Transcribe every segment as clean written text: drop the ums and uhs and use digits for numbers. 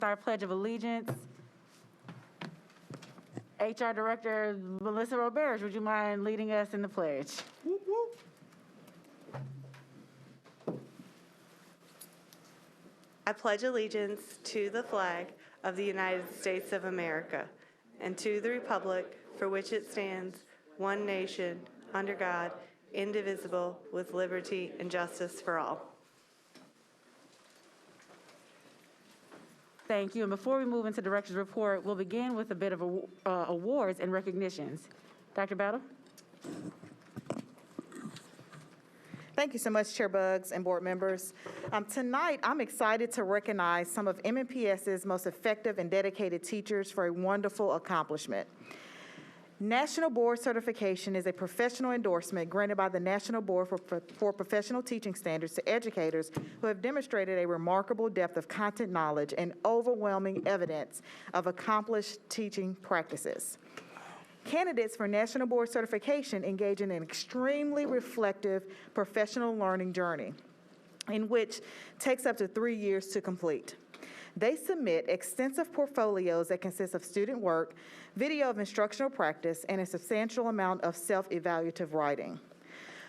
Our Pledge of Allegiance. HR Director Melissa Roberge, would you mind leading us in the pledge? Whoop, whoop. I pledge allegiance to the flag of the United States of America and to the republic for which it stands, one nation, under God, indivisible, with liberty and justice for all. Thank you. And before we move into Director's report, we'll begin with a bit of awards and recognitions. Dr. Battle? Thank you so much, Chair Buggs and board members. Tonight, I'm excited to recognize some of MNPS's most effective and dedicated teachers for a wonderful accomplishment. National Board Certification is a professional endorsement granted by the National Board for Professional Teaching Standards to educators who have demonstrated a remarkable depth of content knowledge and overwhelming evidence of accomplished teaching practices. Candidates for National Board Certification engage in an extremely reflective professional learning journey, in which takes up to 3 years to complete. They submit extensive portfolios that consist of student work, video of instructional practice, and a substantial amount of self-evaluative writing.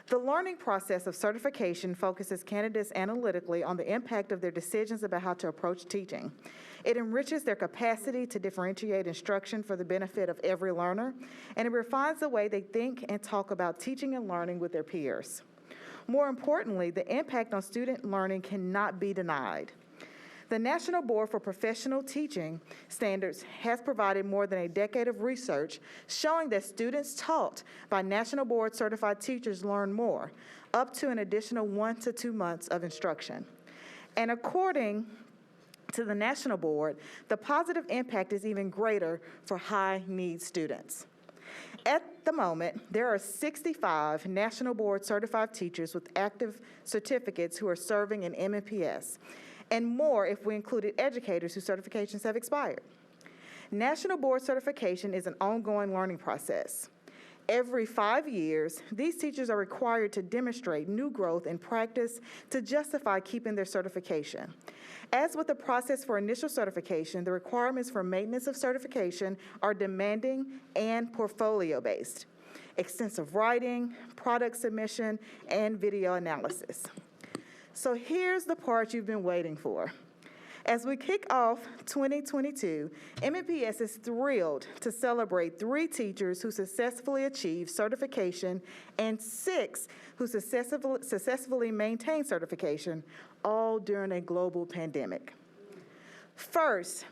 The learning process of certification focuses candidates analytically on the impact of their decisions about how to approach teaching. It enriches their capacity to differentiate instruction for the benefit of every learner, and it refines the way they think and talk about teaching and learning with their peers. More importantly, the impact on student learning cannot be denied. The National Board for Professional Teaching Standards has provided more than a decade of research showing that students taught by National Board certified teachers learn more, up to an additional 1 to 2 months of instruction. And according to the National Board, the positive impact is even greater for high-need students. At the moment, there are 65 National Board certified teachers with active certificates who are serving in MNPS, and more if we included educators whose certifications have expired. National Board certification is an ongoing learning process. Every 5 years, these teachers are required to demonstrate new growth in practice to justify keeping their certification. As with the process for initial certification, the requirements for maintenance of certification are demanding and portfolio-based: extensive writing, product submission, and video analysis. So here's the part you've been waiting for. As we kick off 2022, MNPS is thrilled to celebrate 3 teachers who successfully achieved certification and 6 who successfully maintained certification, all during a global pandemic. First,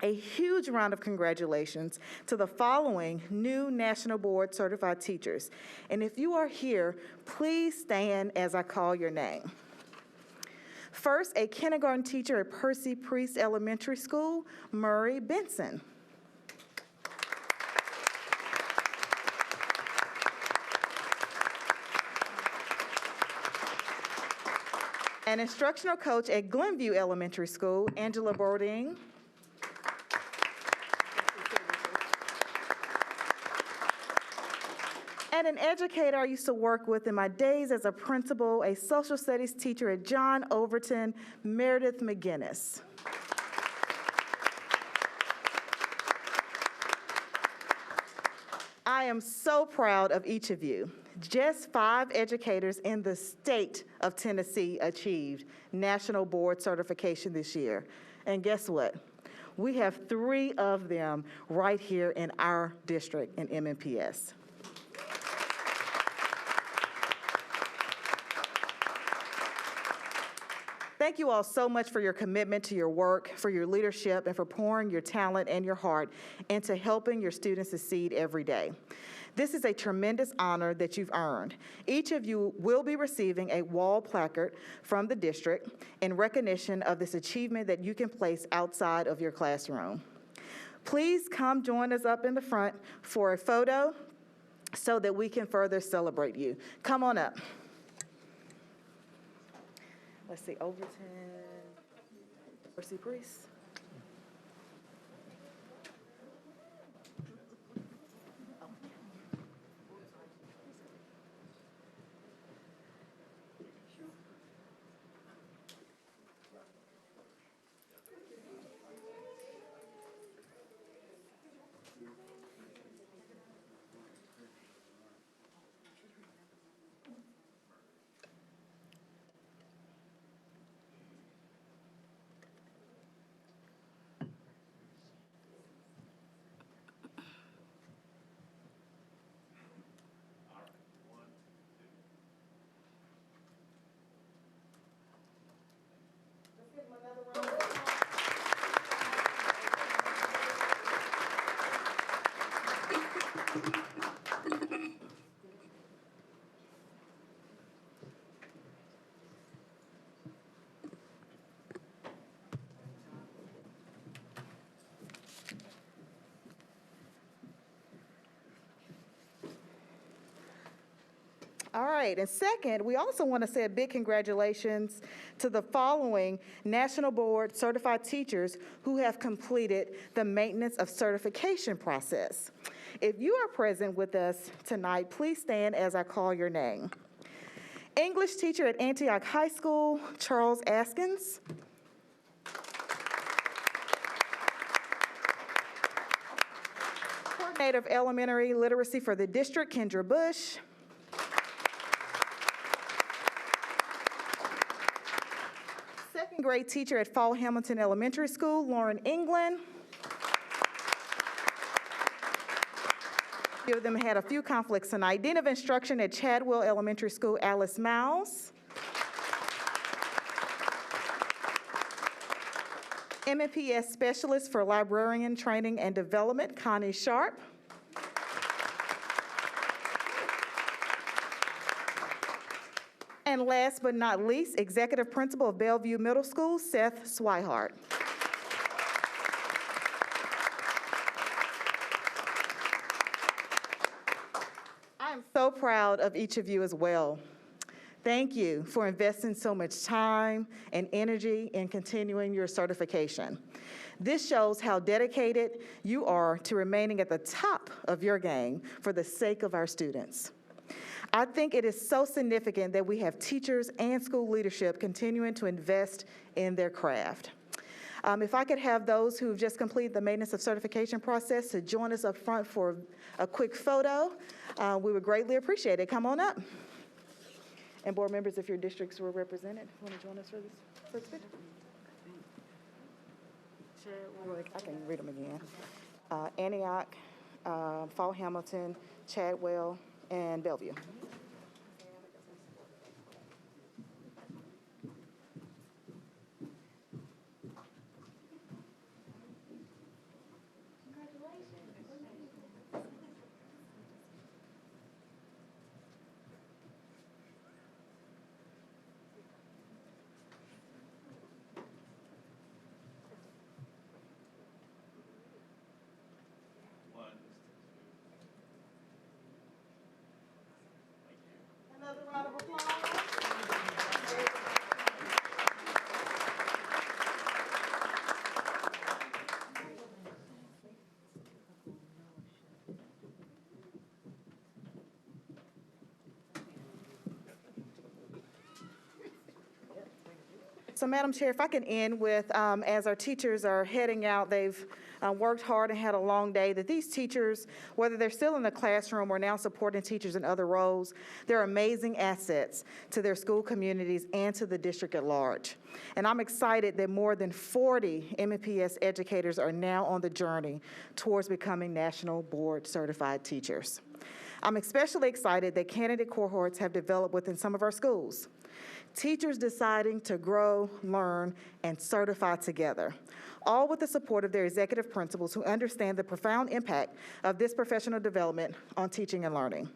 a huge round of congratulations to the following new National Board certified teachers. And if you are here, please stand as I call your name. First, a kindergarten teacher at Percy Priest Elementary School, Murray Benson. An instructional coach at Glenview Elementary School, Angela Broding. And an educator I used to work with in my days as a principal, a social studies teacher at John Overton, Meredith McGinnis. I am so proud of each of you. Just 5 educators in the state of Tennessee achieved National Board certification this year. And guess what? We have 3 of them right here in our district in MNPS. Thank you all so much for your commitment to your work, for your leadership, and for pouring your talent and your heart into helping your students succeed every day. This is a tremendous honor that you've earned. Each of you will be receiving a wall placard from the district in recognition of this achievement that you can place outside of your classroom. Please come join us up in the front for a photo so that we can further celebrate you. Come on up. Let's see, Overton, Percy Priest. All right, and second, we also want to say a big congratulations to the following National Board Certified Teachers who have completed the Maintenance of Certification process. If you are present with us tonight, please stand as I call your name. English teacher at Antioch High School, Charles Askins. Coordinator of Elementary Literacy for the District, Kendra Bush. Second grade teacher at Fall Hamilton Elementary School, Lauren England. A few of them had a few conflicts tonight. Dean of Instruction at Chadwell Elementary School, Alice Miles. MNPS Specialist for Librarian Training and Development, Connie Sharp. And last but not least, Executive Principal of Bellevue Middle School, Seth Swihart. I am so proud of each of you as well. Thank you for investing so much time and energy in continuing your certification. This shows how dedicated you are to remaining at the top of your game for the sake of our students. I think it is so significant that we have teachers and school leadership continuing to invest in their craft. If I could have those who've just completed the maintenance of certification process to join us up front for a quick photo, we would greatly appreciate it. Come on up. And board members, if your districts were represented, want to join us for this first picture? I can read them again. Antioch, Fall Hamilton, Chadwell, and Bellevue. Another round of applause. So, Madam Chair, if I can end with, as our teachers are heading out, they've worked hard and had a long day, that these teachers, whether they're still in the classroom or now supporting teachers in other roles, they're amazing assets to their school communities and to the district at large. And I'm excited that more than 40 MNPS educators are now on the journey towards becoming National Board Certified Teachers. I'm especially excited that candidate cohorts have developed within some of our schools. Teachers deciding to grow, learn, and certify together, all with the support of their executive principals who understand the profound impact of this professional development on teaching and learning.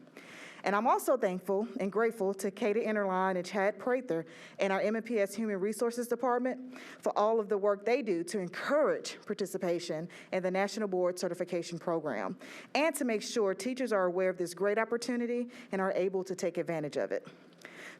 And I'm also thankful and grateful to Katie Interline and Chad Prather and our MNPS Human Resources Department for all of the work they do to encourage participation in the National Board Certification Program and to make sure teachers are aware of this great opportunity and are able to take advantage of it.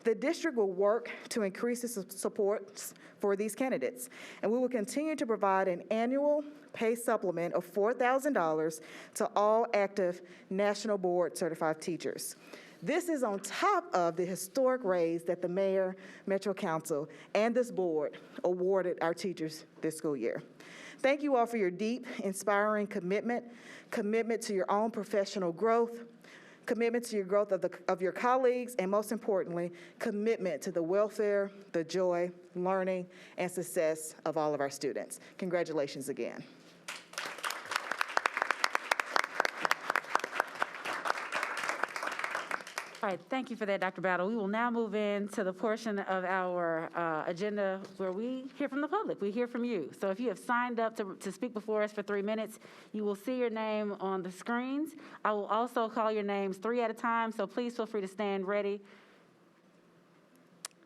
The district will work to increase its support for these candidates, and we will continue to provide an annual pay supplement of $4,000 to all active National Board Certified teachers. This is on top of the historic raise that the Mayor, Metro Council, and this board awarded our teachers this school year. Thank you all for your deep, inspiring commitment to your own professional growth, commitment to your growth of your colleagues, and most importantly, commitment to the welfare, the joy, learning, and success of all of our students. Congratulations again. All right, thank you for that, Dr. Battle. We will now move into the portion of our agenda where we hear from the public. We hear from you. So if you have signed up to speak before us for 3 minutes, you will see your name on the screens. I will also call your names 3 at a time, so please feel free to stand ready.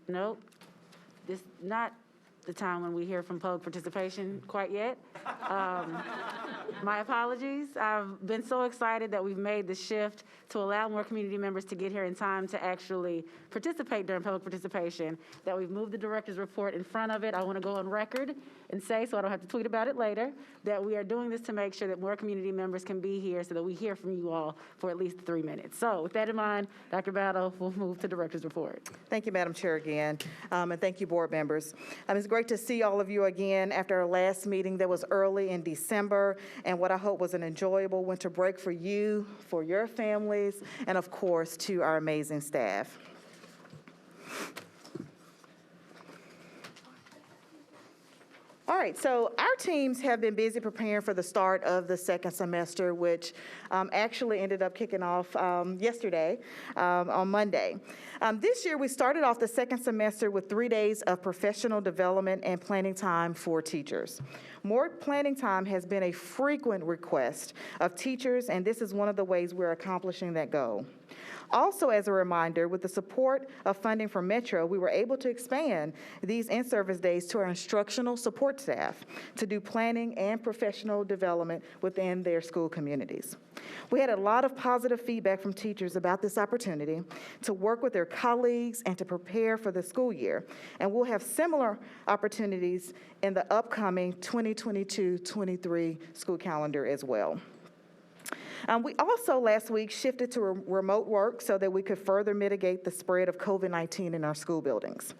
Nope, this not the time when we hear from public participation quite yet. My apologies. I've been so excited that we've made the shift to allow more community members to get here in time to actually participate during public participation, that we've moved the director's report in front of it. I want to go on record and say, so I don't have to tweet about it later, that we are doing this to make sure that more community members can be here so that we hear from you all for at least 3 minutes. So with that in mind, Dr. Battle will move to director's report. Thank you, Madam Chair, again, and thank you, board members. It's great to see all of you again after our last meeting that was early in December, and what I hope was an enjoyable winter break for you, for your families, and of course, to our amazing staff. All right, so our teams have been busy preparing for the start of the second semester, which actually ended up kicking off yesterday on Monday. This year, we started off the second semester with 3 days of professional development and planning time for teachers. More planning time has been a frequent request of teachers, and this is one of the ways we're accomplishing that goal. Also, as a reminder, with the support of funding from Metro, we were able to expand these in-service days to our instructional support staff to do planning and professional development within their school communities. We had a lot of positive feedback from teachers about this opportunity to work with their colleagues and to prepare for the school year, and we'll have similar opportunities in the upcoming 2022-23 school calendar as well. We also last week shifted to remote work so that we could further mitigate the spread of COVID-19 in our school buildings.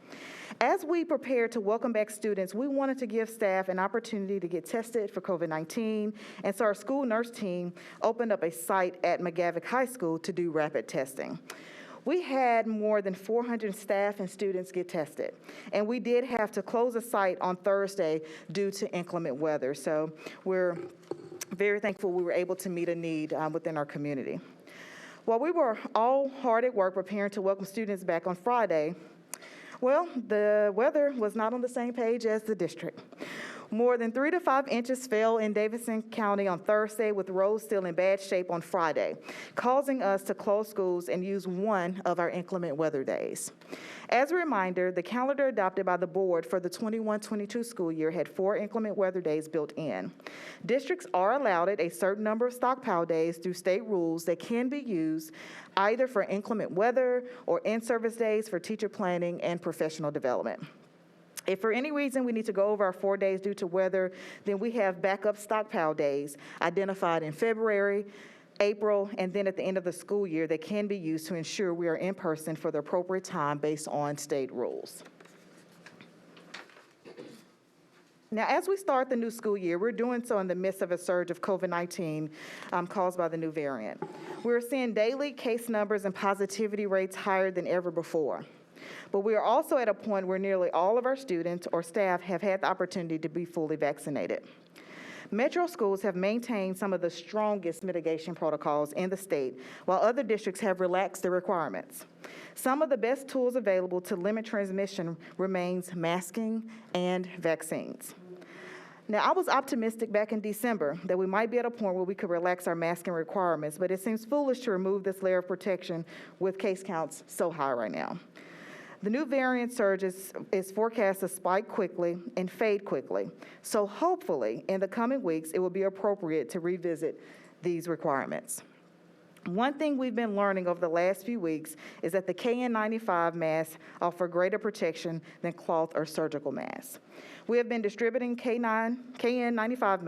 As we prepared to welcome back students, we wanted to give staff an opportunity to get tested for COVID-19, and so our school nurse team opened up a site at McGavick High School to do rapid testing. We had more than 400 staff and students get tested, and we did have to close the site on Thursday due to inclement weather, so we're very thankful we were able to meet a need within our community. While we were all hard at work preparing to welcome students back on Friday, well, the weather was not on the same page as the district. More than 3 to 5 inches fell in Davidson County on Thursday, with roads still in bad shape on Friday, causing us to close schools and use one of our inclement weather days. As a reminder, the calendar adopted by the board for the 21-22 school year had 4 inclement weather days built in. Districts are allowed a certain number of stockpile days through state rules that can be used either for inclement weather or in-service days for teacher planning and professional development. If for any reason we need to go over our 4 days due to weather, then we have backup stockpile days identified in February, April, and then at the end of the school year that can be used to ensure we are in person for the appropriate time based on state rules. Now, as we start the new school year, we're doing so in the midst of a surge of COVID-19 caused by the new variant. We're seeing daily case numbers and positivity rates higher than ever before. But we are also at a point where nearly all of our students or staff have had the opportunity to be fully vaccinated. Metro schools have maintained some of the strongest mitigation protocols in the state, while other districts have relaxed the requirements. Some of the best tools available to limit transmission remains masking and vaccines. Now, I was optimistic back in December that we might be at a point where we could relax our masking requirements, but it seems foolish to remove this layer of protection with case counts so high right now. The new variant surge is forecast to spike quickly and fade quickly. So hopefully, in the coming weeks, it will be appropriate to revisit these requirements. One thing we've been learning over the last few weeks is that the KN95 masks offer greater protection than cloth or surgical masks. We have been distributing KN95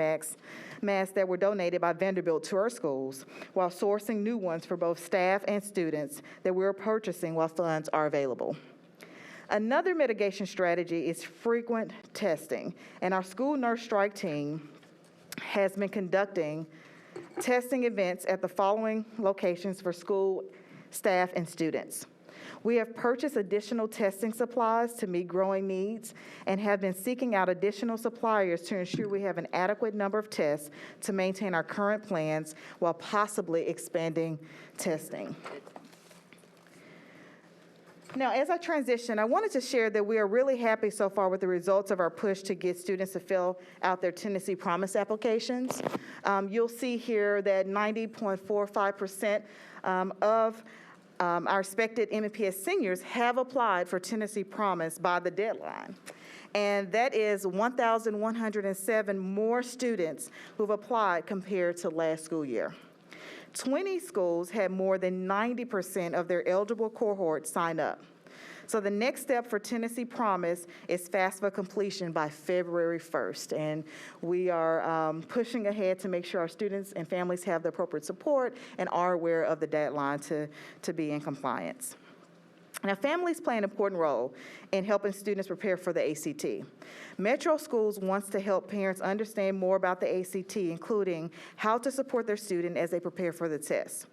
masks that were donated by Vanderbilt to our schools, while sourcing new ones for both staff and students that we're purchasing while funds are available. Another mitigation strategy is frequent testing, and our school nurse strike team has been conducting testing events at the following locations for school staff and students. We have purchased additional testing supplies to meet growing needs and have been seeking out additional suppliers to ensure we have an adequate number of tests to maintain our current plans while possibly expanding testing. Now, as I transition, I wanted to share that we are really happy so far with the results of our push to get students to fill out their Tennessee Promise applications. You'll see here that 90.45% of our expected MNPS seniors have applied for Tennessee Promise by the deadline. And that is 1,107 more students who've applied compared to last school year. 20 schools had more than 90% of their eligible cohort sign up. So the next step for Tennessee Promise is FAFSA completion by February 1st. And we are pushing ahead to make sure our students and families have the appropriate support and are aware of the deadline to be in compliance. Now, families play an important role in helping students prepare for the ACT. Metro Schools wants to help parents understand more about the ACT, including how to support their student as they prepare for the test.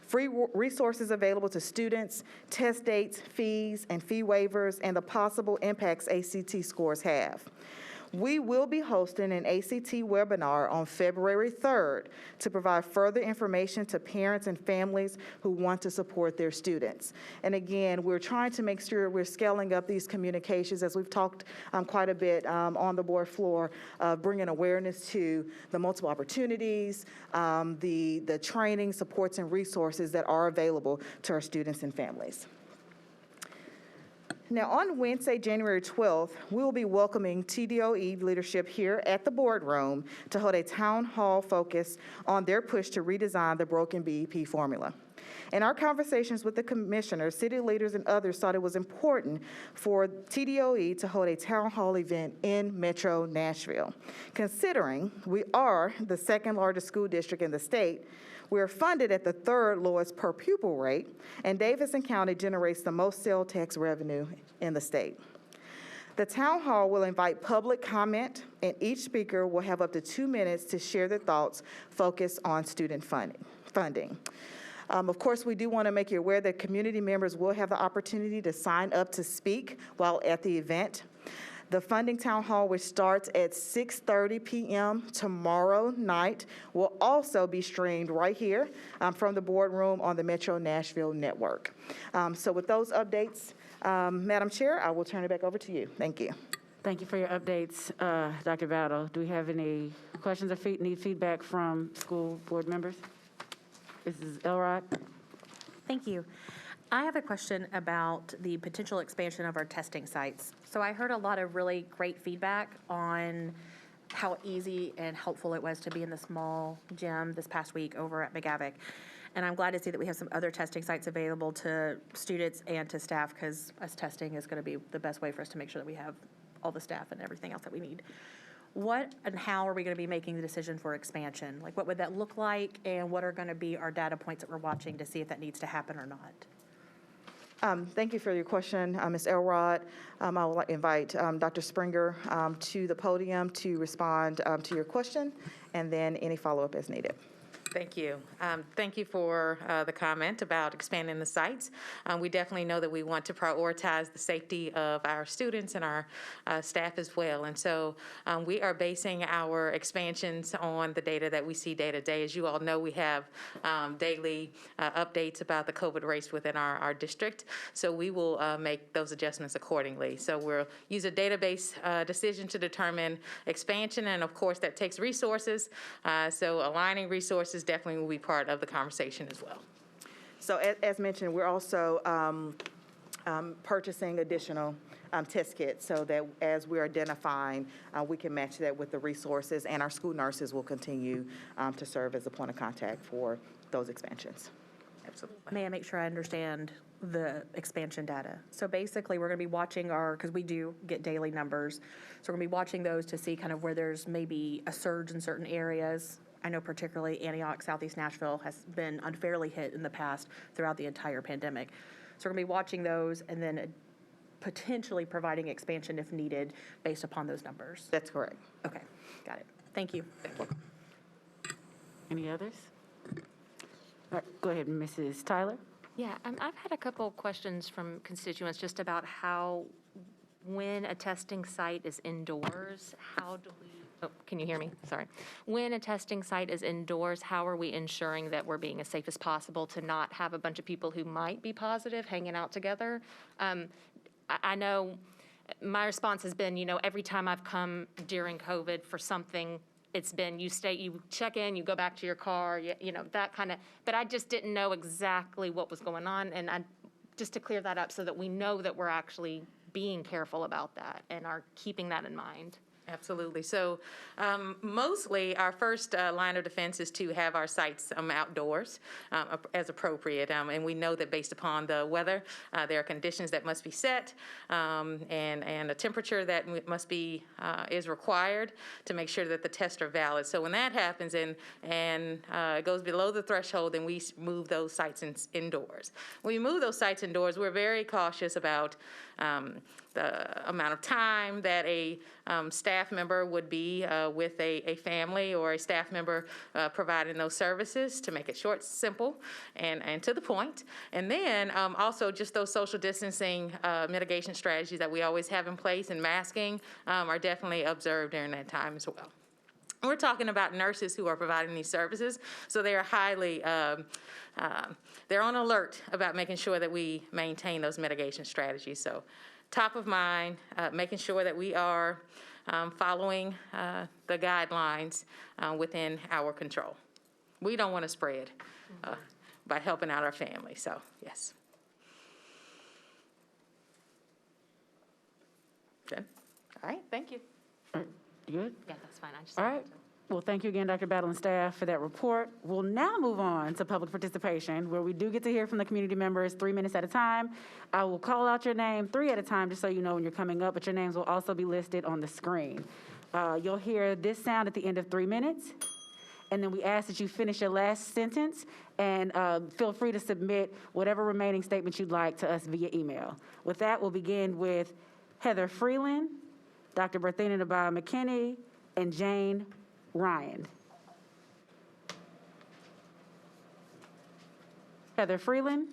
Free resources available to students, test dates, fees, and fee waivers, and the possible impacts ACT scores have. We will be hosting an ACT webinar on February 3rd to provide further information to parents and families who want to support their students. And again, we're trying to make sure we're scaling up these communications, as we've talked quite a bit on the board floor, bringing awareness to the multiple opportunities, the training, supports, and resources that are available to our students and families. Now, on Wednesday, January 12th, we will be welcoming TDOE leadership here at the boardroom to hold a town hall focus on their push to redesign the broken BEP formula. In our conversations with the commissioners, city leaders, and others thought it was important for TDOE to hold a town hall event in Metro Nashville. Considering we are the second largest school district in the state, we are funded at the third lowest per pupil rate, and Davidson County generates the most sales tax revenue in the state. The town hall will invite public comment, and each speaker will have up to 2 minutes to share their thoughts focused on student funding. Of course, we do want to make you aware that community members will have the opportunity to sign up to speak while at the event. The funding town hall, which starts at 6:30 p.m. tomorrow night, will also be streamed right here from the boardroom on the Metro Nashville network. So with those updates, Madam Chair, I will turn it back over to you. Thank you. Thank you for your updates, Dr. Battle. Do we have any questions or need feedback from school board members? Mrs. Elrod? Thank you. I have a question about the potential expansion of our testing sites. So I heard a lot of really great feedback on how easy and helpful it was to be in the small gym this past week over at McGavick. And I'm glad to see that we have some other testing sites available to students and to staff, because us testing is going to be the best way for us to make sure that we have all the staff and everything else that we need. What and how are we going to be making the decision for expansion? Like, what would that look like, and what are going to be our data points that we're watching to see if that needs to happen or not? Thank you for your question, Ms. Elrod. I will invite Dr. Springer to the podium to respond to your question, and then any follow-up as needed. Thank you. Thank you for the comment about expanding the sites. We definitely know that we want to prioritize the safety of our students and our staff as well. And so we are basing our expansions on the data that we see day to day. As you all know, we have daily updates about the COVID rates within our district. So we will make those adjustments accordingly. So we'll use a database decision to determine expansion. And of course, that takes resources. So aligning resources definitely will be part of the conversation as well. So as mentioned, we're also purchasing additional test kits so that as we're identifying, we can match that with the resources, and our school nurses will continue to serve as a point of contact for those expansions. Absolutely. May I make sure I understand the expansion data? So basically, we're going to be watching because we do get daily numbers. So we're going to be watching those to see kind of where there's maybe a surge in certain areas. I know particularly Antioch, Southeast Nashville has been unfairly hit in the past throughout the entire pandemic. So we're going to be watching those and then potentially providing expansion if needed based upon those numbers. That's correct. Okay, got it. Thank you. Any others? All right, go ahead, Mrs. Tyler. Yeah, I've had a couple of questions from constituents just about when a testing site is indoors, how do we Oh, can you hear me? Sorry. When a testing site is indoors, how are we ensuring that we're being as safe as possible to not have a bunch of people who might be positive hanging out together? I know my response has been, every time I've come during COVID for something, it's been you check in, you go back to your car, that kind of, but I just didn't know exactly what was going on. And just to clear that up so that we know that we're actually being careful about that and are keeping that in mind. Absolutely. So mostly our first line of defense is to have our sites outdoors as appropriate. And we know that based upon the weather, there are conditions that must be set and a temperature that must be is required to make sure that the tests are valid. So when that happens and it goes below the threshold, then we move those sites indoors. When we move those sites indoors, we're very cautious about the amount of time that a staff member would be with a family or a staff member providing those services, to make it short, simple, and to the point. And then also just those social distancing mitigation strategies that we always have in place, and masking are definitely observed during that time as well. We're talking about nurses who are providing these services, so they are highly, they're on alert about making sure that we maintain those mitigation strategies. So top of mind, making sure that we are following the guidelines within our control. We don't want to spread by helping out our family, so yes. Good. All right, thank you. You good? Yeah, that's fine. I just All wanted right. to- Well, thank you again, Dr. Battle and staff, for that report. We'll now move on to public participation, where we do get to hear from the community members 3 minutes at a time. I will call out your name 3 at a time, just so you know when you're coming up, but your names will also be listed on the screen. You'll hear this sound at the end of 3 minutes, and then we ask that you finish your last sentence, and feel free to submit whatever remaining statements you'd like to us via email. With that, we'll begin with Heather Freeland, Dr. Berthena Nabai McKinney, and Jane Ryan. Heather Freeland,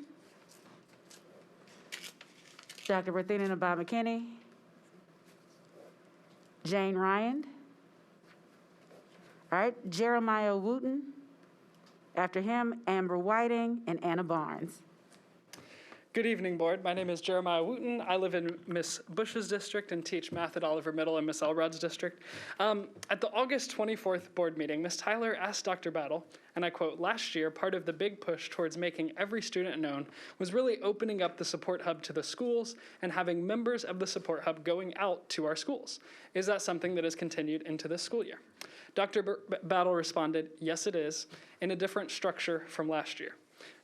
Dr. Berthena Nabai McKinney, Jane Ryan. All right, Jeremiah Wooten. After him, Amber Whiting and Anna Barnes. Good evening, Board. My name is Jeremiah Wooten. I live in Miss Bush's district and teach math at Oliver Middle and Miss Elrod's district. At the August 24th board meeting, Miss Tyler asked Dr. Battle, and I quote, "Last year, part of the big push towards making every student known was really opening up the support hub to the schools and having members of the support hub going out to our schools. Is that something that has continued into this school year?" Dr. Battle responded, "Yes, it is, in a different structure from last year."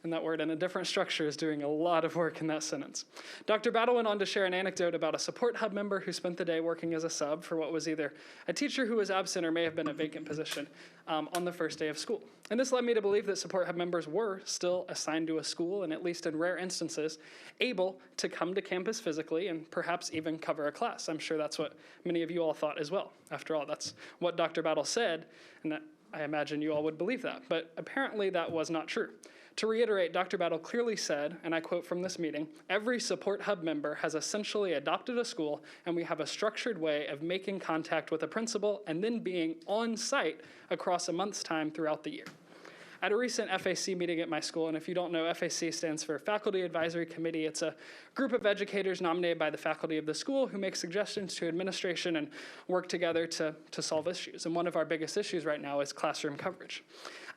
And that word, "in a different structure," is doing a lot of work in that sentence. Dr. Battle went on to share an anecdote about a support hub member who spent the day working as a sub for what was either a teacher who was absent or may have been a vacant position on the first day of school. And this led me to believe that support hub members were still assigned to a school and, at least in rare instances, able to come to campus physically and perhaps even cover a class. I'm sure that's what many of you all thought as well. After all, that's what Dr. Battle said, and I imagine you all would believe that. But apparently that was not true. To reiterate, Dr. Battle clearly said, and I quote from this meeting, "Every support hub member has essentially adopted a school, and we have a structured way of making contact with a principal and then being on site across a month's time throughout the year." At a recent FAC meeting at my school, and if you don't know, FAC stands for Faculty Advisory Committee. It's a group of educators nominated by the faculty of the school who make suggestions to administration and work together to solve issues. And one of our biggest issues right now is classroom coverage.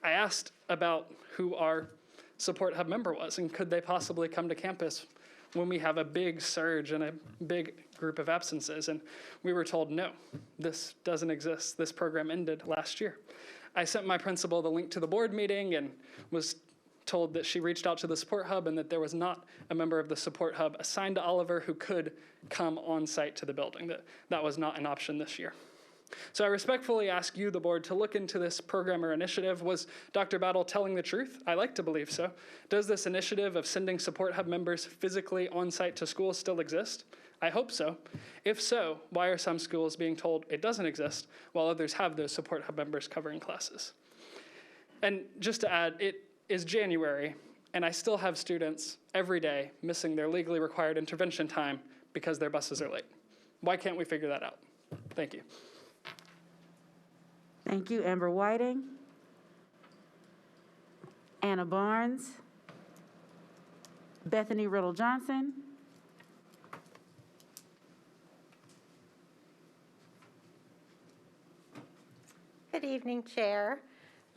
I asked about who our support hub member was, and could they possibly come to campus when we have a big surge and a big group of absences? And we were told, no, this doesn't exist. This program ended last year. I sent my principal the link to the board meeting and was told that she reached out to the support hub and that there was not a member of the support hub assigned to Oliver who could come on site to the building, that was not an option this year. So I respectfully ask you, the board, to look into this program or initiative. Was Dr. Battle telling the truth? I like to believe so. Does this initiative of sending support hub members physically on site to schools still exist? I hope so. If so, why are some schools being told it doesn't exist while others have those support hub members covering classes? And just to add, it is January, and I still have students every day missing their legally required intervention time because their buses are late. Why can't we figure that out? Thank you. Thank you. Amber Whiting. Anna Barnes. Bethany Riddle Johnson. Good evening, Chair,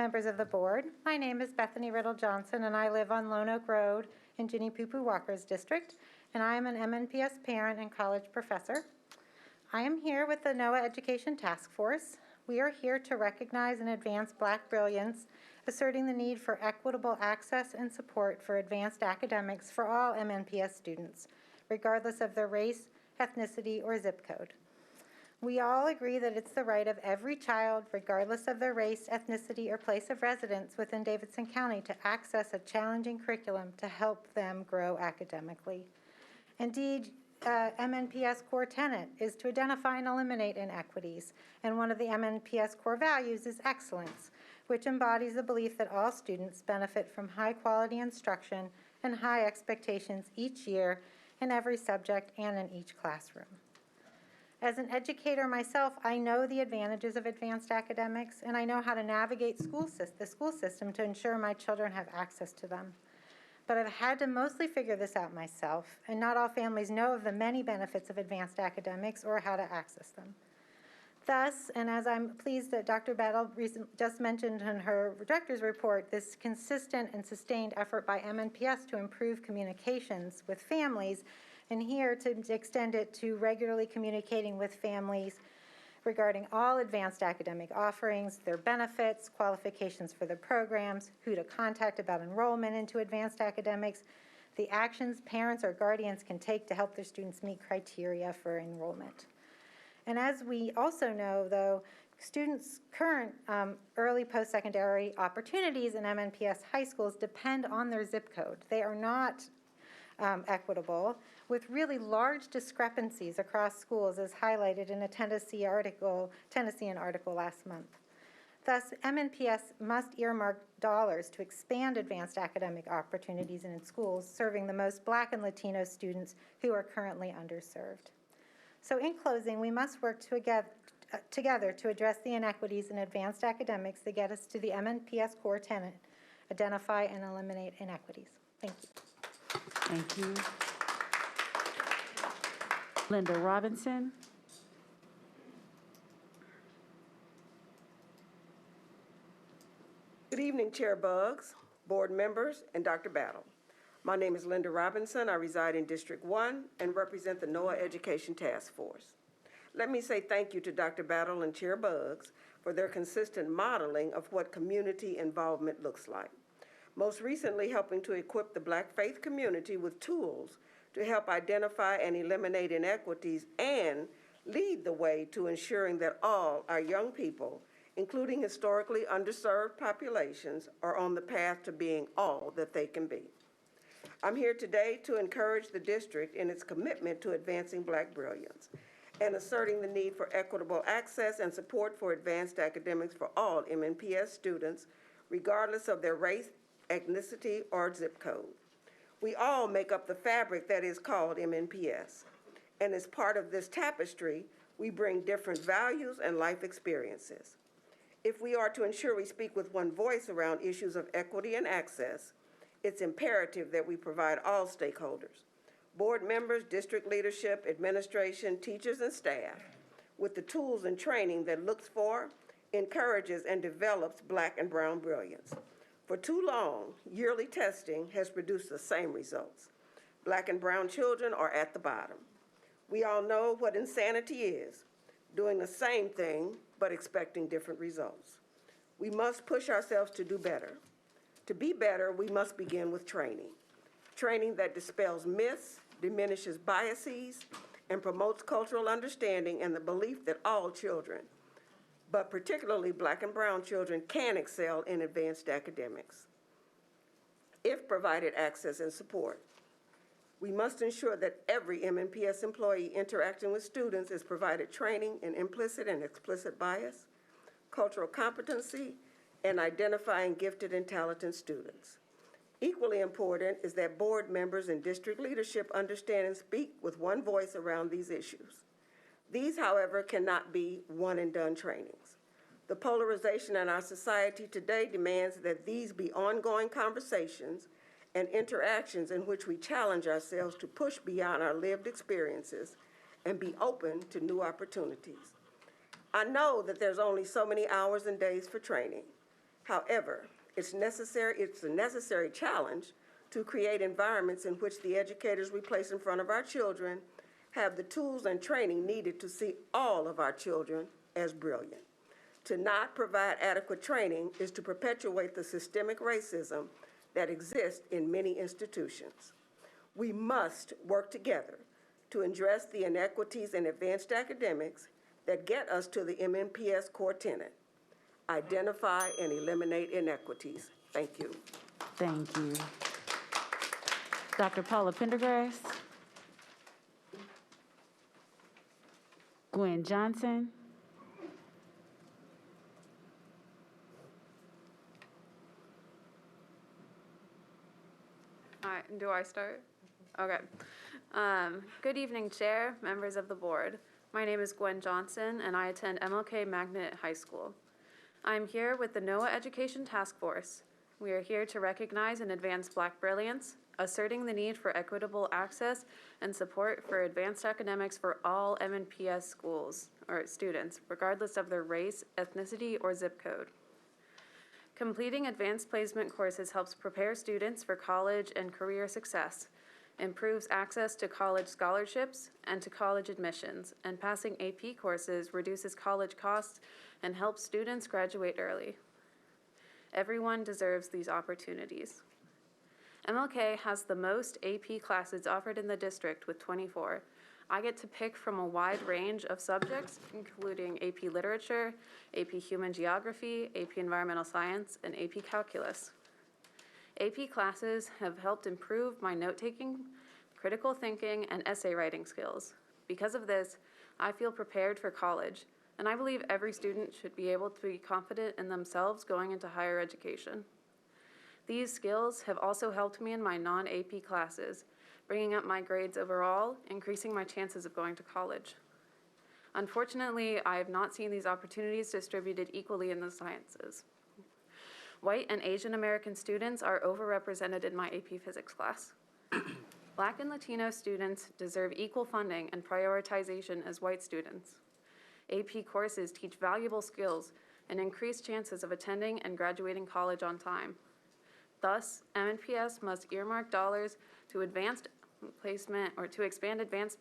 members of the board. My name is Bethany Riddle Johnson, and I live on Lone Oak Road in Ginny Poo Poo Walker's district, and I am an MNPS parent and college professor. I am here with the NOAA Education Task Force. We are here to recognize and advance Black brilliance, asserting the need for equitable access and support for advanced academics for all MNPS students, regardless of their race, ethnicity, or zip code. We all agree that it's the right of every child, regardless of their race, ethnicity, or place of residence within Davidson County, to access a challenging curriculum to help them grow academically. Indeed, MNPS core tenet is to identify and eliminate inequities, and one of the MNPS core values is excellence, which embodies the belief that all students benefit from high-quality instruction and high expectations each year in every subject and in each classroom. As an educator myself, I know the advantages of advanced academics, and I know how to navigate the school system to ensure my children have access to them. But I've had to mostly figure this out myself, and not all families know of the many benefits of advanced academics or how to access them. Thus, and as I'm pleased that Dr. Battle just mentioned in her director's report, this consistent and sustained effort by MNPS to improve communications with families, and here to extend it to regularly communicating with families regarding all advanced academic offerings, their benefits, qualifications for the programs, who to contact about enrollment into advanced academics, the actions parents or guardians can take to help their students meet criteria for enrollment. And as we also know, though, students' current early post-secondary opportunities in MNPS high schools depend on their zip code. They are not equitable, with really large discrepancies across schools, as highlighted in a Tennessee article last month. Thus, MNPS must earmark dollars to expand advanced academic opportunities in its schools, serving the most Black and Latino students who are currently underserved. So in closing, we must work together to address the inequities in advanced academics that get us to the MNPS core tenet, identify and eliminate inequities. Thank you. Thank you. Linda Robinson. Good evening, Chair Buggs, board members, and Dr. Battle. My name is Linda Robinson. I reside in District 1 and represent the NOAA Education Task Force. Let me say thank you to Dr. Battle and Chair Buggs for their consistent modeling of what community involvement looks like. Most recently, helping to equip the Black faith community with tools to help identify and eliminate inequities and lead the way to ensuring that all our young people, including historically underserved populations, are on the path to being all that they can be. I'm here today to encourage the district in its commitment to advancing Black brilliance and asserting the need for equitable access and support for advanced academics for all MNPS students, regardless of their race, ethnicity, or zip code. We all make up the fabric that is called MNPS, and as part of this tapestry, we bring different values and life experiences. If we are to ensure we speak with one voice around issues of equity and access, it's imperative that we provide all stakeholders, board members, district leadership, administration, teachers, and staff, with the tools and training that looks for, encourages, and develops Black and brown brilliance. For too long, yearly testing has produced the same results. Black and brown children are at the bottom. We all know what insanity is, doing the same thing but expecting different results. We must push ourselves to do better. To be better, we must begin with training. Training that dispels myths, diminishes biases, and promotes cultural understanding and the belief that all children, but particularly Black and brown children, can excel in advanced academics if provided access and support. We must ensure that every MNPS employee interacting with students is provided training in implicit and explicit bias, cultural competency, and identifying gifted and talented students. Equally important is that board members and district leadership understand and speak with one voice around these issues. These, however, cannot be one-and-done trainings. The polarization in our society today demands that these be ongoing conversations and interactions in which we challenge ourselves to push beyond our lived experiences and be open to new opportunities. I know that there's only so many hours and days for training. However, it's a necessary challenge to create environments in which the educators we place in front of our children have the tools and training needed to see all of our children as brilliant. To not provide adequate training is to perpetuate the systemic racism that exists in many institutions. We must work together to address the inequities in advanced academics that get us to the MNPS core tenet: identify and eliminate inequities. Thank you. Thank you. Dr. Paula Pendergrass. Gwen Johnson. All right, do I start? Okay. Good evening, Chair, members of the board. My name is Gwen Johnson, and I attend MLK Magnet High School. I'm here with the NOAA Education Task Force. We are here to recognize and advance Black brilliance, asserting the need for equitable access and support for advanced academics for all MNPS schools or students, regardless of their race, ethnicity, or zip code. Completing advanced placement courses helps prepare students for college and career success, improves access to college scholarships and to college admissions, and passing AP courses reduces college costs and helps students graduate early. Everyone deserves these opportunities. MLK has the most AP classes offered in the district with 24. I get to pick from a wide range of subjects, including AP Literature, AP Human Geography, AP Environmental Science, and AP Calculus. AP classes have helped improve my note-taking, critical thinking, and essay writing skills. Because of this, I feel prepared for college, and I believe every student should be able to be confident in themselves going into higher education. These skills have also helped me in my non-AP classes, bringing up my grades overall, increasing my chances of going to college. Unfortunately, I have not seen these opportunities distributed equally in the sciences. White and Asian American students are overrepresented in my AP Physics class. Black and Latino students deserve equal funding and prioritization as white students. AP courses teach valuable skills and increase chances of attending and graduating college on time. Thus, MNPS must earmark dollars to advanced placement or to expand advanced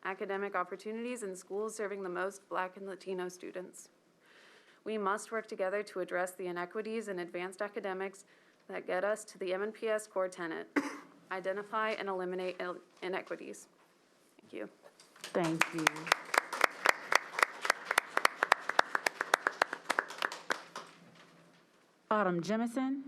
academic opportunities in schools serving the most Black and Latino students. We must work together to address the inequities in advanced academics that get us to the MNPS core tenet: identify and eliminate inequities. Thank you. Thank you. Autumn Jemison.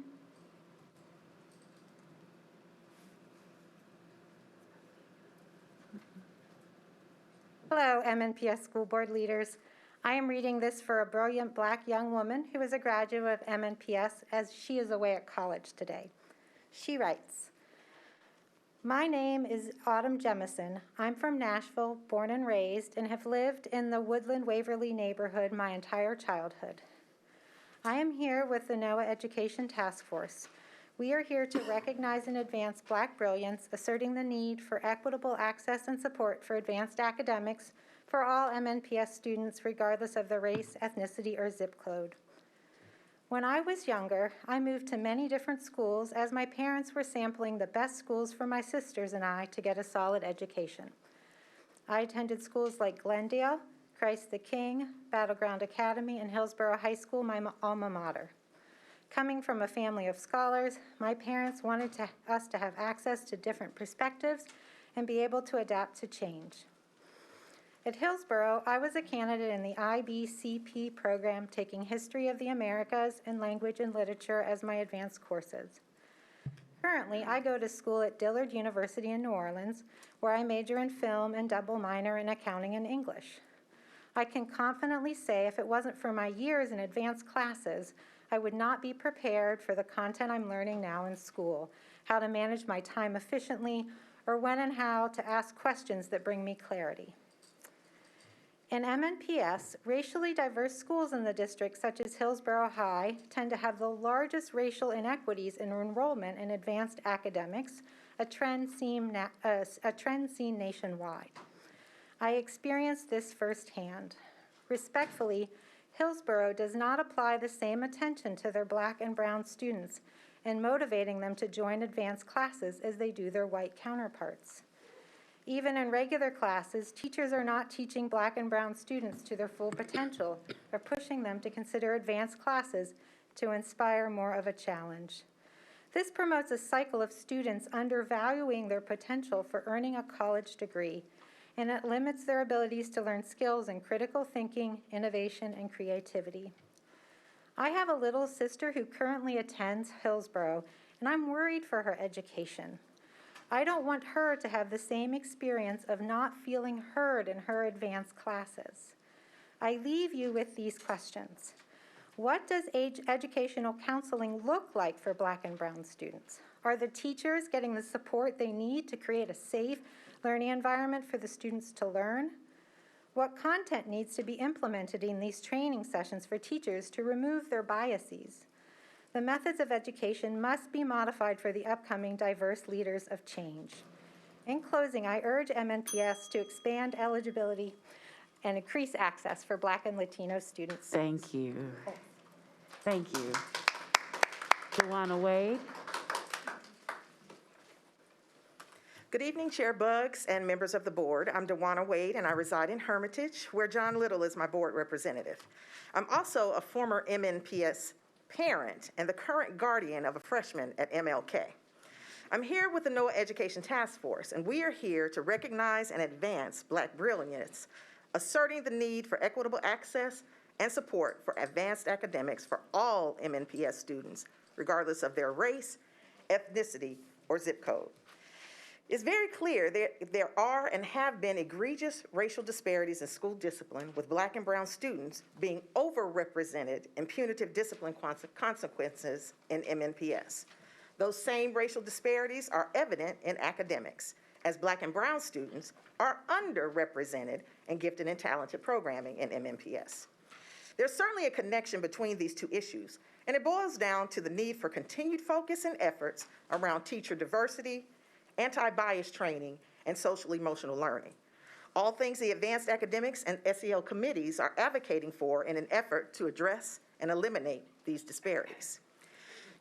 Hello, MNPS school board leaders. I am reading this for a brilliant Black young woman who is a graduate of MNPS, as she is away at college today. She writes, "My name is Autumn Jemison. I'm from Nashville, born and raised, and have lived in the Woodland Waverly neighborhood my entire childhood. I am here with the NOAA Education Task Force. We are here to recognize and advance Black brilliance, asserting the need for equitable access and support for advanced academics for all MNPS students, regardless of their race, ethnicity, or zip code. When I was younger, I moved to many different schools as my parents were sampling the best schools for my sisters and I to get a solid education. I attended schools like Glendale, Christ the King, Battleground Academy, and Hillsborough High School, my alma mater. Coming from a family of scholars, my parents wanted us to have access to different perspectives and be able to adapt to change. At Hillsborough, I was a candidate in the IBCP program, taking History of the Americas and Language and Literature as my advanced courses. Currently, I go to school at Dillard University in New Orleans, where I major in film and double minor in accounting and English. I can confidently say if it wasn't for my years in advanced classes, I would not be prepared for the content I'm learning now in school, how to manage my time efficiently, or when and how to ask questions that bring me clarity. In MNPS, racially diverse schools in the district, such as Hillsborough High, tend to have the largest racial inequities in enrollment in advanced academics, a trend seen nationwide. I experienced this firsthand. Respectfully, Hillsborough does not apply the same attention to their Black and brown students in motivating them to join advanced classes as they do their white counterparts. Even in regular classes, teachers are not teaching Black and brown students to their full potential or pushing them to consider advanced classes to inspire more of a challenge. This promotes a cycle of students undervaluing their potential for earning a college degree, and it limits their abilities to learn skills in critical thinking, innovation, and creativity. I have a little sister who currently attends Hillsborough, and I'm worried for her education. I don't want her to have the same experience of not feeling heard in her advanced classes. I leave you with these questions. What does educational counseling look like for Black and brown students? Are the teachers getting the support they need to create a safe learning environment for the students to learn? What content needs to be implemented in these training sessions for teachers to remove their biases? The methods of education must be modified for the upcoming diverse leaders of change. In closing, I urge MNPS to expand eligibility and increase access for Black and Latino students. Thank you. Thank you. Dewana Wade. Good evening, Chair Buggs and members of the board. I'm Dewana Wade, and I reside in Hermitage, where John Little is my board representative. I'm also a former MNPS parent and the current guardian of a freshman at MLK. I'm here with the NOAA Education Task Force, and we are here to recognize and advance Black brilliance, asserting the need for equitable access and support for advanced academics for all MNPS students, regardless of their race, ethnicity, or zip code. It's very clear that there are and have been egregious racial disparities in school discipline, with Black and brown students being overrepresented in punitive discipline consequences in MNPS. Those same racial disparities are evident in academics, as Black and brown students are underrepresented in gifted and talented programming in MNPS. There's certainly a connection between these two issues, and it boils down to the need for continued focus and efforts around teacher diversity, anti-bias training, and social-emotional learning. All things the advanced academics and SEL committees are advocating for in an effort to address and eliminate these disparities.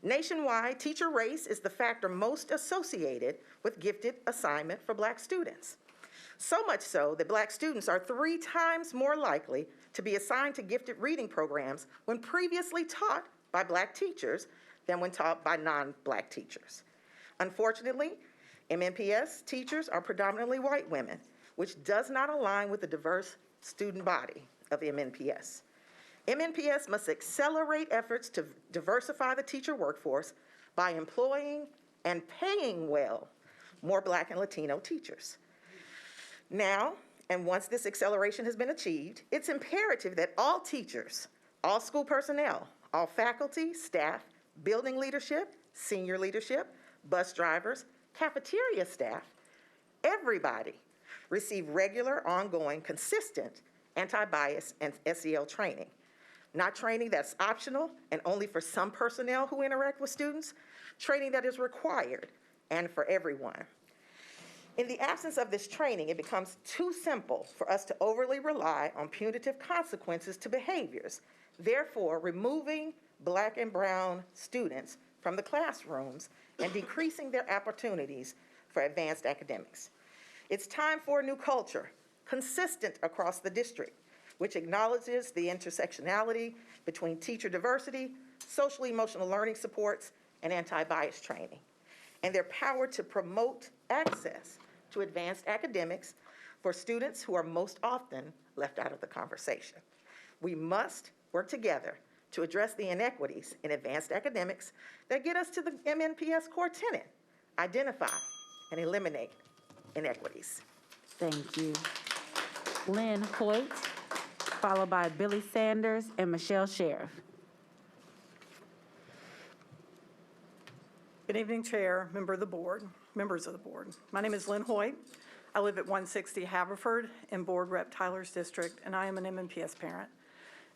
Nationwide, teacher race is the factor most associated with gifted assignment for Black students. So much so that Black students are 3 times more likely to be assigned to gifted reading programs when previously taught by Black teachers than when taught by non-Black teachers. Unfortunately, MNPS teachers are predominantly white women, which does not align with the diverse student body of MNPS. MNPS must accelerate efforts to diversify the teacher workforce by employing and paying well more Black and Latino teachers. Now, and once this acceleration has been achieved, it's imperative that all teachers, all school personnel, all faculty, staff, building leadership, senior leadership, bus drivers, cafeteria staff, everybody receive regular, ongoing, consistent anti-bias and SEL training. Not training that's optional and only for some personnel who interact with students, training that is required and for everyone. In the absence of this training, it becomes too simple for us to overly rely on punitive consequences to behaviors, therefore removing Black and brown students from the classrooms and decreasing their opportunities for advanced academics. It's time for a new culture, consistent across the district, which acknowledges the intersectionality between teacher diversity, social emotional learning supports, and anti-bias training, and their power to promote access to advanced academics for students who are most often left out of the conversation. We must work together to address the inequities in advanced academics that get us to the MNPS core tenet: identify and eliminate inequities. Thank you. Lynn Hoyt, followed by Billy Sanders and Michelle Sheriff. Good evening, Chair, members of the board. My name is Lynn Hoyt. I live at 160 Haverford in Board Rep Tyler's district, and I am an MNPS parent.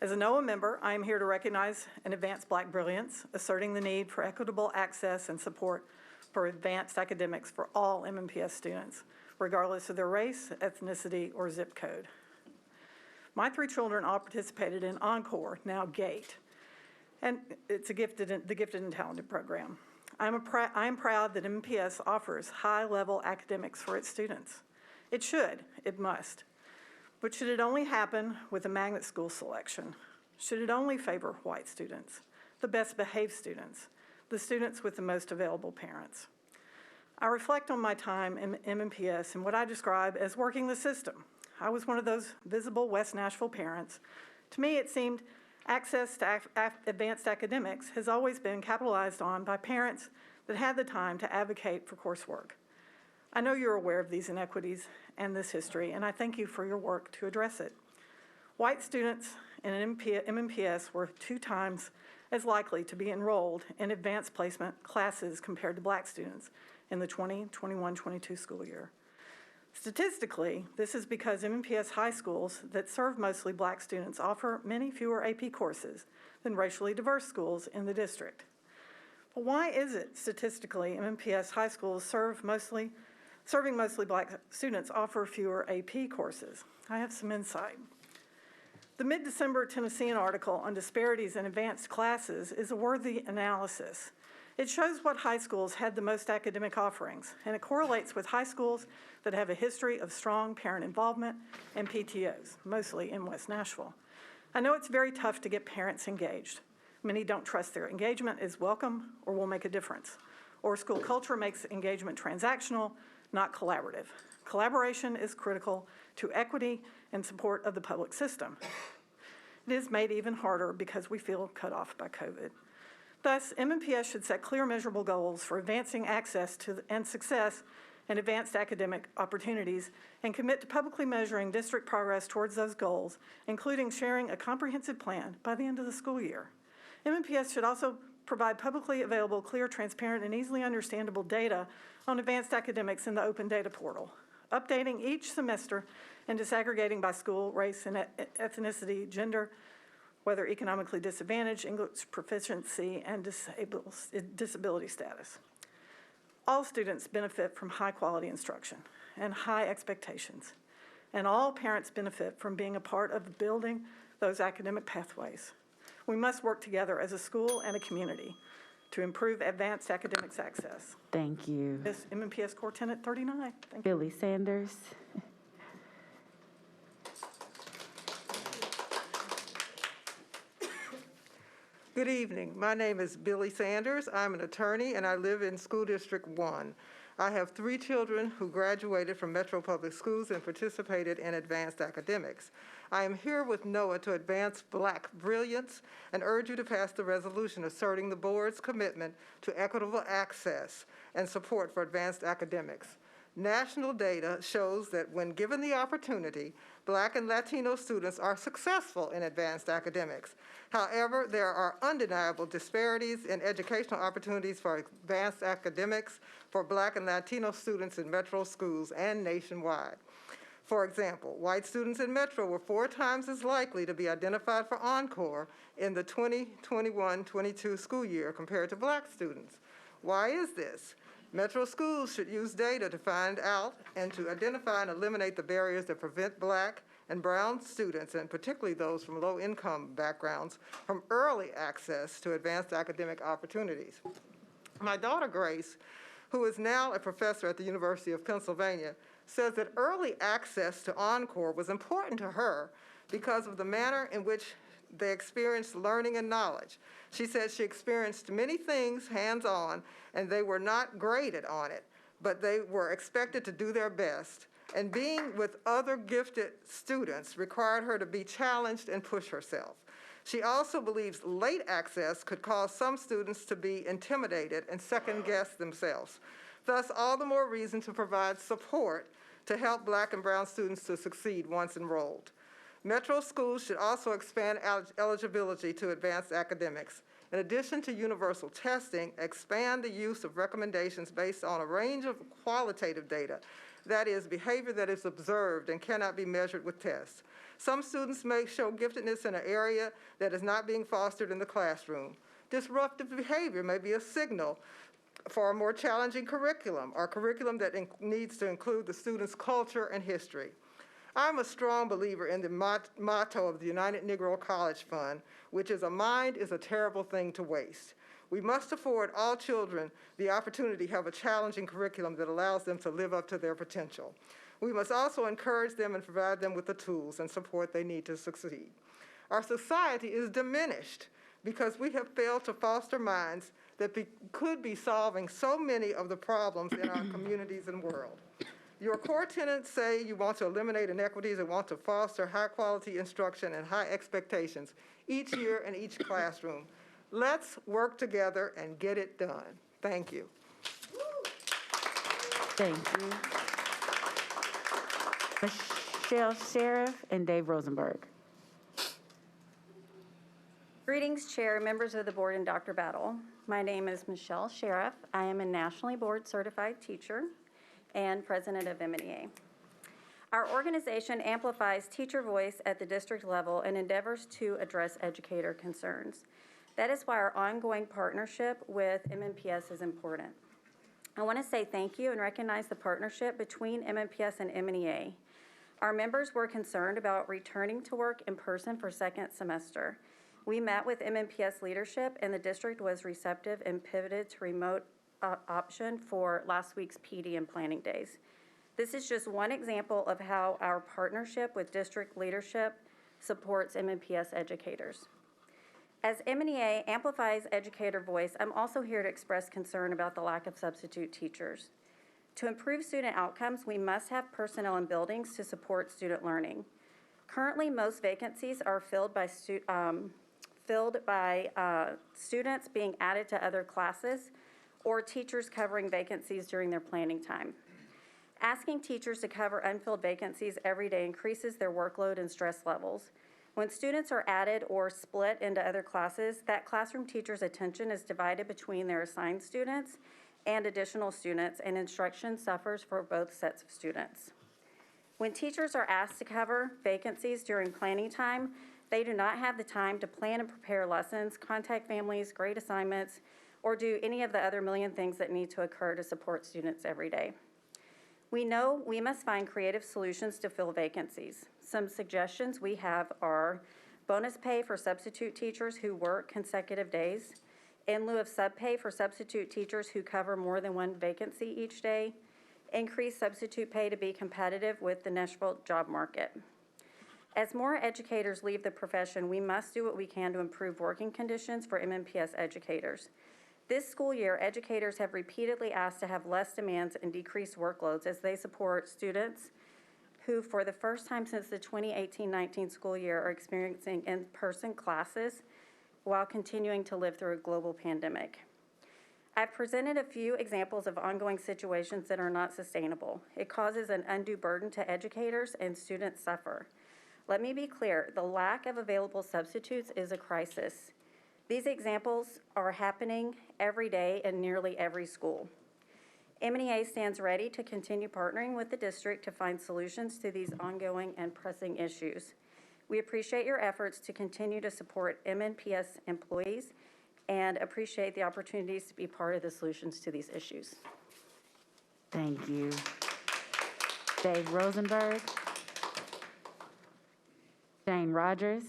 As a NOAA member, I am here to recognize and advance Black brilliance, asserting the need for equitable access and support for advanced academics for all MNPS students, regardless of their race, ethnicity, or zip code. My 3 children all participated in Encore, now GATE, and it's the Gifted and Talented program. I am proud that MNPS offers high-level academics for its students. It should, it must. But should it only happen with a magnet school selection? Should it only favor white students, the best behaved students, the students with the most available parents? I reflect on my time in MNPS and what I describe as working the system. I was one of those visible West Nashville parents. To me, it seemed access to advanced academics has always been capitalized on by parents that had the time to advocate for coursework. I know you're aware of these inequities and this history, and I thank you for your work to address it. White students in MNPS were 2 times as likely to be enrolled in advanced placement classes compared to Black students in the 2021-22 school year. Statistically, this is because MNPS high schools that serve mostly Black students offer many fewer AP courses than racially diverse schools in the district. But why is it statistically MNPS high schools serving mostly Black students offer fewer AP courses? I have some insight. The mid-December Tennessean article on disparities in advanced classes is a worthy analysis. It shows what high schools had the most academic offerings, and it correlates with high schools that have a history of strong parent involvement and PTOs, mostly in West Nashville. I know it's very tough to get parents engaged. Many don't trust their engagement is welcome or will make a difference, or school culture makes engagement transactional, not collaborative. Collaboration is critical to equity and support of the public system. It is made even harder because we feel cut off by COVID. Thus, MNPS should set clear, measurable goals for advancing access to and success in advanced academic opportunities and commit to publicly measuring district progress towards those goals, including sharing a comprehensive plan by the end of the school year. MNPS should also provide publicly available, clear, transparent, and easily understandable data on advanced academics in the open data portal, updating each semester and disaggregating by school, race, and ethnicity, gender, whether economically disadvantaged, English proficiency, and disability status. All students benefit from high-quality instruction and high expectations, and all parents benefit from being a part of building those academic pathways. We must work together as a school and a community to improve advanced academics access. Thank you. This MNPS Core Tenet 39. Thank you. Billy Sanders. Good evening. My name is Billy Sanders. I'm an attorney and I live in School District 1. I have 3 children who graduated from Metro Public Schools and participated in advanced academics. I am here with NOAA to advance Black brilliance and urge you to pass the resolution asserting the board's commitment to equitable access and support for advanced academics. National data shows that when given the opportunity, Black and Latino students are successful in advanced academics. However, there are undeniable disparities in educational opportunities for advanced academics for Black and Latino students in Metro schools and nationwide. For example, white students in Metro were 4 times as likely to be identified for Encore in the 2021-22 school year compared to Black students. Why is this? Metro schools should use data to find out and to identify and eliminate the barriers that prevent Black and brown students, and particularly those from low-income backgrounds, from early access to advanced academic opportunities. My daughter, Grace, who is now a professor at the University of Pennsylvania, says that early access to Encore was important to her because of the manner in which they experienced learning and knowledge. She said she experienced many things hands-on, and they were not graded on it, but they were expected to do their best. And being with other gifted students required her to be challenged and push herself. She also believes late access could cause some students to be intimidated and second-guess themselves. Thus, all the more reason to provide support to help Black and brown students to succeed once enrolled. Metro schools should also expand eligibility to advanced academics. In addition to universal testing, expand the use of recommendations based on a range of qualitative data That is, behavior that is observed and cannot be measured with tests. Some students may show giftedness in an area that is not being fostered in the classroom. Disruptive behavior may be a signal for a more challenging curriculum, or curriculum that needs to include the student's culture and history. I'm a strong believer in the motto of the United Negro College Fund, which is, "A mind is a terrible thing to waste." We must afford all children the opportunity to have a challenging curriculum that allows them to live up to their potential. We must also encourage them and provide them with the tools and support they need to succeed. Our society is diminished because we have failed to foster minds that could be solving so many of the problems in our communities and world. Your core tenets say you want to eliminate inequities and want to foster high-quality instruction and high expectations each year in each classroom. Let's work together and get it done. Thank you. Thank you. Michelle Sheriff and Dave Rosenberg. Greetings, Chair, members of the board, and Dr. Battle. My name is Michelle Sheriff. I am a nationally board certified teacher and president of MNEA. Our organization amplifies teacher voice at the district level and endeavors to address educator concerns. That is why our ongoing partnership with MNPS is important. I want to say thank you and recognize the partnership between MNPS and MNEA. Our members were concerned about returning to work in person for second semester. We met with MNPS leadership, and the district was receptive and pivoted to remote option for last week's PD and planning days. This is just one example of how our partnership with district leadership supports MNPS educators. As MNEA amplifies educator voice, I'm also here to express concern about the lack of substitute teachers. To improve student outcomes, we must have personnel in buildings to support student learning. Currently, most vacancies are filled by students being added to other classes or teachers covering vacancies during their planning time. Asking teachers to cover unfilled vacancies every day increases their workload and stress levels. When students are added or split into other classes, that classroom teacher's attention is divided between their assigned students and additional students, and instruction suffers for both sets of students. When teachers are asked to cover vacancies during planning time, they do not have the time to plan and prepare lessons, contact families, grade assignments, or do any of the other million things that need to occur to support students every day. We know we must find creative solutions to fill vacancies. Some suggestions we have are bonus pay for substitute teachers who work consecutive days, in lieu of sub-pay for substitute teachers who cover more than one vacancy each day, increase substitute pay to be competitive with the Nashville job market. As more educators leave the profession, we must do what we can to improve working conditions for MNPS educators. This school year, educators have repeatedly asked to have less demands and decreased workloads as they support students who, for the first time since the 2018-19 school year, are experiencing in-person classes while continuing to live through a global pandemic. I've presented a few examples of ongoing situations that are not sustainable. It causes an undue burden to educators, and students suffer. Let me be clear, the lack of available substitutes is a crisis. These examples are happening every day in nearly every school. MNEA stands ready to continue partnering with the district to find solutions to these ongoing and pressing issues. We appreciate your efforts to continue to support MNPS employees and appreciate the opportunities to be part of the solutions to these issues. Thank you. Dave Rosenberg. Jane Rogers.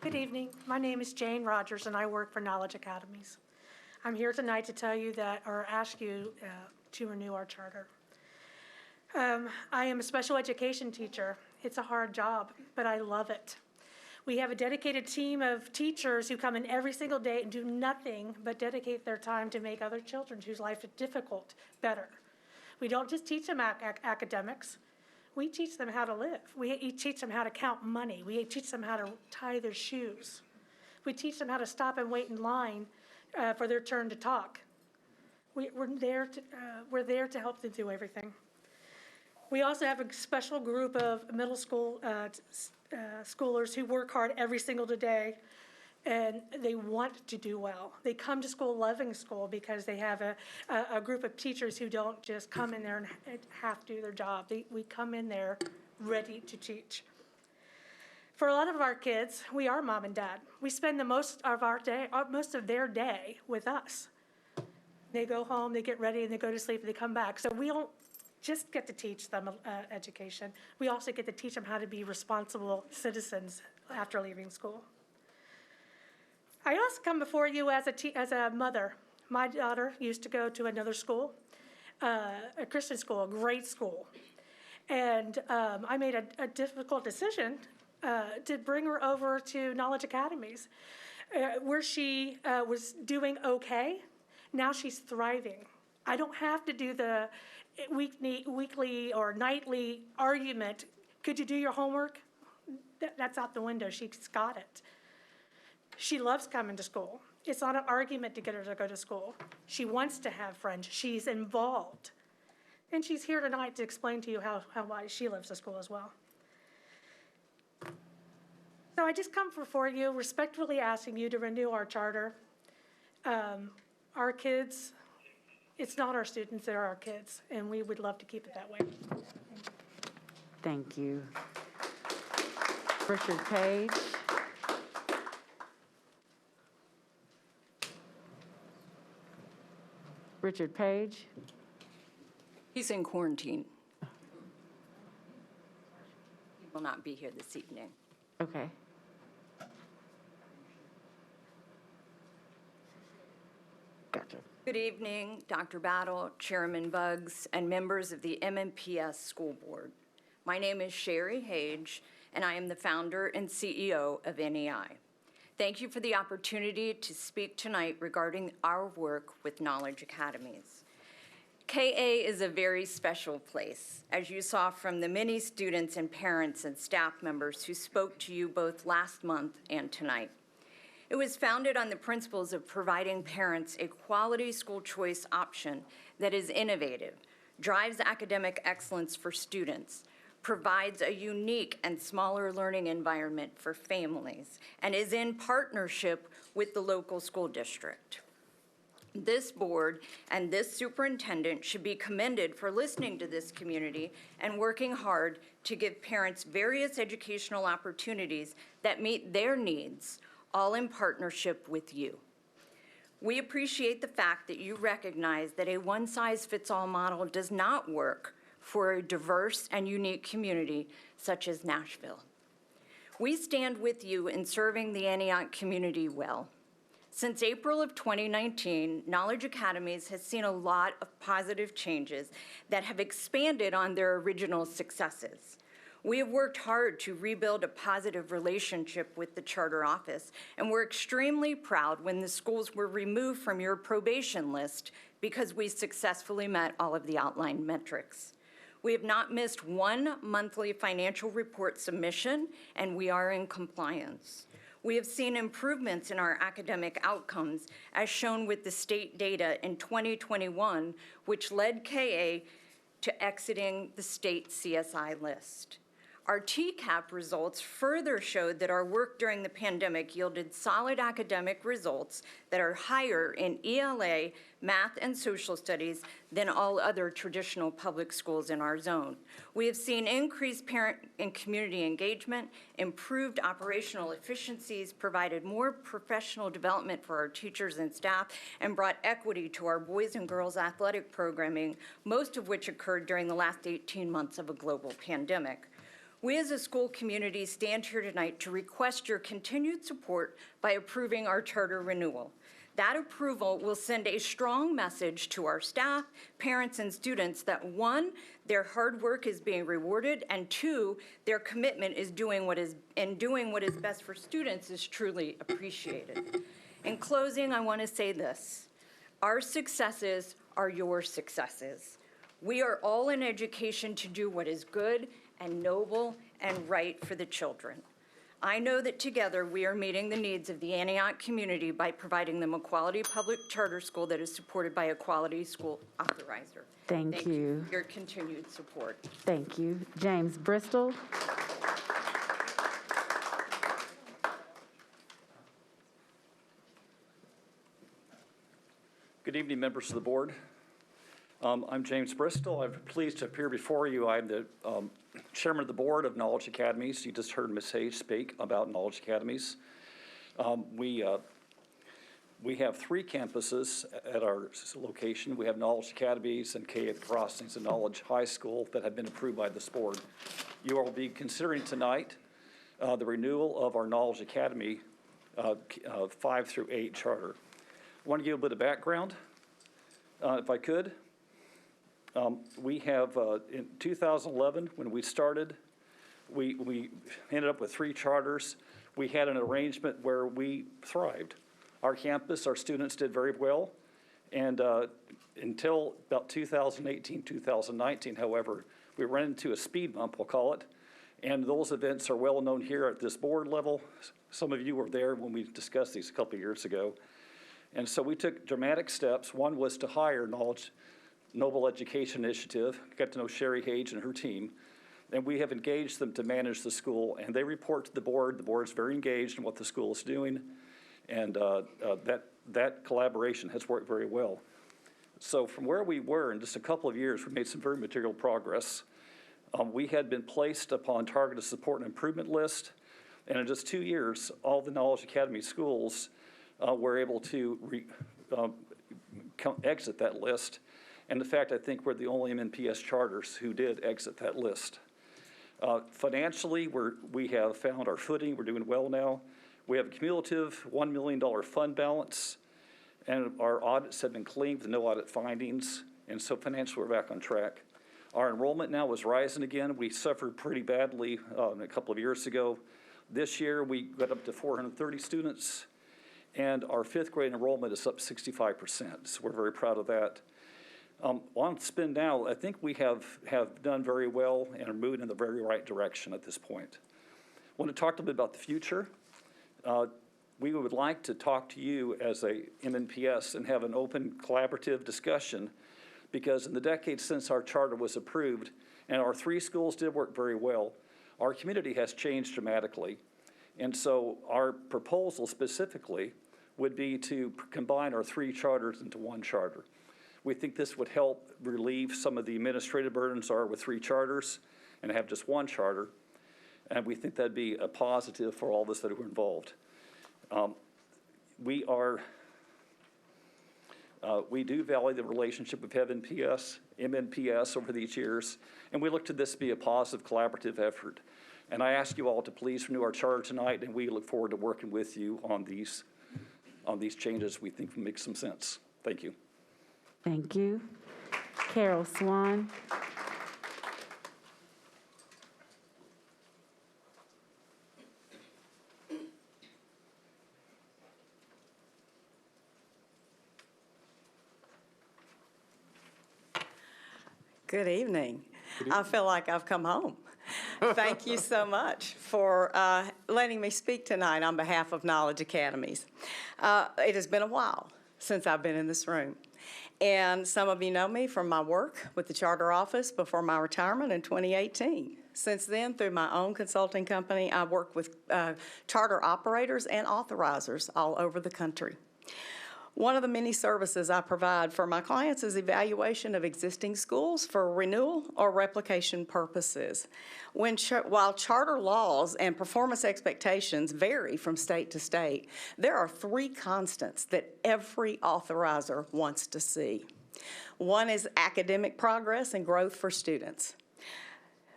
Good evening. My name is Jane Rogers, and I work for Knowledge Academies. I'm here tonight to tell you that, or ask you to renew our charter. I am a special education teacher. It's a hard job, but I love it. We have a dedicated team of teachers who come in every single day and do nothing but dedicate their time to make other children whose life is difficult better. We don't just teach them academics. We teach them how to live. We teach them how to count money. We teach them how to tie their shoes. We teach them how to stop and wait in line for their turn to talk. We're there to help them do everything. We also have a special group of middle school schoolers who work hard every single day and they want to do well. They come to school loving school because they have a group of teachers who don't just come in there and half do their job. We come in there ready to teach. For a lot of our kids, we are mom and dad. We spend the most of their day with us. They go home, they get ready, and they go to sleep, and they come back. So we don't just get to teach them education. We also get to teach them how to be responsible citizens after leaving school. I also come before you as a mother. My daughter used to go to another school, a Christian school, a great school. And I made a difficult decision to bring her over to Knowledge Academies, where she was doing okay. Now she's thriving. I don't have to do the weekly or nightly argument. Could you do your homework? That's out the window. She's got it. She loves coming to school. It's not an argument to get her to go to school. She wants to have friends. She's involved. And she's here tonight to explain to you how why she loves the school as well. So I just come before you respectfully asking you to renew our charter. Our kids, it's not our students, they're our kids, and we would love to keep it that way. Thank you. Richard Page. Richard Page. He's in quarantine. He will not be here this evening. Okay. Gotcha. Good evening, Dr. Battle, Chairman Buggs, and members of the MNPS School Board. My name is Sherry Hage, and I am the founder and CEO of NEI. Thank you for the opportunity to speak tonight regarding our work with Knowledge Academies. KA is a very special place, as you saw from the many students and parents and staff members who spoke to you both last month and tonight. It was founded on the principles of providing parents a quality school choice option that is innovative, drives academic excellence for students, provides a unique and smaller learning environment for families, and is in partnership with the local school district. This board and this superintendent should be commended for listening to this community and working hard to give parents various educational opportunities that meet their needs, all in partnership with you. We appreciate the fact that you recognize that a one-size-fits-all model does not work for a diverse and unique community such as Nashville. We stand with you in serving the Antioch community well. Since April of 2019, Knowledge Academies has seen a lot of positive changes that have expanded on their original successes. We have worked hard to rebuild a positive relationship with the charter office, and we're extremely proud when the schools were removed from your probation list because we successfully met all of the outlined metrics. We have not missed one monthly financial report submission, and we are in compliance. We have seen improvements in our academic outcomes, as shown with the state data in 2021, which led KA to exiting the state CSI list. Our TCAP results further showed that our work during the pandemic yielded solid academic results that are higher in ELA, math, and social studies than all other traditional public schools in our zone. We have seen increased parent and community engagement, improved operational efficiencies, provided more professional development for our teachers and staff, and brought equity to our boys and girls athletic programming, most of which occurred during the last 18 months of a global pandemic. We as a school community stand here tonight to request your continued support by approving our charter renewal. That approval will send a strong message to our staff, parents, and students that one, their hard work is being rewarded, and two, their commitment is doing what is best for students is truly appreciated. In closing, I want to say this: our successes are your successes. We are all in education to do what is good and noble and right for the children. I know that together we are meeting the needs of the Antioch community by providing them a quality public charter school that is supported by a quality school authorizer. Thank you for your continued support. Thank you. James Bristol. Good evening, members of the board. I'm James Bristol. I'm pleased to appear before you. I'm the chairman of the board of Knowledge Academies. You just heard Ms. Hayes speak about Knowledge Academies. We have 3 campuses at our location. We have Knowledge Academies and K Crossings and Knowledge High School that have been approved by this board. You will be considering tonight the renewal of our Knowledge Academy 5 through 8 charter. I want to give a bit of background, if I could. We have, in 2011, when we started, we ended up with 3 charters. We had an arrangement where we thrived. Our campus, our students did very well, and until about 2018, 2019, however, we ran into a speed bump, we'll call it, and those events are well known here at this board level. Some of you were there when we discussed these a couple of years ago. And so we took dramatic steps. One was to hire Noble Education Initiative, got to know Sherry Hage and her team, and we have engaged them to manage the school, and they report to the board. The board's very engaged in what the school is doing, and that collaboration has worked very well. So from where we were in just a couple of years, we made some very material progress. We had been placed upon targeted support and improvement list, and in just 2 years, all the Knowledge Academy schools were able to exit that list. And in fact, I think we're the only MNPS charters who did exit that list. Financially, we have found our footing. We're doing well now. We have a cumulative $1 million fund balance, and our audits have been clean with no audit findings, and so financially we're back on track. Our enrollment now is rising again. We suffered pretty badly a couple of years ago. This year, we got up to 430 students, and our 5th grade enrollment is up 65%, so we're very proud of that. On spin now, I think we have done very well and are moving in the very right direction at this point. I want to talk a little bit about the future. We would like to talk to you as a MNPS and have an open, collaborative discussion, because in the decades since our charter was approved, and our 3 schools did work very well, our community has changed dramatically. And so our proposal specifically would be to combine our 3 charters into 1 charter. We think this would help relieve some of the administrative burdens are with 3 charters and have just 1 charter. And we think that'd be a positive for all of us that are involved. We do value the relationship with MNPS over these years, and we look to this to be a positive collaborative effort. And I ask you all to please renew our charter tonight, and we look forward to working with you on these changes we think will make some sense. Thank you. Thank you. Carol Swan. Good evening. I feel like I've come home. Thank you so much for letting me speak tonight on behalf of Knowledge Academies. It has been a while since I've been in this room. And some of you know me from my work with the Charter Office before my retirement in 2018. Since then, through my own consulting company, I work with charter operators and authorizers all over the country. One of the many services I provide for my clients is evaluation of existing schools for renewal or replication purposes. While charter laws and performance expectations vary from state to state, there are 3 constants that every authorizer wants to see. One is academic progress and growth for students.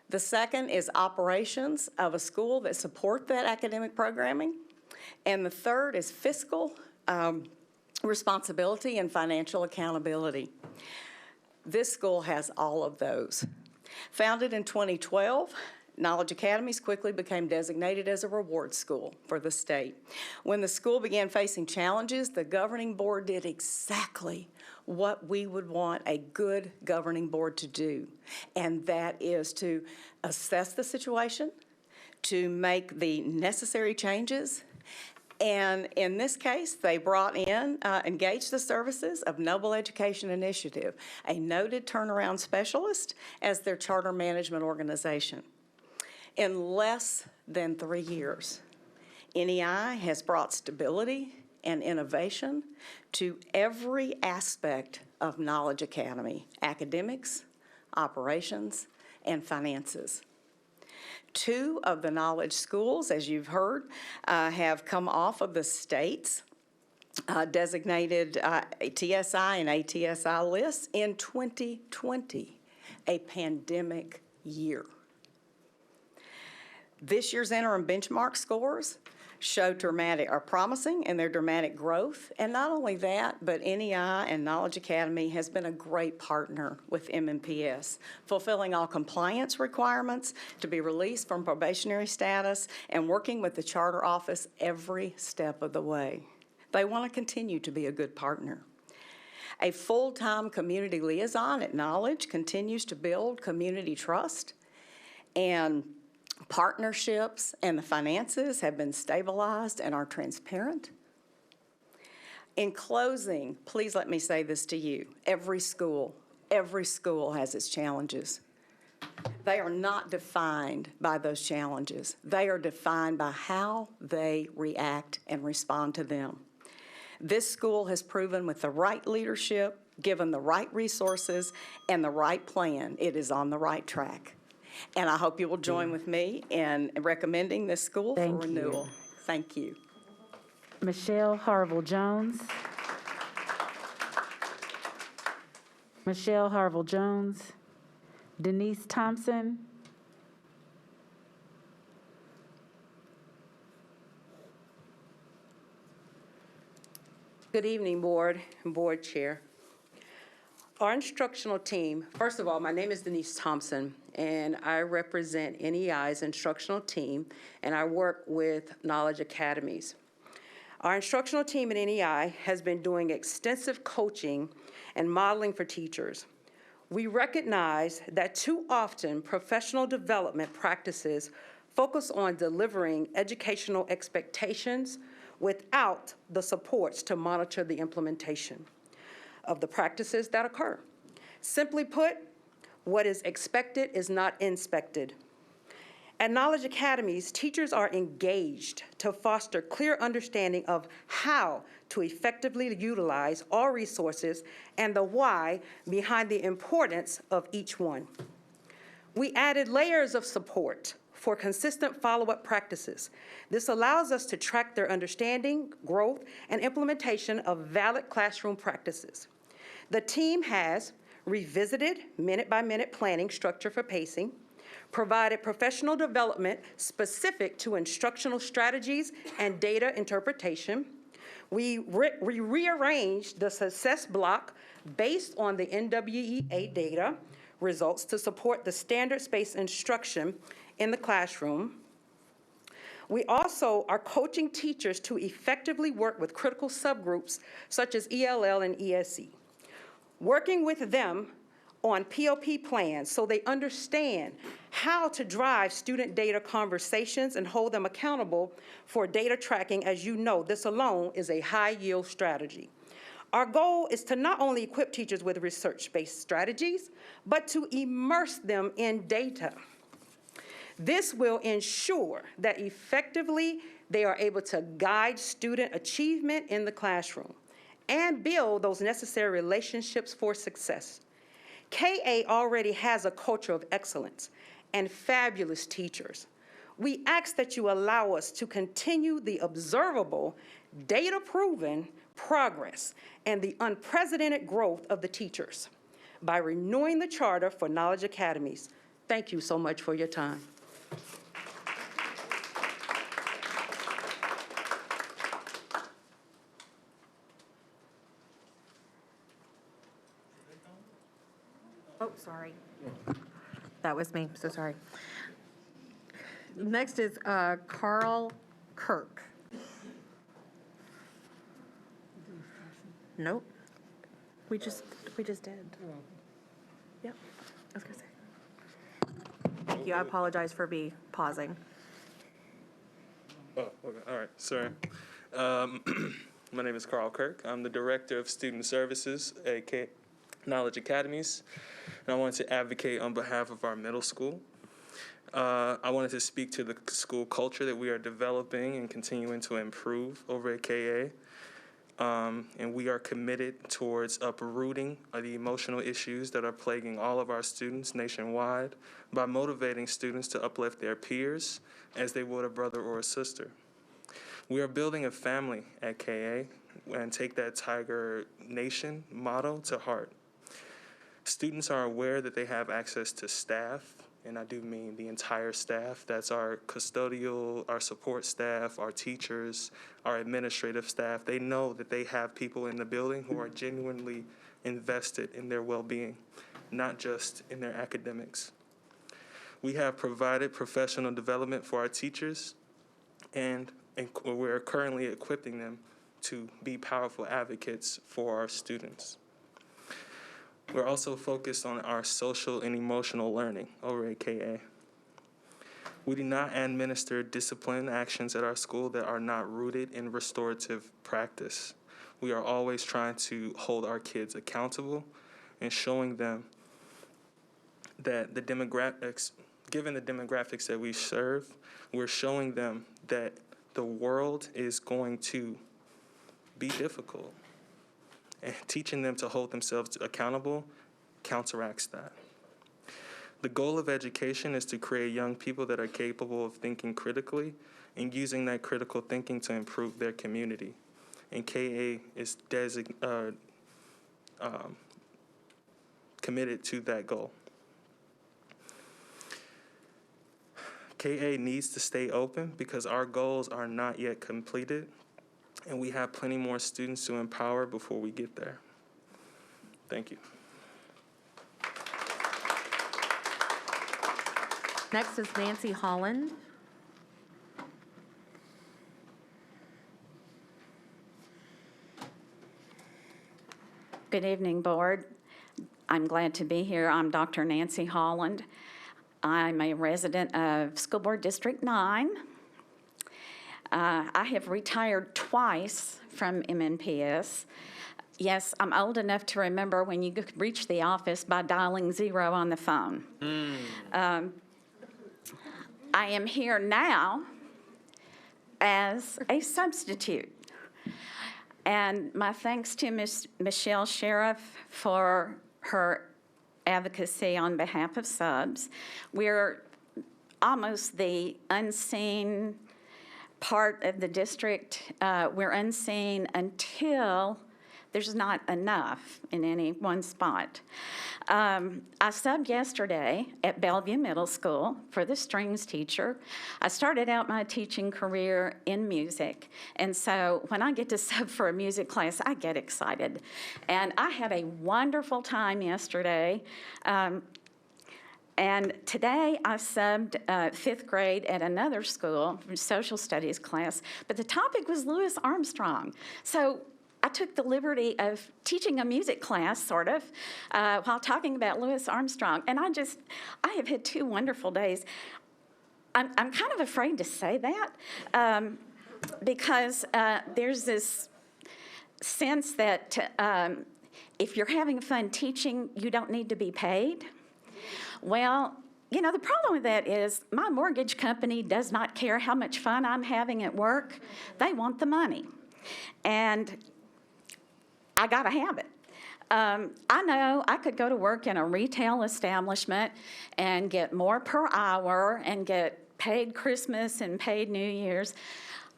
The second is operations of a school that support that academic programming. And the third is fiscal responsibility and financial accountability. This school has all of those. Founded in 2012, Knowledge Academies quickly became designated as a reward school for the state. When the school began facing challenges, the governing board did exactly what we would want a good governing board to do, and that is to assess the situation, to make the necessary changes. And in this case, they brought in, engaged the services of Noble Education Initiative, a noted turnaround specialist, as their charter management organization. In less than 3 years, NEI has brought stability and innovation to every aspect of Knowledge Academy: academics, operations, and finances. 2 of the Knowledge schools, as you've heard, have come off of the state's designated TSI and ATSI lists in 2020, a pandemic year. This year's interim benchmark scores are promising in their dramatic growth. And not only that, but NEI and Knowledge Academy has been a great partner with MNPS, fulfilling all compliance requirements to be released from probationary status and working with the charter office every step of the way. They want to continue to be a good partner. A full-time community liaison at Knowledge continues to build community trust, and partnerships and the finances have been stabilized and are transparent. In closing, please let me say this to you. Every school has its challenges. They are not defined by those challenges. They are defined by how they react and respond to them. This school has proven with the right leadership, given the right resources, and the right plan, it is on the right track. And I hope you will join with me in recommending this school for renewal. Thank you. Michelle Harville-Jones. Michelle Harville-Jones. Denise Thompson. Good evening, Board and Board Chair. Our instructional team, first of all, my name is Denise Thompson, and I represent NEI's instructional team, and I work with Knowledge Academies. Our instructional team at NEI has been doing extensive coaching and modeling for teachers. We recognize that too often professional development practices focus on delivering educational expectations without the supports to monitor the implementation of the practices that occur. Simply put, what is expected is not inspected. At Knowledge Academies, teachers are engaged to foster clear understanding of how to effectively utilize all resources and the why behind the importance of each one. We added layers of support for consistent follow-up practices. This allows us to track their understanding, growth, and implementation of valid classroom practices. The team has revisited minute-by-minute planning structure for pacing, provided professional development specific to instructional strategies and data interpretation. We rearranged the success block based on the NWEA data results to support the standards-based instruction in the classroom. We also are coaching teachers to effectively work with critical subgroups such as ELL and ESE, working with them on POP plans so they understand how to drive student data conversations and hold them accountable for data tracking. As you know, this alone is a high-yield strategy. Our goal is to not only equip teachers with research-based strategies, but to immerse them in data. This will ensure that effectively they are able to guide student achievement in the classroom and build those necessary relationships for success. KA already has a culture of excellence and fabulous teachers. We ask that you allow us to continue the observable, data-proven progress and the unprecedented growth of the teachers by renewing the charter for Knowledge Academies. Thank you so much for your time. Oh, sorry. That was me, so sorry. Next is Carl Kirk. Nope. We just did. Yep, I was gonna say. Thank you, I apologize for pausing. Oh, okay, all right, sorry. My name is Carl Kirk. I'm the Director of Student Services at Knowledge Academies, and I wanted to advocate on behalf of our middle school. I wanted to speak to the school culture that we are developing and continuing to improve over at KA. and we are committed towards uprooting the emotional issues that are plaguing all of our students nationwide by motivating students to uplift their peers as they would a brother or a sister. We are building a family at KA and take that Tiger Nation motto to heart. Students are aware that they have access to staff, and I do mean the entire staff. That's our custodial, our support staff, our teachers, our administrative staff. They know that they have people in the building who are genuinely invested in their well-being, not just in their academics. We have provided professional development for our teachers, and we're currently equipping them to be powerful advocates for our students. We're also focused on our social and emotional learning over at KA. We do not administer discipline actions at our school that are not rooted in restorative practice. We are always trying to hold our kids accountable and showing them that the demographics, given the demographics that we serve, we're showing them that the world is going to be difficult. And teaching them to hold themselves accountable counteracts that. The goal of education is to create young people that are capable of thinking critically and using that critical thinking to improve their community. And KA is committed to that goal. KA needs to stay open because our goals are not yet completed, and we have plenty more students to empower before we get there. Thank you. Next is Nancy Holland. Good evening, Board. I'm glad to be here. I'm Dr. Nancy Holland. I'm a resident of School Board District 9. I have retired twice from MNPS. Yes, I'm old enough to remember when you could reach the office by dialing 0 on the phone. I am here now as a substitute. And my thanks to Ms. Michelle Sheriff for her advocacy on behalf of subs. We're almost the unseen part of the district. We're unseen until there's not enough in any one spot. I subbed yesterday at Bellevue Middle School for the strings teacher. I started out my teaching career in music, and so when I get to sub for a music class, I get excited. And I had a wonderful time yesterday. And today I subbed 5th grade at another school, social studies class, but the topic was Louis Armstrong. So I took the liberty of teaching a music class, sort of, while talking about Louis Armstrong. And I have had 2 wonderful days. I'm kind of afraid to say that because there's this sense that if you're having fun teaching, you don't need to be paid. Well, you know, the problem with that is my mortgage company does not care how much fun I'm having at work. They want the money. And I got to have it. I know I could go to work in a retail establishment and get more per hour and get paid Christmas and paid New Year's.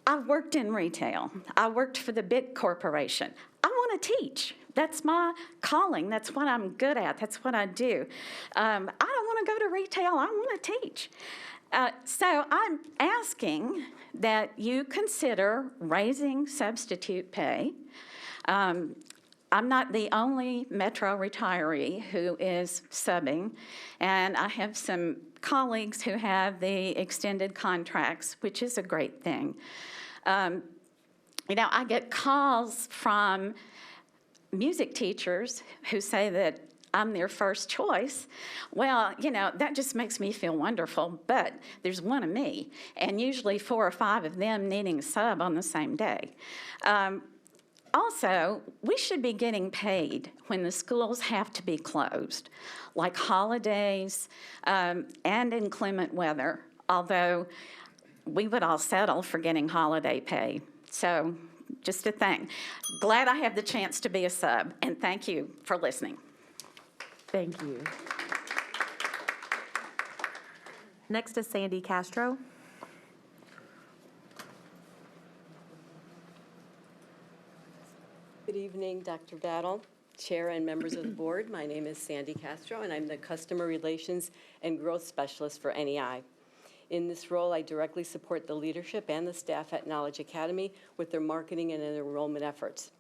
I've worked in retail. I worked for the big corporation. I want to teach. That's my calling. That's what I'm good at. That's what I do. I don't want to go to retail. I want to teach. So I'm asking that you consider raising substitute pay. I'm not the only Metro retiree who is subbing, and I have some colleagues who have the extended contracts, which is a great thing. You know, I get calls from music teachers who say that I'm their first choice. Well, you know, that just makes me feel wonderful, but there's one of me, and usually 4 or 5 of them needing a sub on the same day. Also, we should be getting paid when the schools have to be closed, like holidays and inclement weather, although we would all settle for getting holiday pay. So just a thing. Glad I have the chance to be a sub, and thank you for listening. Thank you. Next is Sandy Castro. Good evening, Dr. Battle, Chair and members of the board. My name is Sandy Castro, and I'm the Customer Relations and Growth Specialist for NEI. In this role, I directly support the leadership and the staff at Knowledge Academy with their marketing and enrollment efforts.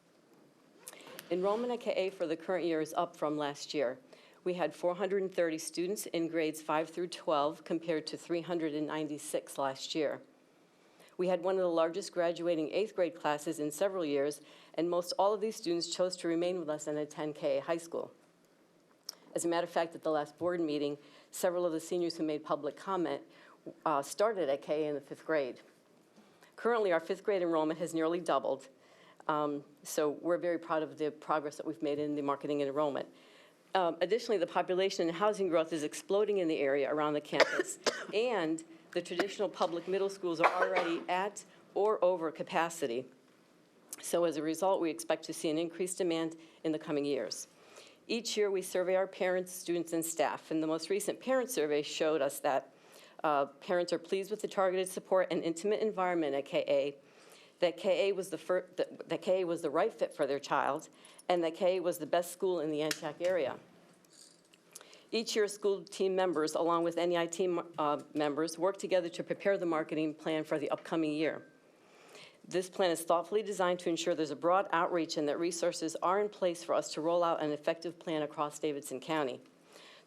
Enrollment at KA for the current year is up from last year. We had 430 students in grades 5 through 12 compared to 396 last year. We had one of the largest graduating 8th grade classes in several years, and most all of these students chose to remain with us and attend KA High School. As a matter of fact, at the last board meeting, several of the seniors who made public comment started at KA in the 5th grade. Currently, our 5th grade enrollment has nearly doubled, so we're very proud of the progress that we've made in the marketing and enrollment. Additionally, the population and housing growth is exploding in the area around the campus, and the traditional public middle schools are already at or over capacity. So as a result, we expect to see an increased demand in the coming years. Each year, we survey our parents, students, and staff, and the most recent parent survey showed us that parents are pleased with the targeted support and intimate environment at KA, that KA was the right fit for their child, and that KA was the best school in the Antioch area. Each year, school team members, along with NEI team members, work together to prepare the marketing plan for the upcoming year. This plan is thoughtfully designed to ensure there's a broad outreach and that resources are in place for us to roll out an effective plan across Davidson County.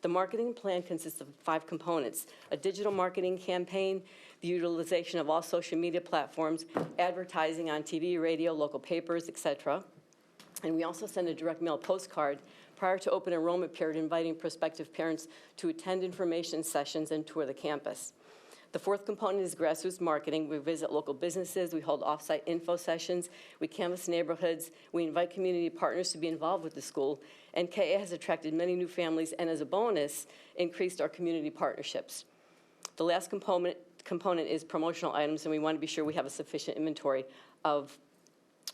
The marketing plan consists of 5 components: a digital marketing campaign, the utilization of all social media platforms, advertising on TV, radio, local papers, etc. And we also send a direct mail postcard prior to open enrollment period, inviting prospective parents to attend information sessions and tour the campus. The 4th component is grassroots marketing. We visit local businesses, we hold off-site info sessions, we canvass neighborhoods, we invite community partners to be involved with the school, and KA has attracted many new families and, as a bonus, increased our community partnerships. The last component is promotional items, and we want to be sure we have a sufficient inventory of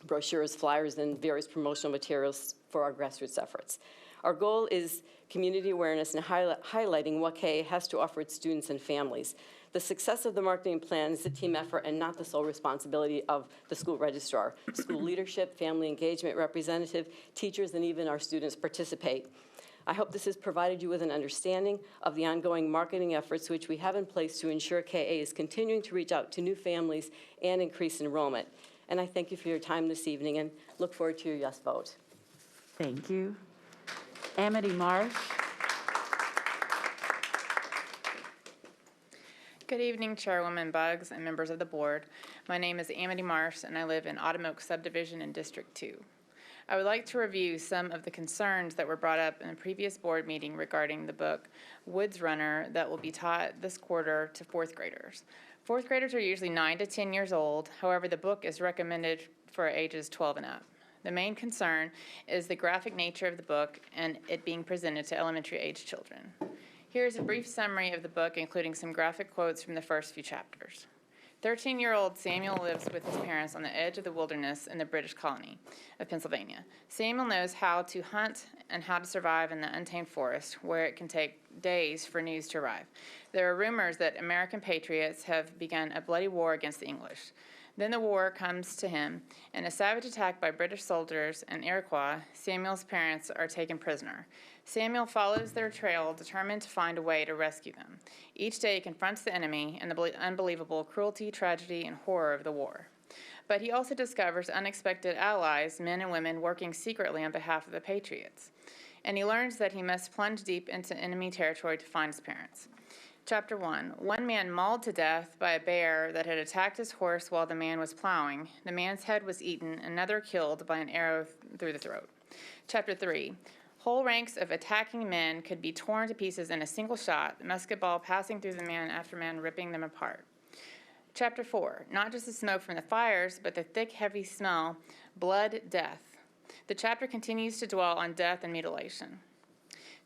brochures, flyers, and various promotional materials for our grassroots efforts. Our goal is community awareness and highlighting what KA has to offer its students and families. The success of the marketing plan is a team effort and not the sole responsibility of the school registrar. School leadership, family engagement representative, teachers, and even our students participate. I hope this has provided you with an understanding of the ongoing marketing efforts which we have in place to ensure KA is continuing to reach out to new families and increase enrollment. And I thank you for your time this evening and look forward to your yes vote. Thank you. Amity Marsh. Good evening, Chairwoman Buggs and members of the board. My name is Amity Marsh, and I live in Autumn Oak Subdivision in District 2. I would like to review some of the concerns that were brought up in a previous board meeting regarding the book Woods Runner that will be taught this quarter to 4th graders. 4th graders are usually 9 to 10 years old. However, the book is recommended for ages 12 and up. The main concern is the graphic nature of the book and it being presented to elementary age children. Here is a brief summary of the book, including some graphic quotes from the first few chapters. 13-year-old Samuel lives with his parents on the edge of the wilderness in the British colony of Pennsylvania. Samuel knows how to hunt and how to survive in the untamed forest, where it can take days for news to arrive. There are rumors that American patriots have begun a bloody war against the English. Then the war comes to him. In a savage attack by British soldiers and Iroquois, Samuel's parents are taken prisoner. Samuel follows their trail, determined to find a way to rescue them. Each day he confronts the enemy and the unbelievable cruelty, tragedy, and horror of the war. But he also discovers unexpected allies, men and women working secretly on behalf of the patriots. And he learns that he must plunge deep into enemy territory to find his parents. Chapter 1. One man mauled to death by a bear that had attacked his horse while the man was plowing. The man's head was eaten, another killed by an arrow through the throat. Chapter 3. Whole ranks of attacking men could be torn to pieces in a single shot, the musket ball passing through the man after man, ripping them apart. Chapter 4. Not just the smoke from the fires, but the thick, heavy smell, blood, death. The chapter continues to dwell on death and mutilation.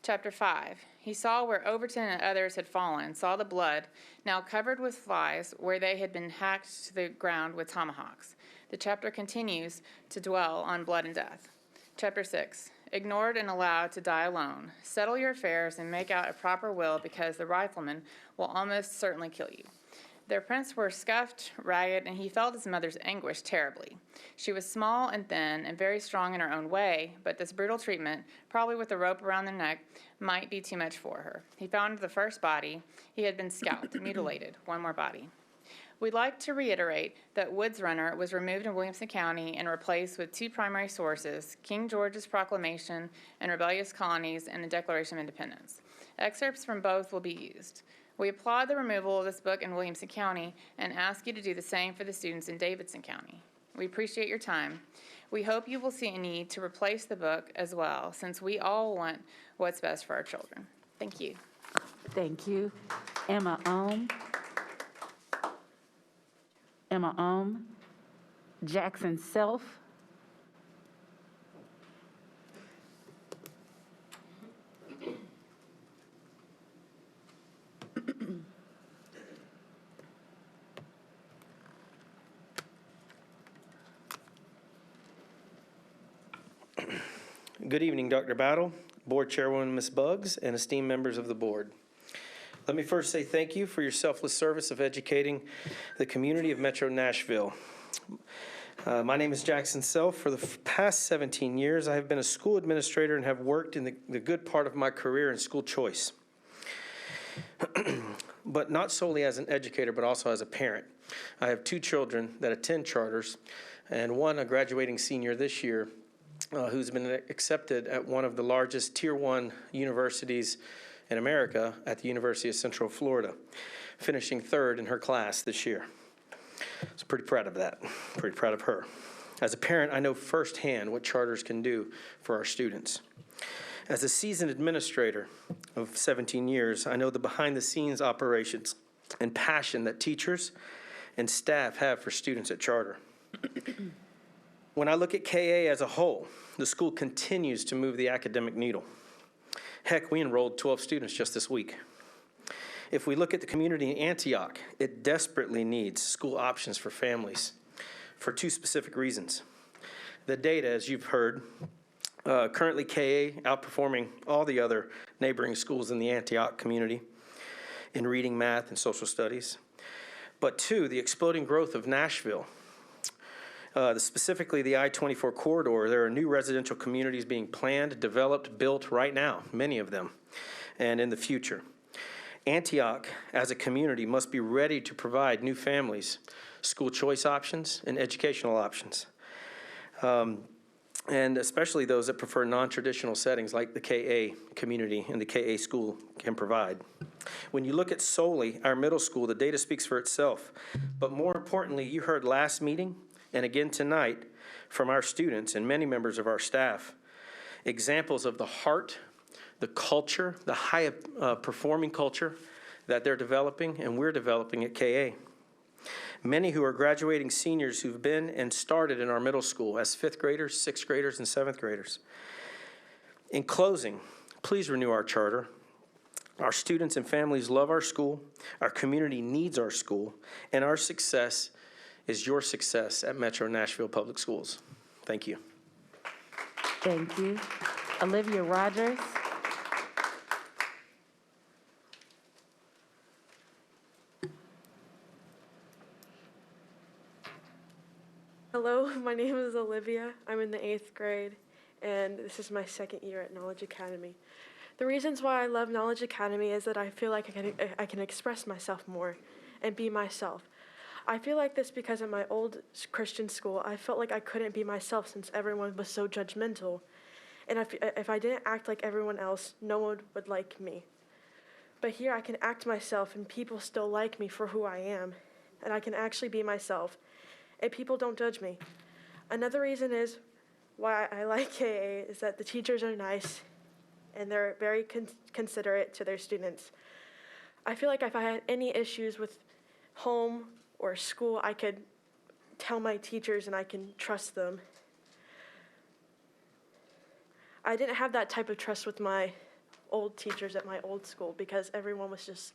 Chapter 5. He saw where Overton and others had fallen, saw the blood, now covered with flies, where they had been hacked to the ground with tomahawks. The chapter continues to dwell on blood and death. Chapter 6, ignored and allowed to die alone. Settle your affairs and make out a proper will, because the rifleman will almost certainly kill you. Their prints were scuffed, ragged, and he felt his mother's anguish terribly. She was small and thin and very strong in her own way, but this brutal treatment, probably with a rope around their neck, might be too much for her. He found the first body. He had been scalped, mutilated, one more body. We'd like to reiterate that Woods Runner was removed in Williamson County and replaced with two primary sources, King George's Proclamation and rebellious colonies and the Declaration of Independence. Excerpts from both will be used. We applaud the removal of this book in Williamson County and ask you to do the same for the students in Davidson County. We appreciate your time. We hope you will see a need to replace the book as well, since we all want what's best for our children. Thank you. Thank you. Emma Ohm. Emma Ohm. Jackson Self. Good evening, Dr. Battle, Board Chairwoman Ms. Buggs, and esteemed members of the board. Let me first say thank you for your selfless service of educating the community of Metro Nashville. My name is Jackson Self. For the past 17 years, I have been a school administrator and have worked in the good part of my career in school choice. But not solely as an educator, but also as a parent. I have two children that attend charters, and one a graduating senior this year who's been accepted at one of the largest Tier 1 universities in America at the University of Central Florida, finishing third in her class this year. So pretty proud of that, pretty proud of her. As a parent, I know firsthand what charters can do for our students. As a seasoned administrator of 17 years, I know the behind-the-scenes operations and passion that teachers and staff have for students at charter. When I look at KA as a whole, the school continues to move the academic needle. Heck, we enrolled 12 students just this week. If we look at the community in Antioch, it desperately needs school options for families for two specific reasons. The data, as you've heard, currently KA outperforming all the other neighboring schools in the Antioch community in reading, math, and social studies. But two, the exploding growth of Nashville. Specifically the I-24 corridor, there are new residential communities being planned, developed, built right now, many of them, and in the future. Antioch, as a community, must be ready to provide new families school choice options and educational options, and especially those that prefer non-traditional settings like the KA community and the KA school can provide. When you look at solely our middle school, the data speaks for itself. But more importantly, you heard last meeting and again tonight from our students and many members of our staff, examples of the heart, the culture, the high performing culture that they're developing and we're developing at KA. Many who are graduating seniors who've been and started in our middle school as 5th graders, 6th graders, and 7th graders. In closing, please renew our charter. Our students and families love our school, our community needs our school, and our success is your success at Metro Nashville Public Schools. Thank you. Thank you. Olivia Rogers. Hello, my name is Olivia. I'm in the 8th grade, and this is my 2nd year at Knowledge Academy. The reasons why I love Knowledge Academy is that I feel like I can express myself more and be myself. I feel like this because at my old Christian school, I felt like I couldn't be myself since everyone was so judgmental. And if I didn't act like everyone else, no one would like me. But here I can act myself and people still like me for who I am. And I can actually be myself. And people don't judge me. Another reason is why I like KA is that the teachers are nice and they're very considerate to their students. I feel like if I had any issues with home or school, I could tell my teachers and I can trust them. I didn't have that type of trust with my old teachers at my old school because everyone was just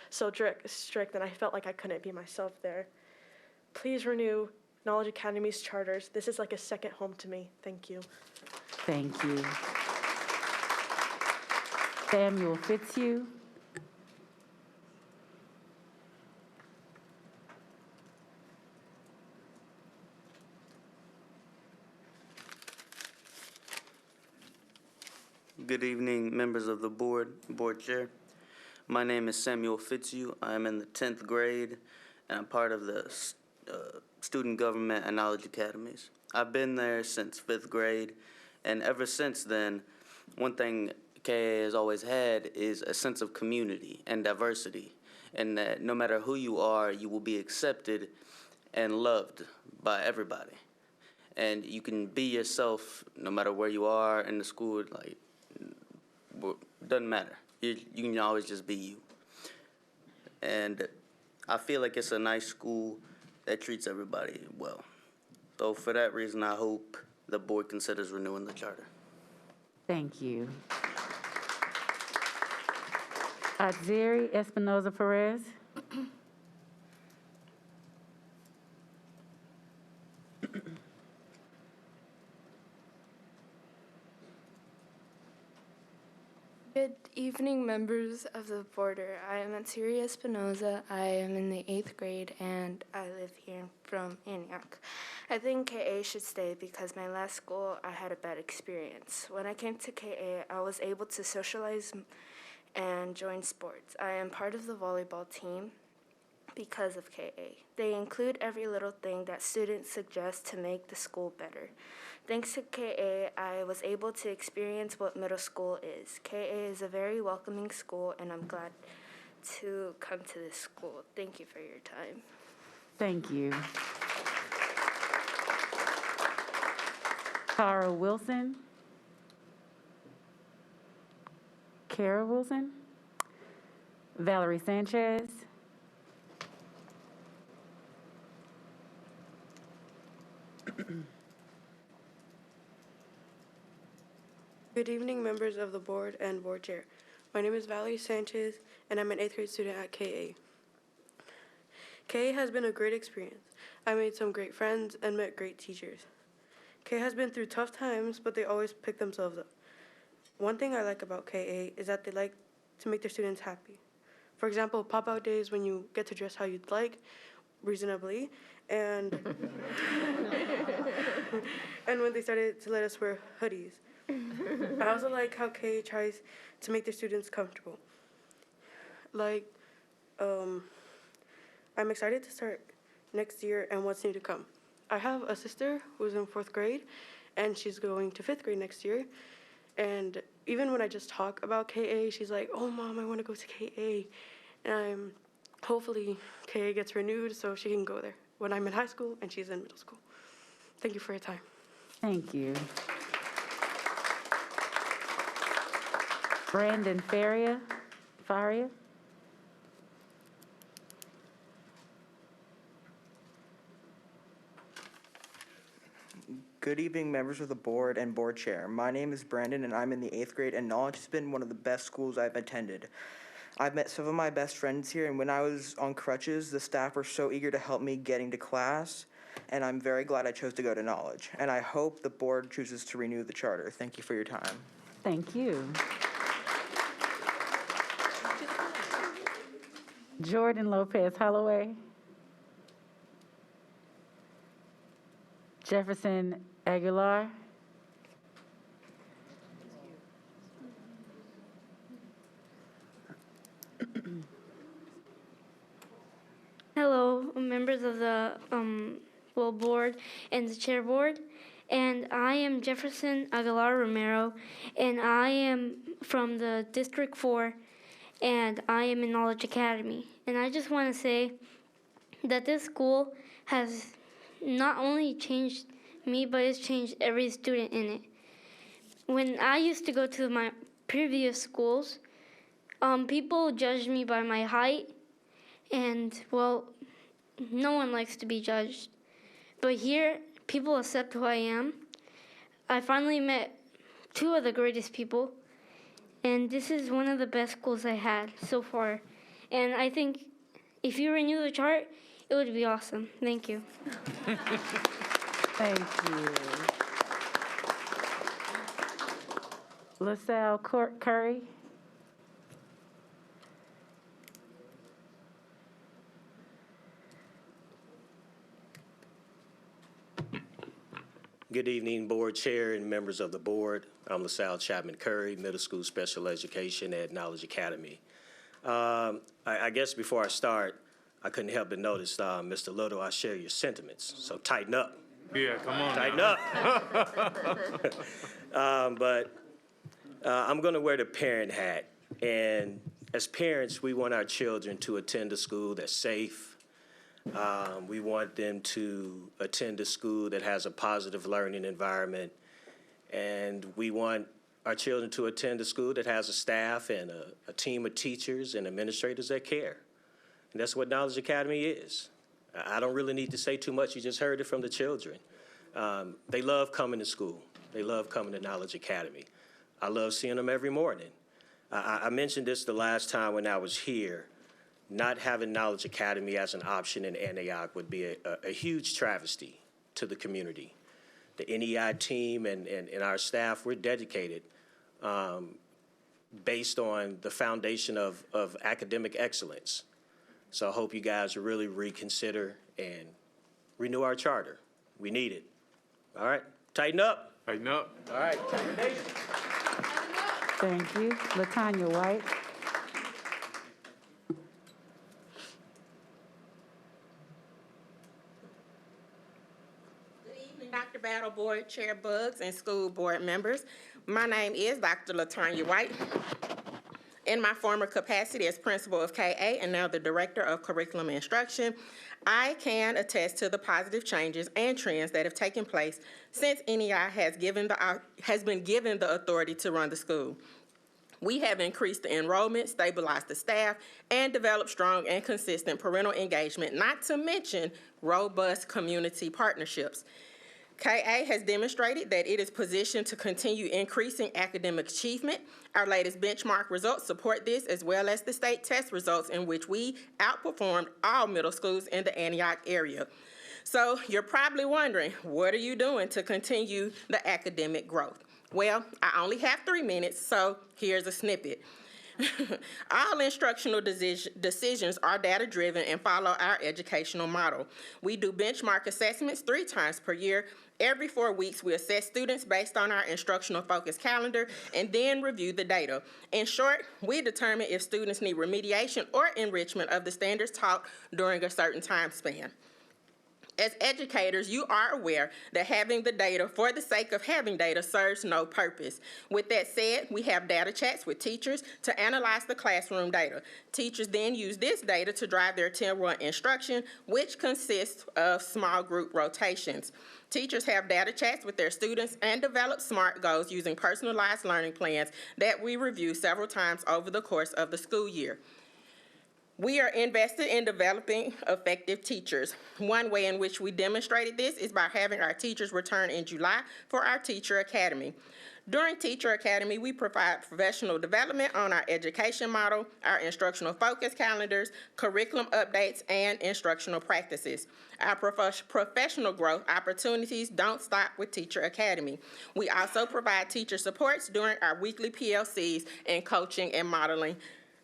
so strict, and I felt like I couldn't be myself there. Please renew Knowledge Academy's charters. This is like a second home to me. Thank you. Thank you. Samuel Fitzhugh. Good evening, members of the board chair. My name is Samuel Fitzhugh. I'm in the 10th grade, and I'm part of the student government and knowledge academies. I've been there since 5th grade, and ever since then, one thing KA has always had is a sense of community and diversity, and that no matter who you are, you will be accepted and loved by everybody. And you can be yourself no matter where you are in the school, like, doesn't matter. You can always just be you. And I feel like it's a nice school that treats everybody well. So for that reason, I hope the board considers renewing the charter. Thank you. Atziri Espinoza Perez. Good evening, members of the board. I am Atziri Espinoza. I am in the 8th grade, and I live here from Antioch. I think KA should stay because my last school, I had a bad experience. When I came to KA, I was able to socialize and join sports. I am part of the volleyball team because of KA. They include every little thing that students suggest to make the school better. Thanks to KA, I was able to experience what middle school is. KA is a very welcoming school, and I'm glad to come to this school. Thank you for your time. Thank you. Kara Wilson. Kara Wilson. Valerie Sanchez. Good evening, members of the board and board chair. My name is Valerie Sanchez, and I'm an 8th grade student at KA. KA has been a great experience. I made some great friends and met great teachers. KA has been through tough times, but they always pick themselves up. One thing I like about KA is that they like to make their students happy. For example, pop-out days when you get to dress how you'd like, reasonably, and and when they started to let us wear hoodies. I also like how KA tries to make their students comfortable. Like, I'm excited to start next year and what's new to come. I have a sister who's in 4th grade, and she's going to 5th grade next year. And even when I just talk about KA, she's like, "Oh, Mom, I want to go to KA." And hopefully KA gets renewed so she can go there when I'm in high school and she's in middle school. Thank you for your time. Thank you. Brandon Faria. Good evening, members of the board and board chair. My name is Brandon, and I'm in the 8th grade, and Knowledge has been one of the best schools I've attended. I've met some of my best friends here, and when I was on crutches, the staff were so eager to help me getting to class, and I'm very glad I chose to go to Knowledge. And I hope the board chooses to renew the charter. Thank you for your time. Thank you. Jordan Lopez Holloway. Jefferson Aguilar. Hello, members of the board and the chair board. And I am Jefferson Aguilar Romero, and I am from the District 4, and I am in Knowledge Academy. And I just want to say that this school has not only changed me, but it's changed every student in it. When I used to go to my previous schools, people judged me by my height, and, well, no one likes to be judged. But here, people accept who I am. I finally met two of the greatest people, and this is one of the best schools I had so far. And I think if you renew the chart, it would be awesome. Thank you. Thank you. LaSalle Curry. Good evening, Board Chair and members of the board. I'm LaSalle Chapman Curry, Middle School Special Education at Knowledge Academy. I guess before I start, I couldn't help but notice, Mr. Little, I share your sentiments, so tighten up. Yeah, come on. Tighten up. But I'm going to wear the parent hat. And as parents, we want our children to attend a school that's safe. We want them to attend a school that has a positive learning environment. And we want our children to attend a school that has a staff and a team of teachers and administrators that care. And that's what Knowledge Academy is. I don't really need to say too much. You just heard it from the children. They love coming to school. They love coming to Knowledge Academy. I love seeing them every morning. I mentioned this the last time when I was here. Not having Knowledge Academy as an option in Antioch would be a huge travesty to the community. The NEI team and our staff, we're dedicated based on the foundation of academic excellence. So I hope you guys will really reconsider and renew our charter. We need it. All right, tighten up. Tighten up. All right. Thank you. LaTanya White. Dr. Battle, Board Chair Buggs, and school board members. My name is Dr. LaTanya White. In my former capacity as principal of KA and now the Director of Curriculum Instruction, I can attest to the positive changes and trends that have taken place since NEI has been given the authority to run the school. We have increased the enrollment, stabilized the staff, and developed strong and consistent parental engagement, not to mention robust community partnerships. KA has demonstrated that it is positioned to continue increasing academic achievement. Our latest benchmark results support this, as well as the state test results in which we outperformed all middle schools in the Antioch area. So you're probably wondering, what are you doing to continue the academic growth? Well, I only have 3 minutes, so here's a snippet. All instructional decisions are data-driven and follow our educational model. We do benchmark assessments 3 times per year. Every 4 weeks, we assess students based on our instructional focus calendar and then review the data. In short, we determine if students need remediation or enrichment of the standards taught during a certain time span. As educators, you are aware that having the data for the sake of having data serves no purpose. With that said, we have data chats with teachers to analyze the classroom data. Teachers then use this data to drive their 10-1 instruction, which consists of small group rotations. Teachers have data chats with their students and develop SMART goals using personalized learning plans that we review several times over the course of the school year. We are invested in developing effective teachers. One way in which we demonstrated this is by having our teachers return in July for our Teacher Academy. During Teacher Academy, we provide professional development on our education model, our instructional focus calendars, curriculum updates, and instructional practices. Our professional growth opportunities don't stop with Teacher Academy. We also provide teacher supports during our weekly PLCs and coaching and modeling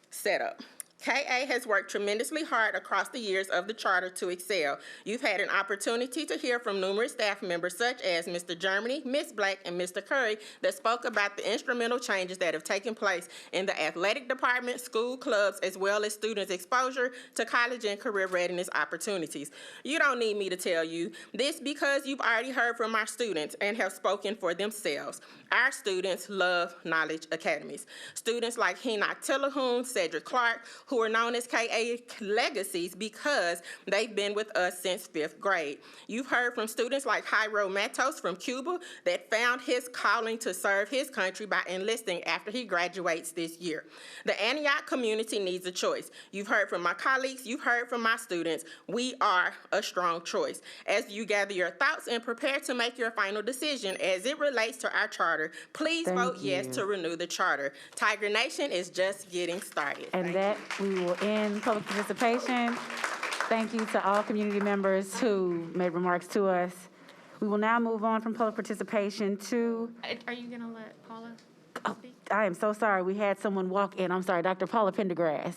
setup. KA has worked tremendously hard across the years of the charter to excel. You've had an opportunity to hear from numerous staff members such as Mr. Germany, Ms. Black, and Mr. Curry that spoke about the instrumental changes that have taken place in the athletic department, school clubs, as well as students' exposure to college and career readiness opportunities. You don't need me to tell you this because you've already heard from our students and have spoken for themselves. Our students love Knowledge Academies. Students like Henoch Tillahoon, Cedric Clark, who are known as KA legacies because they've been with us since 5th grade. You've heard from students like Jairo Matos from Cuba that found his calling to serve his country by enlisting after he graduates this year. The Antioch community needs a choice. You've heard from my colleagues, you've heard from my students. We are a strong choice. As you gather your thoughts and prepare to make your final decision as it relates to our charter, please vote yes to renew the charter. Tiger Nation is just getting started. And that we will end public participation. Thank you to all community members who made remarks to us. We will now move on from public participation to, Are you going to let Paula speak? I am so sorry, we had someone walk in. I'm sorry, Dr. Paula Pendergrass.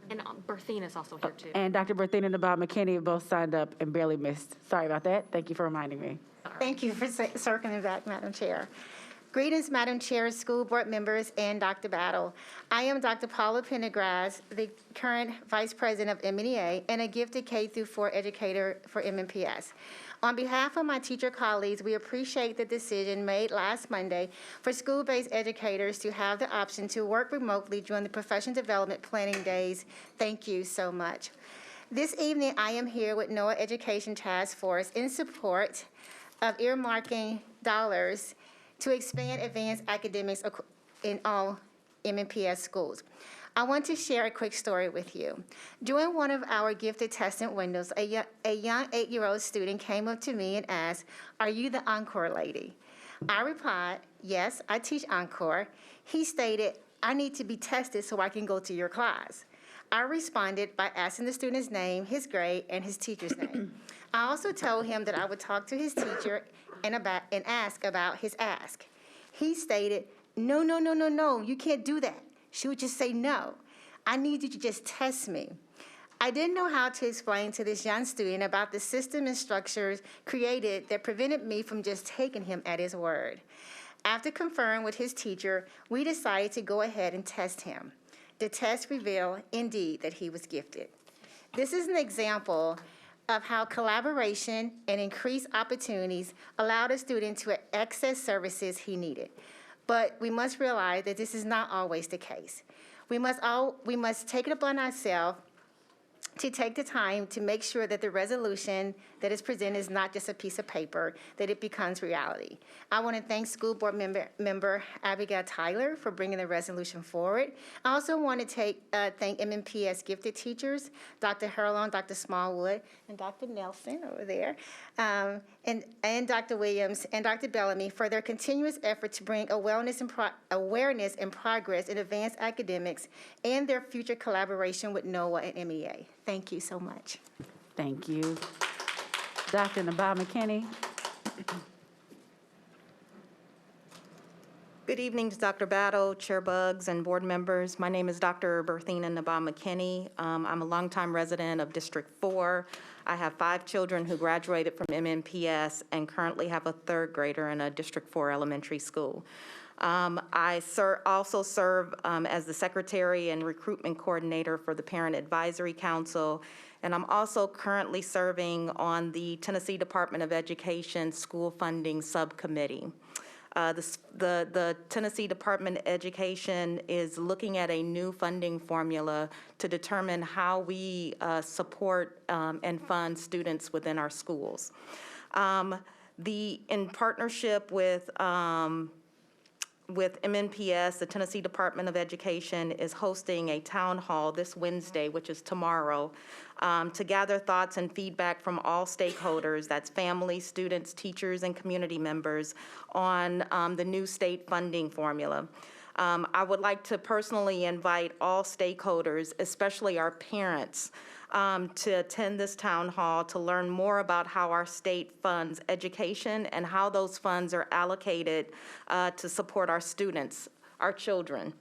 And Berthina's also here, too. And Dr. Berthina and Bob McKinney have both signed up and barely missed. Sorry about that. Thank you for reminding me. Thank you for circling back, Madam Chair. Greetings, Madam Chair, school board members, and Dr. Battle. I am Dr. Paula Pendergrass, the current Vice President of MNEA and a gifted K-4 educator for MNPS. On behalf of my teacher colleagues, we appreciate the decision made last Monday for school-based educators to have the option to work remotely during the professional development planning days. Thank you so much. This evening, I am here with NOAA Education Task Force in support of earmarking dollars to expand advanced academics in all MNPS schools. I want to share a quick story with you. During one of our gifted testing windows, a young 8-year-old student came up to me and asked, "Are you the Encore lady?" I replied, "Yes, I teach Encore." He stated, "I need to be tested so I can go to your class." I responded by asking the student's name, his grade, and his teacher's name. I also told him that I would talk to his teacher and ask about his ask. He stated, "No, you can't do that." She would just say no. "I need you to just test me." I didn't know how to explain to this young student about the system and structures created that prevented me from just taking him at his word. After conferring with his teacher, we decided to go ahead and test him. The test revealed, indeed, that he was gifted. This is an example of how collaboration and increased opportunities allowed a student to access services he needed. But we must realize that this is not always the case. We must take it upon ourselves to take the time to make sure that the resolution that is presented is not just a piece of paper, that it becomes reality. I want to thank School Board Member Abigail Tyler for bringing the resolution forward. I also want to thank MNPS gifted teachers, Dr. Harlan, Dr. Smallwood, and Dr. Nelson over there, and Dr. Williams and Dr. Bellamy for their continuous effort to bring awareness and progress in advanced academics and their future collaboration with NOAA and MEA. Thank you so much. Thank you. Dr. Bob McKinney. Good evening to Dr. Battle, Chair Buggs, and board members. My name is Dr. Berthina Nabam McKinney. I'm a longtime resident of District 4. I have 5 children who graduated from MNPS and currently have a 3rd grader in a District 4 elementary school. I also serve as the Secretary and Recruitment Coordinator for the Parent Advisory Council, and I'm also currently serving on the Tennessee Department of Education School Funding Subcommittee. The Tennessee Department of Education is looking at a new funding formula to determine how we support and fund students within our schools. In partnership with MNPS, the Tennessee Department of Education is hosting a town hall this Wednesday, which is tomorrow, to gather thoughts and feedback from all stakeholders, that's families, students, teachers, and community members, on the new state funding formula. I would like to personally invite all stakeholders, especially our parents, to attend this town hall to learn more about how our state funds education and how those funds are allocated to support our students, our children.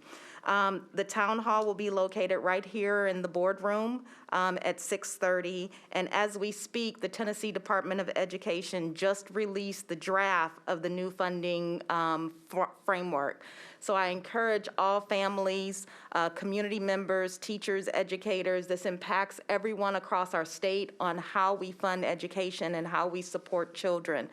The town hall will be located right here in the boardroom at 6:30. And as we speak, the Tennessee Department of Education just released the draft of the new funding framework. So I encourage all families, community members, teachers, educators, this impacts everyone across our state on how we fund education and how we support children,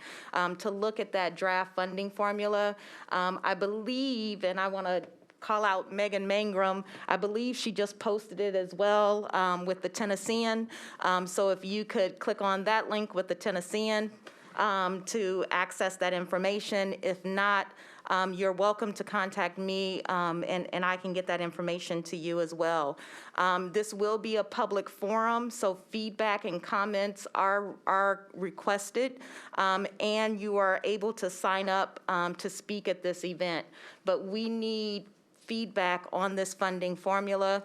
to look at that draft funding formula. I believe, and I want to call out Megan Mangrum. I believe she just posted it as well with the Tennessean. So if you could click on that link with the Tennessean to access that information. If not, you're welcome to contact me, and I can get that information to you as well. This will be a public forum, so feedback and comments are requested, and you are able to sign up to speak at this event. But we need feedback on this funding formula.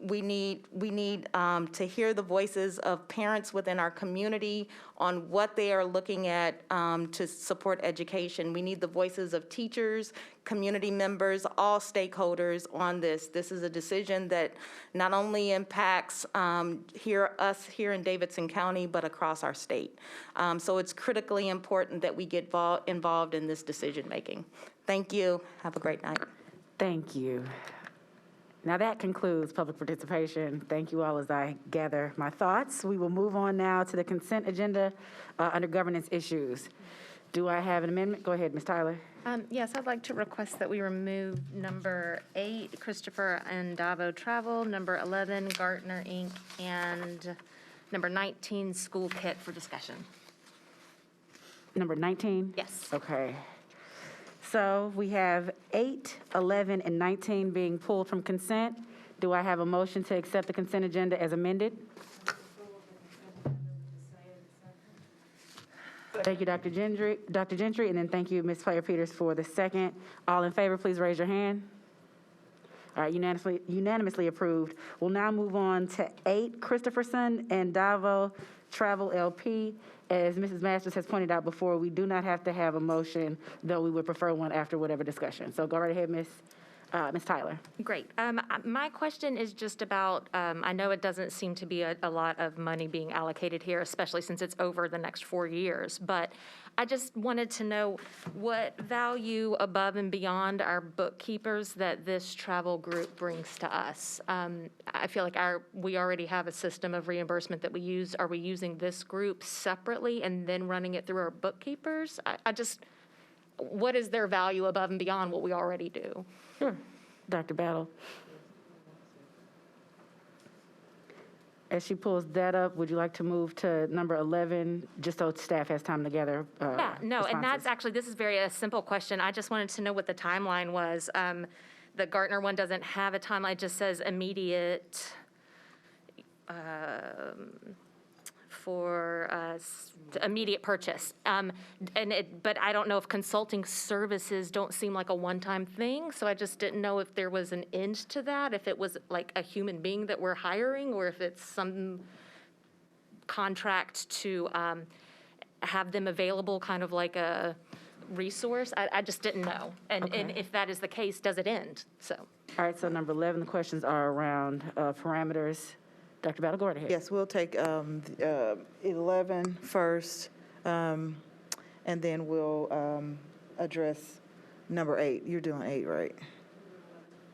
We need to hear the voices of parents within our community on what they are looking at to support education. We need the voices of teachers, community members, all stakeholders on this. This is a decision that not only impacts us here in Davidson County, but across our state. So it's critically important that we get involved in this decision-making. Thank you. Have a great night. Thank you. Now that concludes public participation. Thank you all as I gather my thoughts. We will move on now to the consent agenda under governance issues. Do I have an amendment? Go ahead, Ms. Tyler. Yes, I'd like to request that we remove number 8, Christopher and Davo Travel, number 11, Gartner Inc., and number 19, School Kit for discussion. Number 19? Yes. Okay. So we have 8, 11, and 19 being pulled from consent. Do I have a motion to accept the consent agenda as amended? Thank you, Dr. Gentry, and then thank you, Ms. Player-Peters, for the second. All in favor, please raise your hand. All right, unanimously approved. We'll now move on to 8, Christopherson and Davo Travel LP. As Mrs. Masters has pointed out before, we do not have to have a motion, though we would prefer one after whatever discussion. So go right ahead, Ms. Tyler. Great. My question is just about, I know it doesn't seem to be a lot of money being allocated here, especially since it's over the next 4 years, but I just wanted to know what value above and beyond our bookkeepers that this travel group brings to us. I feel like we already have a system of reimbursement that we use. Are we using this group separately and then running it through our bookkeepers? What is their value above and beyond what we already do? Sure. Dr. Battle. As she pulls that up, would you like to move to number 11, just so staff has time to gather Yeah, no, responses? and that's actually, this is a simple question. I just wanted to know what the timeline was. The Gartner one doesn't have a timeline, it just says immediate for immediate purchase. But I don't know if consulting services don't seem like a one-time thing, so I just didn't know if there was an end to that, if it was like a human being that we're hiring, or if it's some contract to have them available, kind of like a resource. I just didn't know. And if that is the case, does it end? So. All right, so number 11, the questions are around parameters. Dr. Battle, go right ahead. Yes, we'll take 11 first, and then we'll address number 8. You're doing 8, right?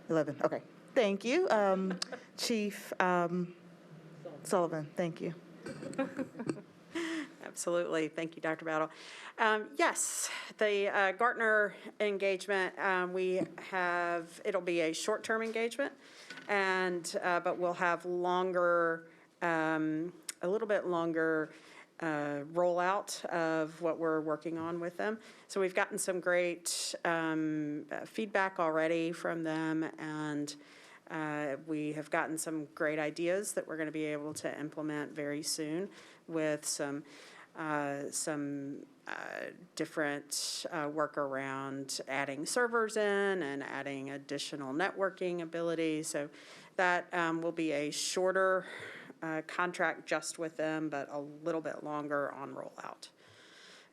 11, okay. Thank you. Chief Sullivan, thank you. Absolutely. Thank you, Dr. Battle. Yes, the Gartner engagement, it'll be a short-term engagement, but we'll have longer, a little bit longer rollout of what we're working on with them. So we've gotten some great feedback already from them, and we have gotten some great ideas that we're going to be able to implement very soon with some different work around adding servers in and adding additional networking ability. So that will be a shorter contract just with them, but a little bit longer on rollout.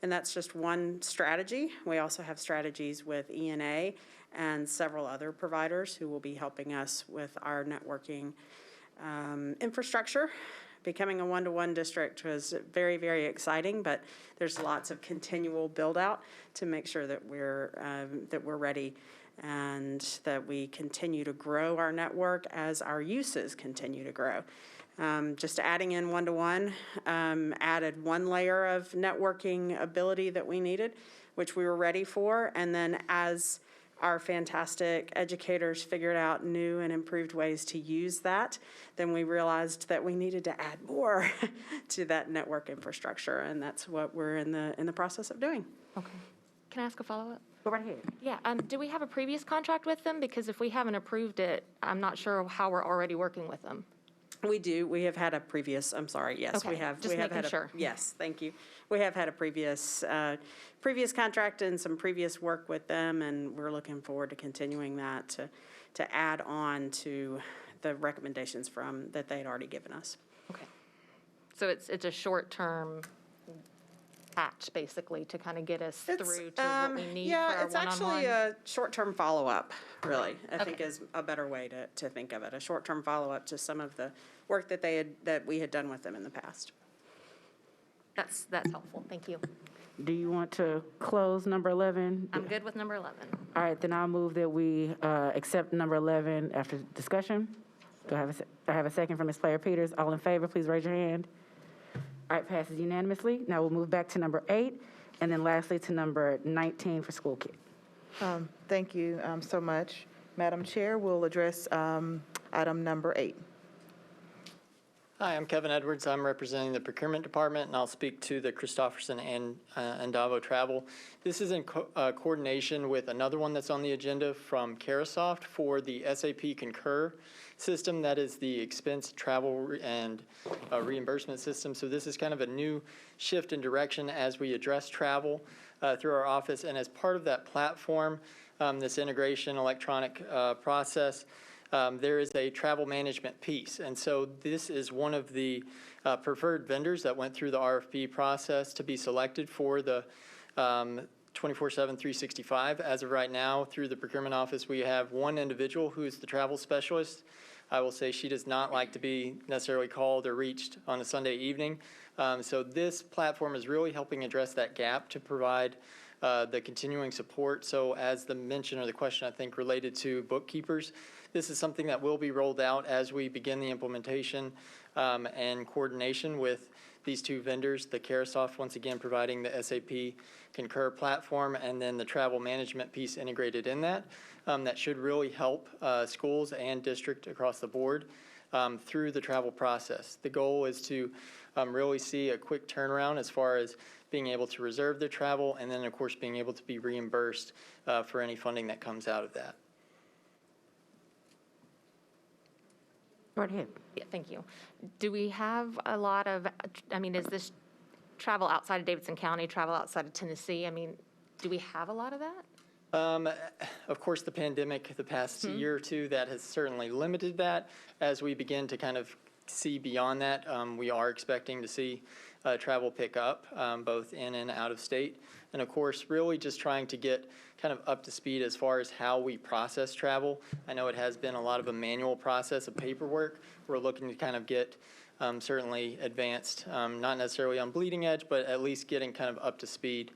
And that's just one strategy. We also have strategies with ENA and several other providers who will be helping us with our networking infrastructure. Becoming a one-to-one district was very, very exciting, but there's lots of continual build-out to make sure that we're ready and that we continue to grow our network as our uses continue to grow. Just adding in one-to-one added one layer of networking ability that we needed, which we were ready for, and then as our fantastic educators figured out new and improved ways to use that, then we realized that we needed to add more to that network infrastructure, and that's what we're in the process of doing. Okay. Can I ask a follow-up? Go right ahead. Yeah, do we have a previous contract with them? Because if we haven't approved it, I'm not sure how we're already working with them. We do. We have had a previous, I'm sorry, yes, we Okay, have. just we have making had sure. Yes, thank you. We have had a previous contract and some previous work with them, and we're looking forward to continuing that to add on to the recommendations that they had already given us. Okay. So it's a short-term patch, basically, to kind of get us through to what we need for our Yeah, it's one-on-one? actually a short-term follow-up, really, I think is a better way to think of it. A short-term follow-up to some of the work that we had done with them in the past. That's helpful. Thank you. Do you want to close number 11? I'm good with number 11. All right, then I'll move that we accept number 11 after discussion. Do I have a second from Ms. Player Peters? All in favor, please raise your hand. All right, passes unanimously. Now we'll move back to number 8, and then lastly to number 19 for school kit. Thank you so much. Madam Chair, we'll address item number 8. Hi, I'm Kevin Edwards. I'm representing the procurement department, and I'll speak to the Christofferson and Davo travel. This is in coordination with another one that's on the agenda from Carasoft for the SAP Concur system. That is the expense travel and reimbursement system. So this is kind of a new shift in direction as we address travel through our office. And as part of that platform, this integration electronic process, there is a travel management piece. And so this is one of the preferred vendors that went through the RFP process to be selected for the 24/7, 365. As of right now, through the procurement office, we have one individual who is the travel specialist. I will say she does not like to be necessarily called or reached on a Sunday evening. So this platform is really helping address that gap to provide the continuing support. So as the mention or the question, I think, related to bookkeepers, this is something that will be rolled out as we begin the implementation and coordination with these two vendors, the Carasoft, once again, providing the SAP Concur platform, and then the travel management piece integrated in that. That should really help schools and district across the board through the travel process. The goal is to really see a quick turnaround as far as being able to reserve their travel, and then, of course, being able to be reimbursed for any funding that comes out of that. Go ahead. Yeah, thank you. Do we have a lot of, is this travel outside of Davidson County, travel outside of Tennessee? Do we have a lot of that? Of course, the pandemic, the past year or two, that has certainly limited that. As we begin to kind of see beyond that, we are expecting to see travel pick up, both in and out of state. And of course, really just trying to get kind of up to speed as far as how we process travel. I know it has been a lot of a manual process of paperwork. We're looking to kind of get certainly advanced, not necessarily on bleeding edge, but at least getting kind of up to speed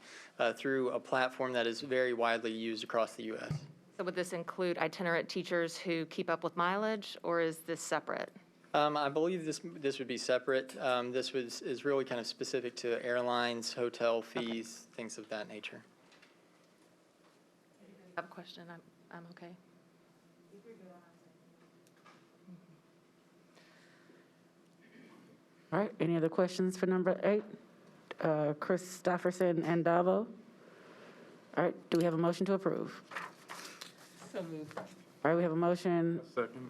through a platform that is very widely used across the U.S. So would this include itinerant teachers who keep up with mileage, or is this separate? I believe this would be separate. This is really kind of specific to airlines, hotel fees, things of that nature. I have a question. I'm okay. All right, any other questions for number 8? Christofferson and Davo? All right, do we have a motion to approve? So moved. All right, we have a motion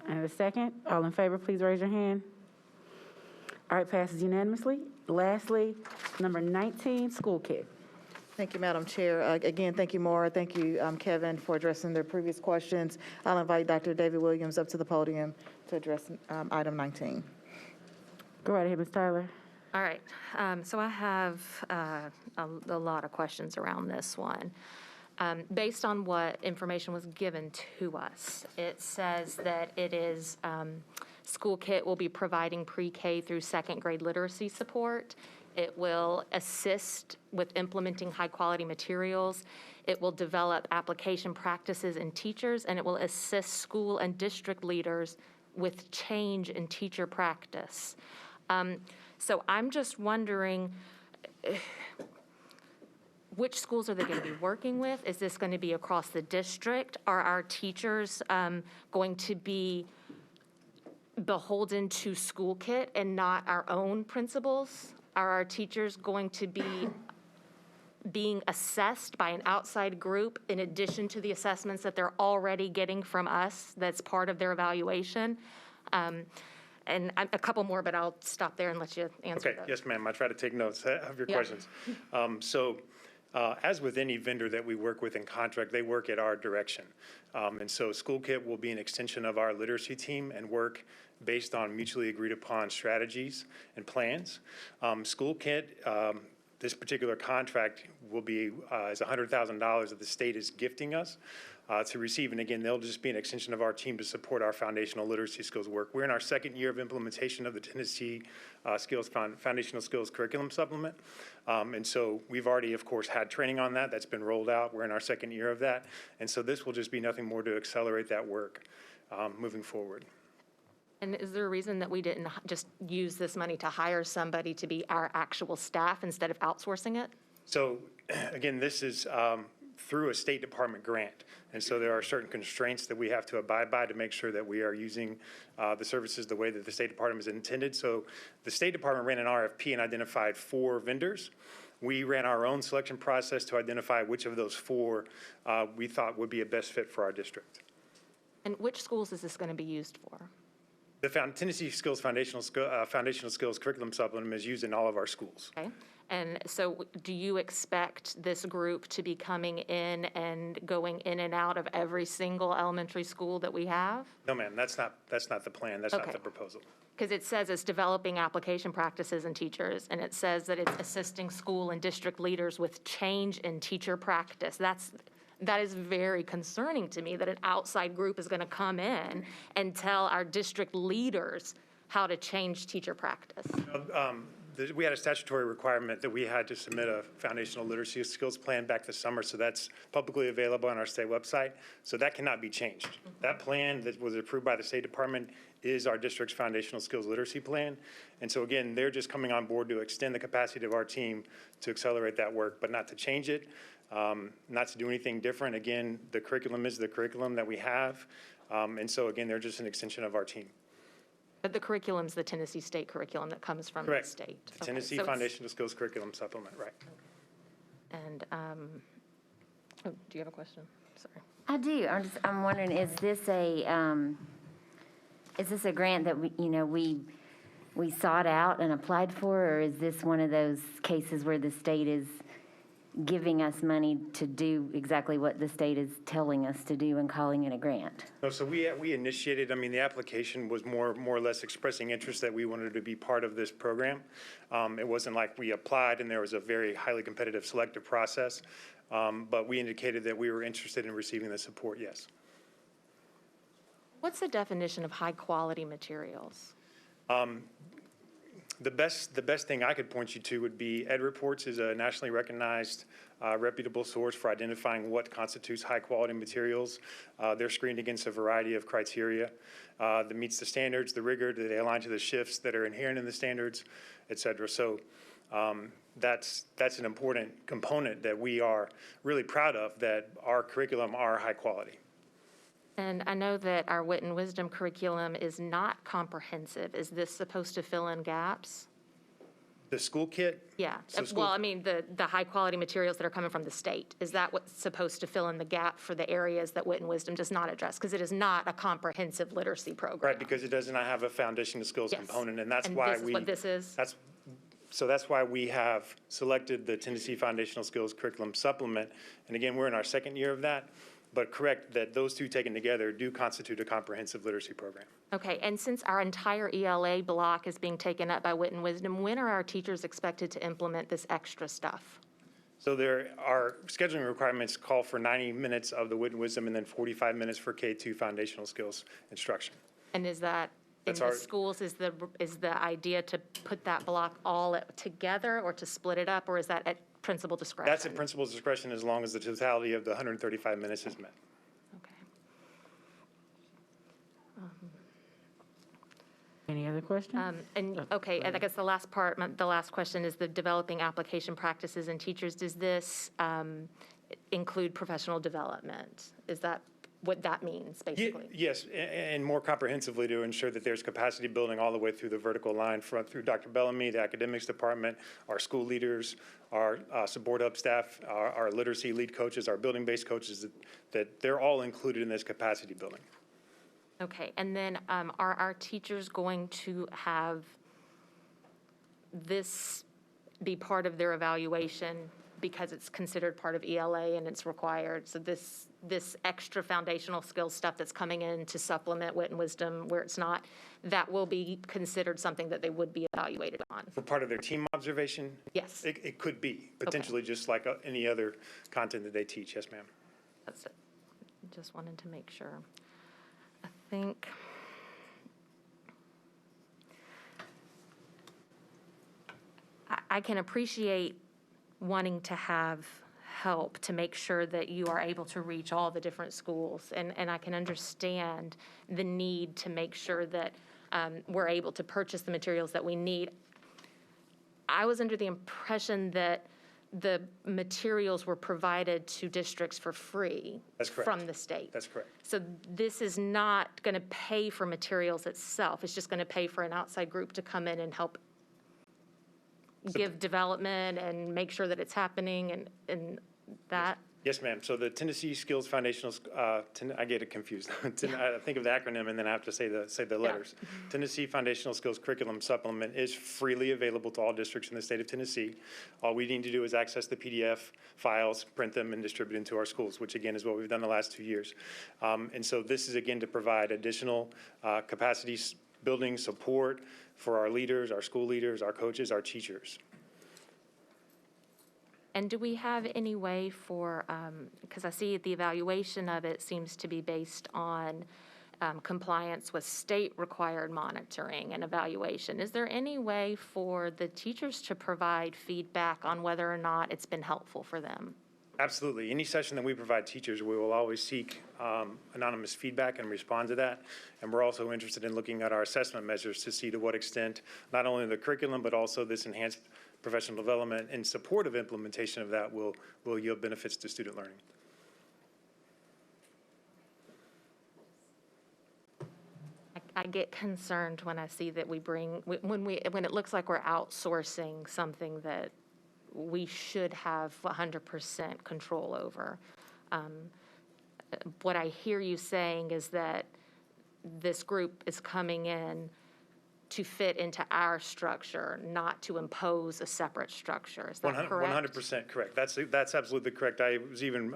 and a second. All in favor, please raise your hand. All right, passes unanimously. Lastly, number 19, school kit. Thank you, Madam Chair. Again, thank you, Maura. Thank you, Kevin, for addressing the previous questions. I'll invite Dr. David Williams up to the podium to address item 19. Go right ahead, Ms. Tyler. All right. So I have a lot of questions around this one. Based on what information was given to us, it says that it is School Kit will be providing pre-K through second grade literacy support. It will assist with implementing high-quality materials. It will develop application practices in teachers, and it will assist school and district leaders with change in teacher practice. So I'm just wondering, which schools are they going to be working with? Is this going to be across the district? Are our teachers going to be beholden to school kit and not our own principals? Are our teachers going to be being assessed by an outside group in addition to the assessments that they're already getting from us that's part of their evaluation? And a couple more, but I'll stop there and let you answer Okay, those. yes, ma'am. I try to take notes of your Yeah. questions. As with any vendor that we work with in contract, they work at our direction. And so School Kit will be an extension of our literacy team and work based on mutually agreed upon strategies and plans. School Kit, this particular contract will be is $100,000 that the state is gifting us to receive. And again, they'll just be an extension of our team to support our foundational literacy skills work. We're in our second year of implementation of the Tennessee Foundational Skills Curriculum Supplement. And so we've already, of course, had training on that. That's been rolled out. We're in our second year of that. And so this will just be nothing more to accelerate that work moving forward. And is there a reason that we didn't just use this money to hire somebody to be our actual staff instead of outsourcing it? So again, this is through a State Department grant. And so there are certain constraints that we have to abide by to make sure that we are using the services the way that the State Department is intended. So the State Department ran an RFP and identified 4 vendors. We ran our own selection process to identify which of those 4 we thought would be a best fit for our district. And which schools is this going to be used for? The Tennessee Skills Foundational Skills Curriculum Supplement is used in all of our schools. Okay. And so do you expect this group to be coming in and going in and out of every single elementary school that we have? No, ma'am, that's not the plan. That's not Okay. the proposal. Because it says it's developing application practices and teachers, and it says that it's assisting school and district leaders with change in teacher practice. That is very concerning to me, that an outside group is going to come in and tell our district leaders how to change teacher practice. We had a statutory requirement that we had to submit a foundational literacy skills plan back this summer, so that's publicly available on our state website. So that cannot be changed. That plan that was approved by the State Department is our district's foundational skills literacy plan. And so again, they're just coming on board to extend the capacity of our team to accelerate that work, but not to change it, not to do anything different. Again, the curriculum is the curriculum that we have. And so again, they're just an extension of our team. But the curriculum's the Tennessee state curriculum that comes from the Correct. state. The Okay, Tennessee so it's- Foundational Skills Curriculum Supplement, right. And, do you have a question? Sorry. I do. I'm wondering, is this a grant that we sought out and applied for, or is this one of those cases where the state is giving us money to do exactly what the state is telling us to do and calling it a grant? No, so we initiated, the application was more or less expressing interest that we wanted to be part of this program. It wasn't like we applied and there was a very highly competitive selective process, but we indicated that we were interested in receiving the support, yes. What's the definition of high-quality materials? The best thing I could point you to would be Ed Reports is a nationally recognized reputable source for identifying what constitutes high-quality materials. They're screened against a variety of criteria that meets the standards, the rigor, that they align to the shifts that are inherent in the standards, et cetera. So that's an important component that we are really proud of, that our curriculum are high quality. And I know that our Wit and Wisdom curriculum is not comprehensive. Is this supposed to fill in gaps? The school kit? Yeah. So Well, the high-quality materials that are coming from the state, is that what's supposed to fill in the gap for the areas that Wit and Wisdom does not address? Because it is not a comprehensive literacy program. Right, because it does not have a foundation of skills Yes. component, and that's And why this is what this is? That's why we have selected the Tennessee Foundational Skills Curriculum Supplement. And again, we're in our second year of that, but correct that those two taken together do constitute a comprehensive literacy program. Okay, and since our entire ELA block is being taken up by Wit and Wisdom, when are our teachers expected to implement this extra stuff? So our scheduling requirements call for 90 minutes of the Wit and Wisdom and then 45 minutes for K-2 foundational skills instruction. And is that in the schools, is the idea to put that block all together or to split it up, or is that at principal discretion? That's at principal's discretion as long as the totality of the 135 minutes is met. Any other questions? Okay, I guess the last part, the last question is the developing application practices and teachers. Does this include professional development? Is that what that means, basically? Yes, and more comprehensively to ensure that there's capacity building all the way through the vertical line, through Dr. Bellamy, the academics department, our school leaders, our support hub staff, our literacy lead coaches, our building-based coaches, that they're all included in this capacity building. Okay, and then are our teachers going to have this be part of their evaluation because it's considered part of ELA and it's required? So this extra foundational skills stuff that's coming in to supplement wit and wisdom where it's not, that will be considered something that they would be evaluated on? For part of their team observation? Yes. It could be, potentially, just like any other content that they teach. Yes, ma'am. That's it. Just wanted to make sure. I think I can appreciate wanting to have help to make sure that you are able to reach all the different schools. And I can understand the need to make sure that we're able to purchase the materials that we need. I was under the impression that the materials were provided to districts for free. That's correct. From the state. That's correct. So this is not going to pay for materials itself. It's just going to pay for an outside group to come in and help give development and make sure that it's happening and that. Yes, ma'am. So the Tennessee Skills Foundational, I get it confused. I think of the acronym and then I have to say the letters. Yeah. Tennessee Foundational Skills Curriculum Supplement is freely available to all districts in the state of Tennessee. All we need to do is access the PDF files, print them, and distribute them to our schools, which again is what we've done the last 2 years. And so this is again to provide additional capacity building support for our leaders, our school leaders, our coaches, our teachers. And do we have any way for, because I see the evaluation of it seems to be based on compliance with state-required monitoring and evaluation. Is there any way for the teachers to provide feedback on whether or not it's been helpful for them? Absolutely. Any session that we provide teachers, we will always seek anonymous feedback and respond to that. And we're also interested in looking at our assessment measures to see to what extent not only the curriculum, but also this enhanced professional development in support of implementation of that will yield benefits to student learning. I get concerned when I see that when it looks like we're outsourcing something that we should have 100% control over. What I hear you saying is that this group is coming in to fit into our structure, not to impose a separate structure. Is that correct? 100% correct. That's absolutely correct. I was even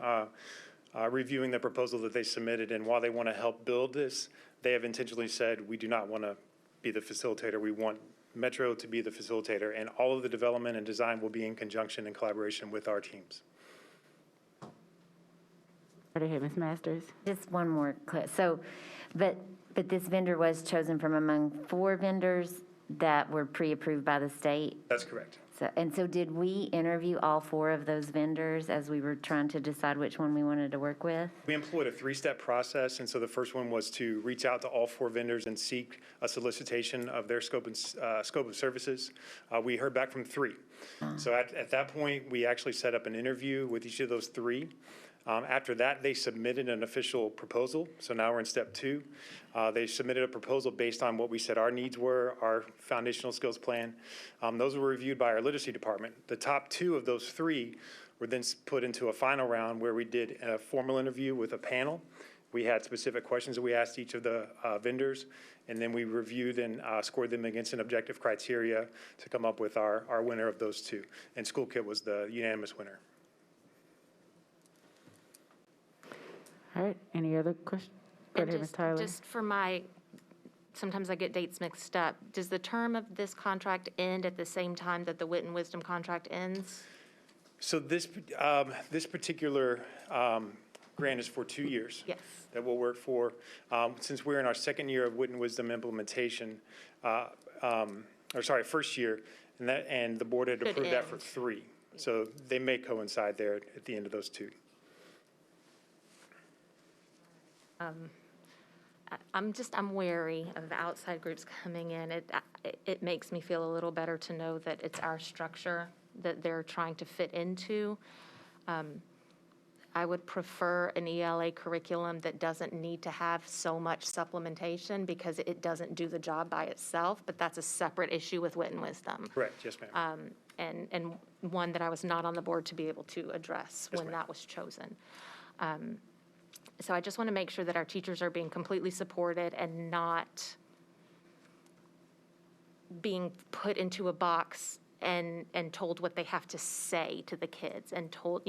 reviewing the proposal that they submitted, and while they want to help build this, they have intentionally said, we do not want to be the facilitator. We want Metro to be the facilitator, and all of the development and design will be in conjunction and collaboration with our teams. Right ahead, Ms. Masters. Just one more, so, but this vendor was chosen from among 4 vendors that were pre-approved by the state? That's correct. So did we interview all 4 of those vendors as we were trying to decide which one we wanted to work with? We employed a 3-step process, and so the first one was to reach out to all 4 vendors and seek a solicitation of their scope of services. We heard back from 3. So at that point, we actually set up an interview with each of those 3. After that, they submitted an official proposal. So now we're in step 2. They submitted a proposal based on what we said our needs were, our foundational skills plan. Those were reviewed by our literacy department. The top 2 of those 3 were then put into a final round where we did a formal interview with a panel. We had specific questions that we asked each of the vendors, and then we reviewed and scored them against an objective criteria to come up with our winner of those 2. And School Kit was the unanimous winner. All right, any other questions? Go ahead, Ms. Tyler. Just for sometimes I get dates mixed up. Does the term of this contract end at the same time that the Wit and Wisdom contract ends? So this particular grant is for 2 years. Yes. That we'll work for. Since we're in our second year of Wit and Wisdom implementation, first year, and the board had approved that for 3. So they may coincide there at the end of those 2. I'm wary of outside groups coming in. It makes me feel a little better to know that it's our structure that they're trying to fit into. I would prefer an ELA curriculum that doesn't need to have so much supplementation because it doesn't do the job by itself, but that's a separate issue with Wit and Wisdom. Correct, yes, ma'am. And one that I was not on the board to be able to address Yes, when ma'am. that was chosen. So I just want to make sure that our teachers are being completely supported and not being put into a box and told what they have to say to the kids and told,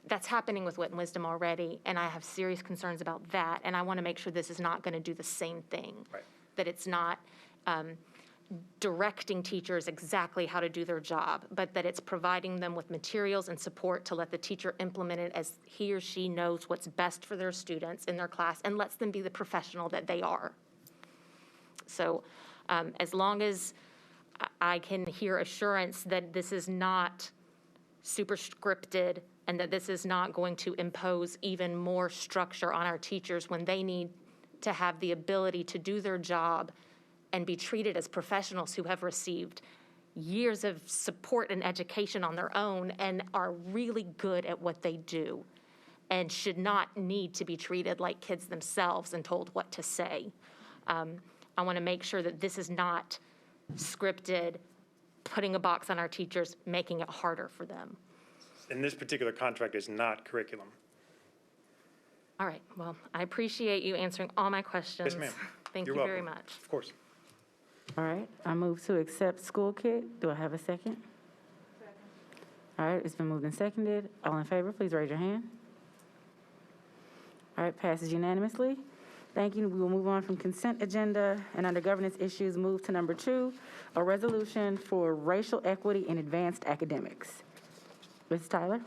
that's happening with Wit and Wisdom already, and I have serious concerns about that, and I want to make sure this is not going to do the same thing. Right. That it's not directing teachers exactly how to do their job, but that it's providing them with materials and support to let the teacher implement it as he or she knows what's best for their students in their class and lets them be the professional that they are. So as long as I can hear assurance that this is not super scripted and that this is not going to impose even more structure on our teachers when they need to have the ability to do their job and be treated as professionals who have received years of support and education on their own and are really good at what they do and should not need to be treated like kids themselves and told what to say. I want to make sure that this is not scripted, putting a box on our teachers, making it harder for them. And this particular contract is not curriculum. All right, well, I appreciate you answering all my questions. Yes, ma'am. Thank You're you very welcome. much. Of course. All right, I move to accept school kit. Do I have a second? All right, it's been moved and seconded. All in favor, please raise your hand. All right, passes unanimously. Thank you. We will move on from consent agenda and under governance issues, move to number 2, a resolution for racial equity in advanced academics. Ms. Tyler?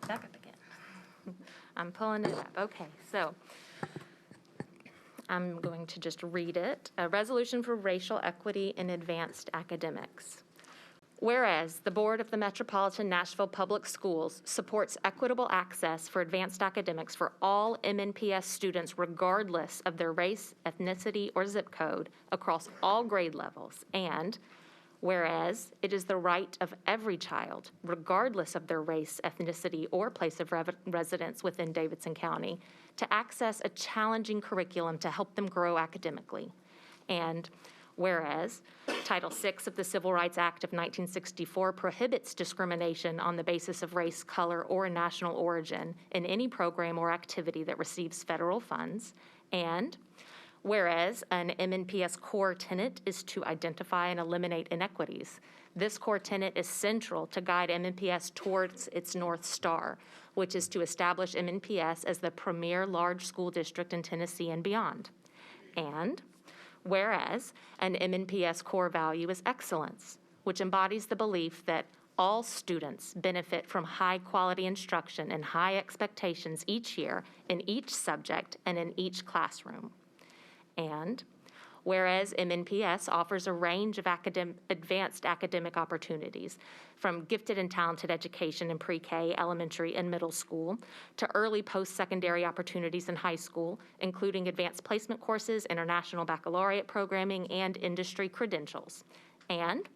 Back up again. I'm pulling it up. Okay, so I'm going to just read it. A resolution for racial equity in advanced academics. Whereas the Board of the Metropolitan Nashville Public Schools supports equitable access for advanced academics for all MNPS students regardless of their race, ethnicity, or zip code across all grade levels, and whereas it is the right of every child, regardless of their race, ethnicity, or place of residence within Davidson County, to access a challenging curriculum to help them grow academically. And whereas Title VI of the Civil Rights Act of 1964 prohibits discrimination on the basis of race, color, or national origin in any program or activity that receives federal funds, and whereas an MNPS core tenet is to identify and eliminate inequities. This core tenet is central to guide MNPS towards its North Star, which is to establish MNPS as the premier large school district in Tennessee and beyond. And whereas an MNPS core value is excellence, which embodies the belief that all students benefit from high-quality instruction and high expectations each year in each subject and in each classroom. And whereas MNPS offers a range of advanced academic opportunities, from gifted and talented education in pre-K, elementary, and middle school, to early post-secondary opportunities in high school, including advanced placement courses, international baccalaureate programming, and industry credentials. And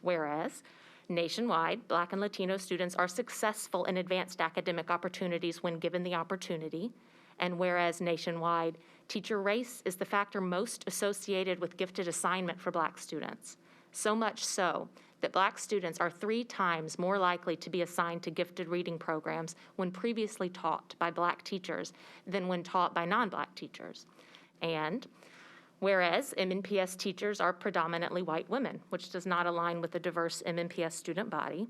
whereas nationwide, Black and Latino students are successful in advanced academic opportunities when given the opportunity, and whereas nationwide, teacher race is the factor most associated with gifted assignment for Black students. So much so that Black students are 3 times more likely to be assigned to gifted reading programs when previously taught by Black teachers than when taught by non-Black teachers. And whereas MNPS teachers are predominantly white women, which does not align with the diverse MNPS student body.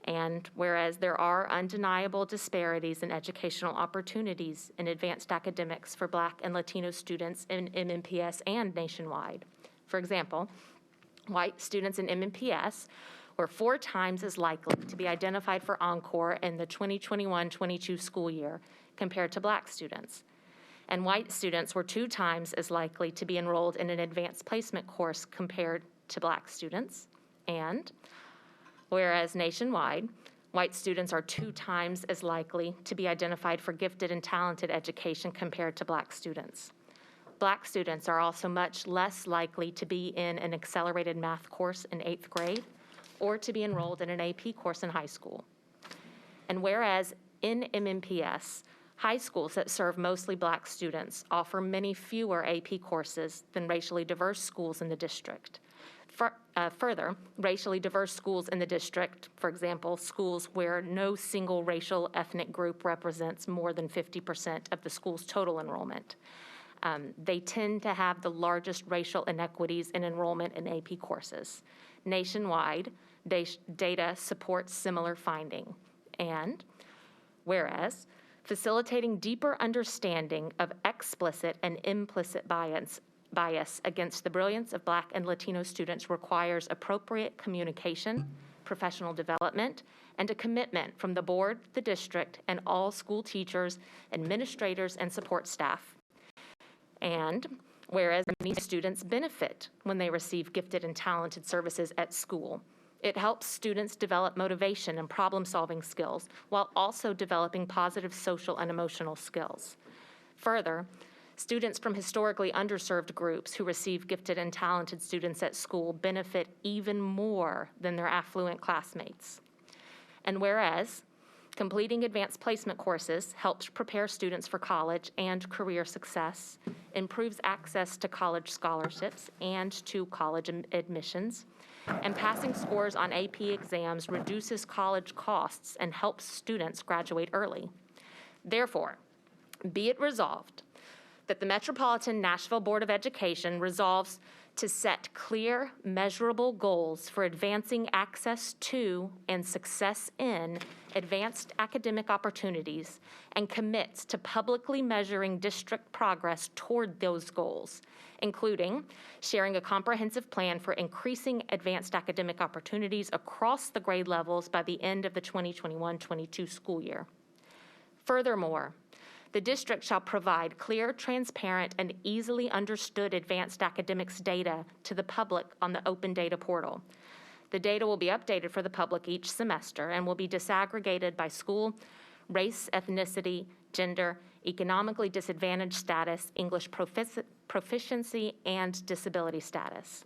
And whereas there are undeniable disparities in educational opportunities in advanced academics for Black and Latino students in MNPS and nationwide. For example, white students in MNPS were 4 times as likely to be identified for Encore in the 2021-22 school year compared to Black students. And white students were 2 times as likely to be enrolled in an advanced placement course compared to Black students. And whereas nationwide, white students are 2 times as likely to be identified for gifted and talented education compared to Black students. Black students are also much less likely to be in an accelerated math course in 8th grade or to be enrolled in an AP course in high school. And whereas in MNPS, high schools that serve mostly Black students offer many fewer AP courses than racially diverse schools in the district. Further, racially diverse schools in the district, for example, schools where no single racial ethnic group represents more than 50% of the school's total enrollment, they tend to have the largest racial inequities in enrollment in AP courses. Nationwide, data supports similar finding. And whereas facilitating deeper understanding of explicit and implicit bias against the brilliance of Black and Latino students requires appropriate communication, professional development, and a commitment from the board, the district, and all school teachers, administrators, and support staff. And whereas many students benefit when they receive gifted and talented services at school, it helps students develop motivation and problem-solving skills while also developing positive social and emotional skills. Further, students from historically underserved groups who receive gifted and talented students at school benefit even more than their affluent classmates. And whereas completing advanced placement courses helps prepare students for college and career success, improves access to college scholarships and to college admissions, and passing scores on AP exams reduces college costs and helps students graduate early. Therefore, be it resolved that the Metropolitan Nashville Board of Education resolves to set clear, measurable goals for advancing access to and success in advanced academic opportunities and commits to publicly measuring district progress toward those goals, including sharing a comprehensive plan for increasing advanced academic opportunities across the grade levels by the end of the 2021-22 school year. Furthermore, the district shall provide clear, transparent, and easily understood advanced academics data to the public on the open data portal. The data will be updated for the public each semester and will be disaggregated by school, race, ethnicity, gender, economically disadvantaged status, English proficiency, and disability status.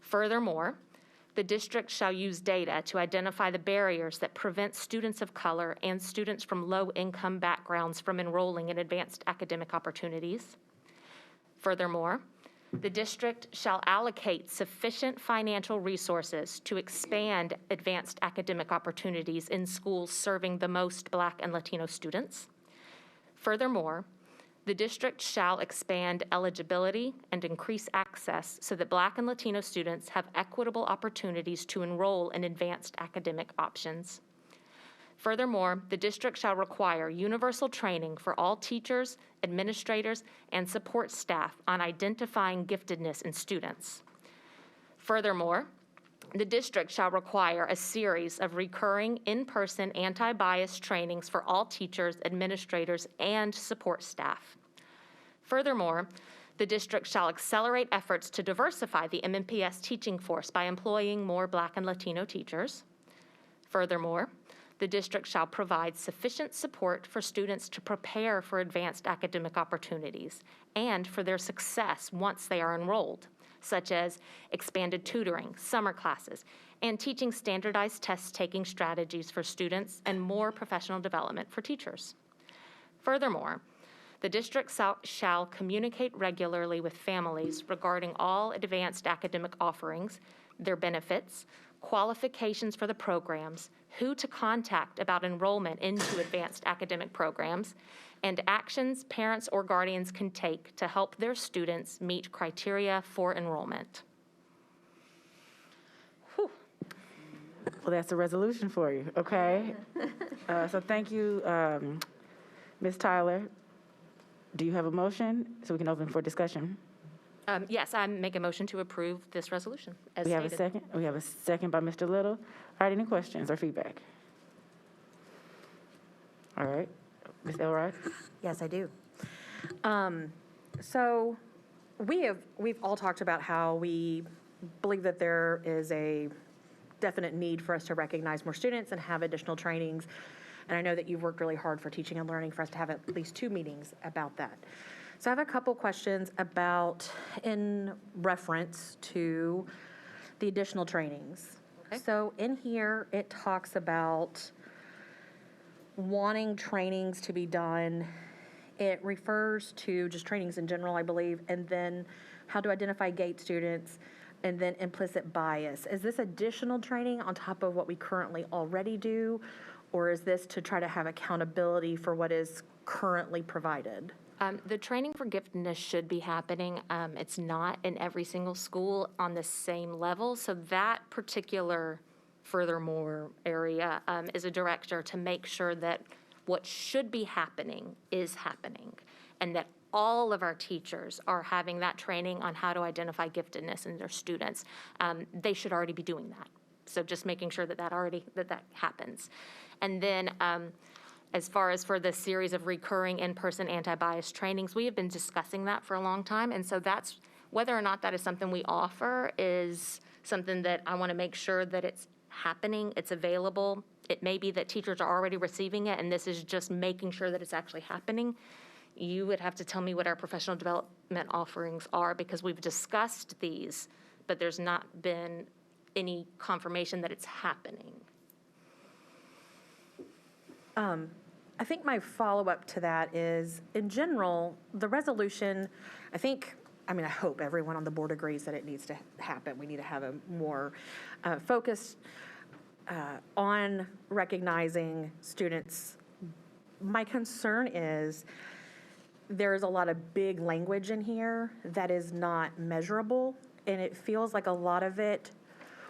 Furthermore, the district shall use data to identify the barriers that prevent students of color and students from low-income backgrounds from enrolling in advanced academic opportunities. Furthermore, the district shall allocate sufficient financial resources to expand advanced academic opportunities in schools serving the most Black and Latino students. Furthermore, the district shall expand eligibility and increase access so that Black and Latino students have equitable opportunities to enroll in advanced academic options. Furthermore, the district shall require universal training for all teachers, administrators, and support staff on identifying giftedness in students. Furthermore, the district shall require a series of recurring in-person anti-bias trainings for all teachers, administrators, and support staff. Furthermore, the district shall accelerate efforts to diversify the MNPS teaching force by employing more Black and Latino teachers. Furthermore, the district shall provide sufficient support for students to prepare for advanced academic opportunities and for their success once they are enrolled, such as expanded tutoring, summer classes, and teaching standardized test-taking strategies for students and more professional development for teachers. Furthermore, the district shall communicate regularly with families regarding all advanced academic offerings, their benefits, qualifications for the programs, who to contact about enrollment into advanced academic programs, and actions parents or guardians can take to help their students meet criteria for enrollment. Whew. Well, that's a resolution for you, okay? So thank you, Ms. Tyler. Do you have a motion so we can open for discussion? Yes, I make a motion to approve this resolution as We have a stated. second? We have a second by Mr. Little. All right, any questions or feedback? All right, Ms. Elrod? Yes, I do. So we've all talked about how we believe that there is a definite need for us to recognize more students and have additional trainings. And I know that you've worked really hard for teaching and learning for us to have at least 2 meetings about that. So I have a couple questions about, in reference to the additional trainings. So in here, it talks about wanting trainings to be done. It refers to just trainings in general, I believe, and then how to identify GATE students, and then implicit bias. Is this additional training on top of what we currently already do, or is this to try to have accountability for what is currently provided? The training for giftedness should be happening. It's not in every single school on the same level. So that particular furthermore area is a director to make sure that what should be happening is happening, and that all of our teachers are having that training on how to identify giftedness in their students. They should already be doing that. So just making sure that that happens. And then as far as for the series of recurring in-person anti-bias trainings, we have been discussing that for a long time. And so that's, whether or not that is something we offer is something that I want to make sure that it's happening, it's available. It may be that teachers are already receiving it, and this is just making sure that it's actually happening. You would have to tell me what our professional development offerings are, because we've discussed these, but there's not been any confirmation that it's happening. I think my follow-up to that is, in general, the resolution, I hope everyone on the board agrees that it needs to happen. We need to have a more focus on recognizing students. My concern is there's a lot of big language in here that is not measurable, and it feels like a lot of it,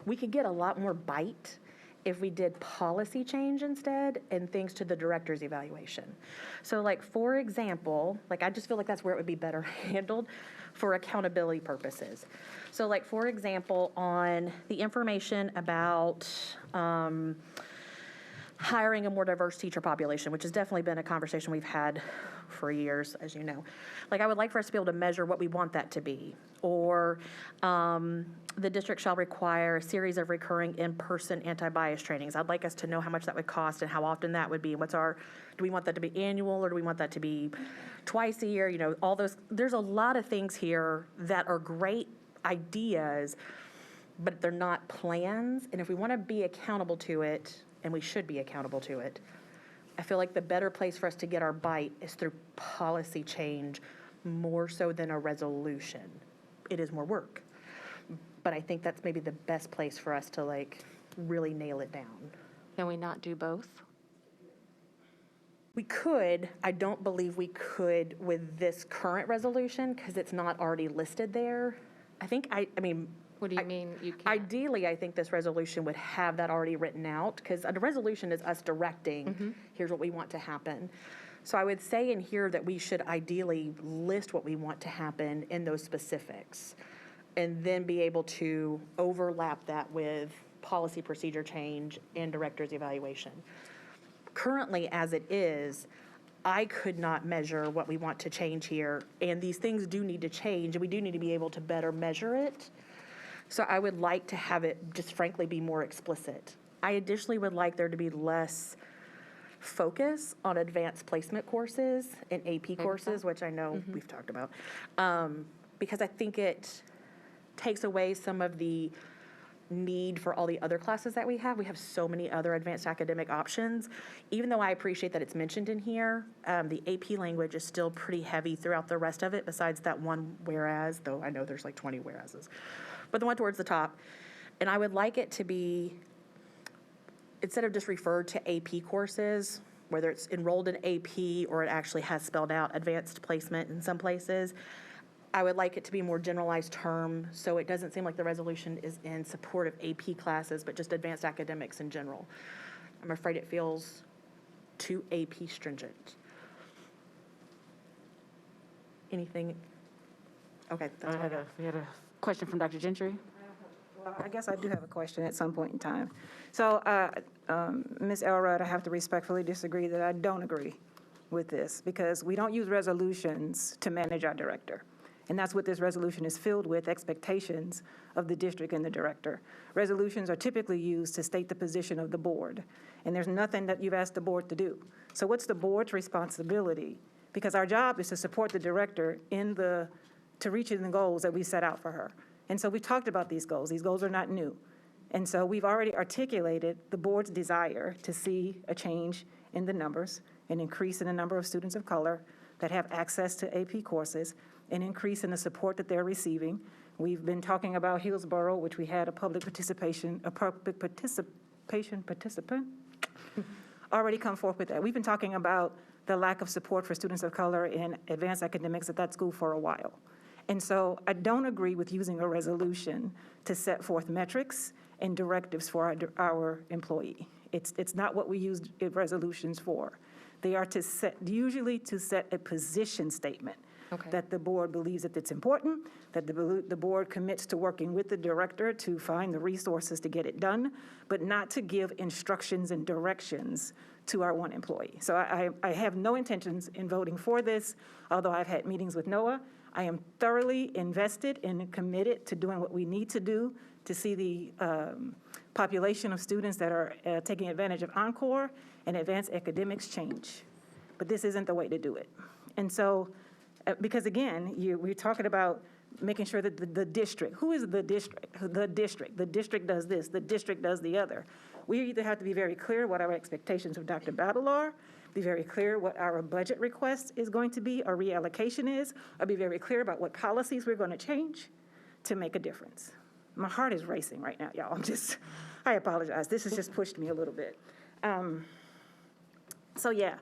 we could get a lot more bite if we did policy change instead and things to the director's evaluation. So like, for example, I just feel like that's where it would be better handled for accountability purposes. So like, for example, on the information about hiring a more diverse teacher population, which has definitely been a conversation we've had for years, as you know. I would like for us to be able to measure what we want that to be. Or the district shall require a series of recurring in-person anti-bias trainings. I'd like us to know how much that would cost and how often that would be. Do we want that to be annual, or do we want that to be twice a year? All those, there's a lot of things here that are great ideas, but they're not plans. And if we want to be accountable to it, and we should be accountable to it, I feel like the better place for us to get our bite is through policy change, more so than a resolution. It is more work, but I think that's maybe the best place for us to really nail it down. Can we not do both? We could. I don't believe we could with this current resolution because it's not already listed there. What do you mean you can't? Ideally, I think this resolution would have that already written out, because a resolution is us directing, here's what we want to happen. So I would say in here that we should ideally list what we want to happen in those specifics, and then be able to overlap that with policy procedure change and director's evaluation. Currently, as it is, I could not measure what we want to change here, and these things do need to change, and we do need to be able to better measure it. So I would like to have it just frankly be more explicit. I additionally would like there to be less focus on advanced placement courses and AP courses, which I know we've talked about, because I think it takes away some of the need for all the other classes that we have. We have so many other advanced academic options. Even though I appreciate that it's mentioned in here, the AP language is still pretty heavy throughout the rest of it, besides that one whereas, though I know there's 20 whereases. But the one towards the top. And I would like it to be, instead of just referred to AP courses, whether it's enrolled in AP or it actually has spelled out advanced placement in some places, I would like it to be a more generalized term, so it doesn't seem like the resolution is in support of AP classes, but just advanced academics in general. I'm afraid it feels too AP stringent. Anything? Okay, that's all I got. We had a question from Dr. Gentry. Well, I guess I do have a question at some point in time. So, Ms. Elrod, I have to respectfully disagree that I don't agree with this, because we don't use resolutions to manage our director. And that's what this resolution is filled with, expectations of the district and the director. Resolutions are typically used to state the position of the board, and there's nothing that you've asked the board to do. So what's the board's responsibility because our job is to support the director to reaching the goals that we set out for her. And so we talked about these goals. These goals are not new. And so we've already articulated the board's desire to see a change in the numbers, an increase in the number of students of color that have access to AP courses, an increase in the support that they're receiving. We've been talking about Hillsborough, which we had a public participant already come forth with that. We've been talking about the lack of support for students of color in advanced academics at that school for a while. And so I don't agree with using a resolution to set forth metrics and directives for our employee. It's not what we use resolutions for. They are usually to set a position statement. Okay. That the board believes that it's important, that the board commits to working with the director to find the resources to get it done, but not to give instructions and directions to our one employee. So I have no intentions in voting for this, although I've had meetings with NOAA. I am thoroughly invested and committed to doing what we need to do to see the population of students that are taking advantage of Encore and advanced academics change. But this isn't the way to do it. And so, because again, we're talking about making sure that the district, who is the district? The district does this, the district does the other. We either have to be very clear what our expectations of Dr. Battle are, be very clear what our budget request is going to be, or reallocation is, or be very clear about what policies we're going to change to make a difference. My heart is racing right now, y'all. I apologize. This has just pushed me a little bit. So yeah,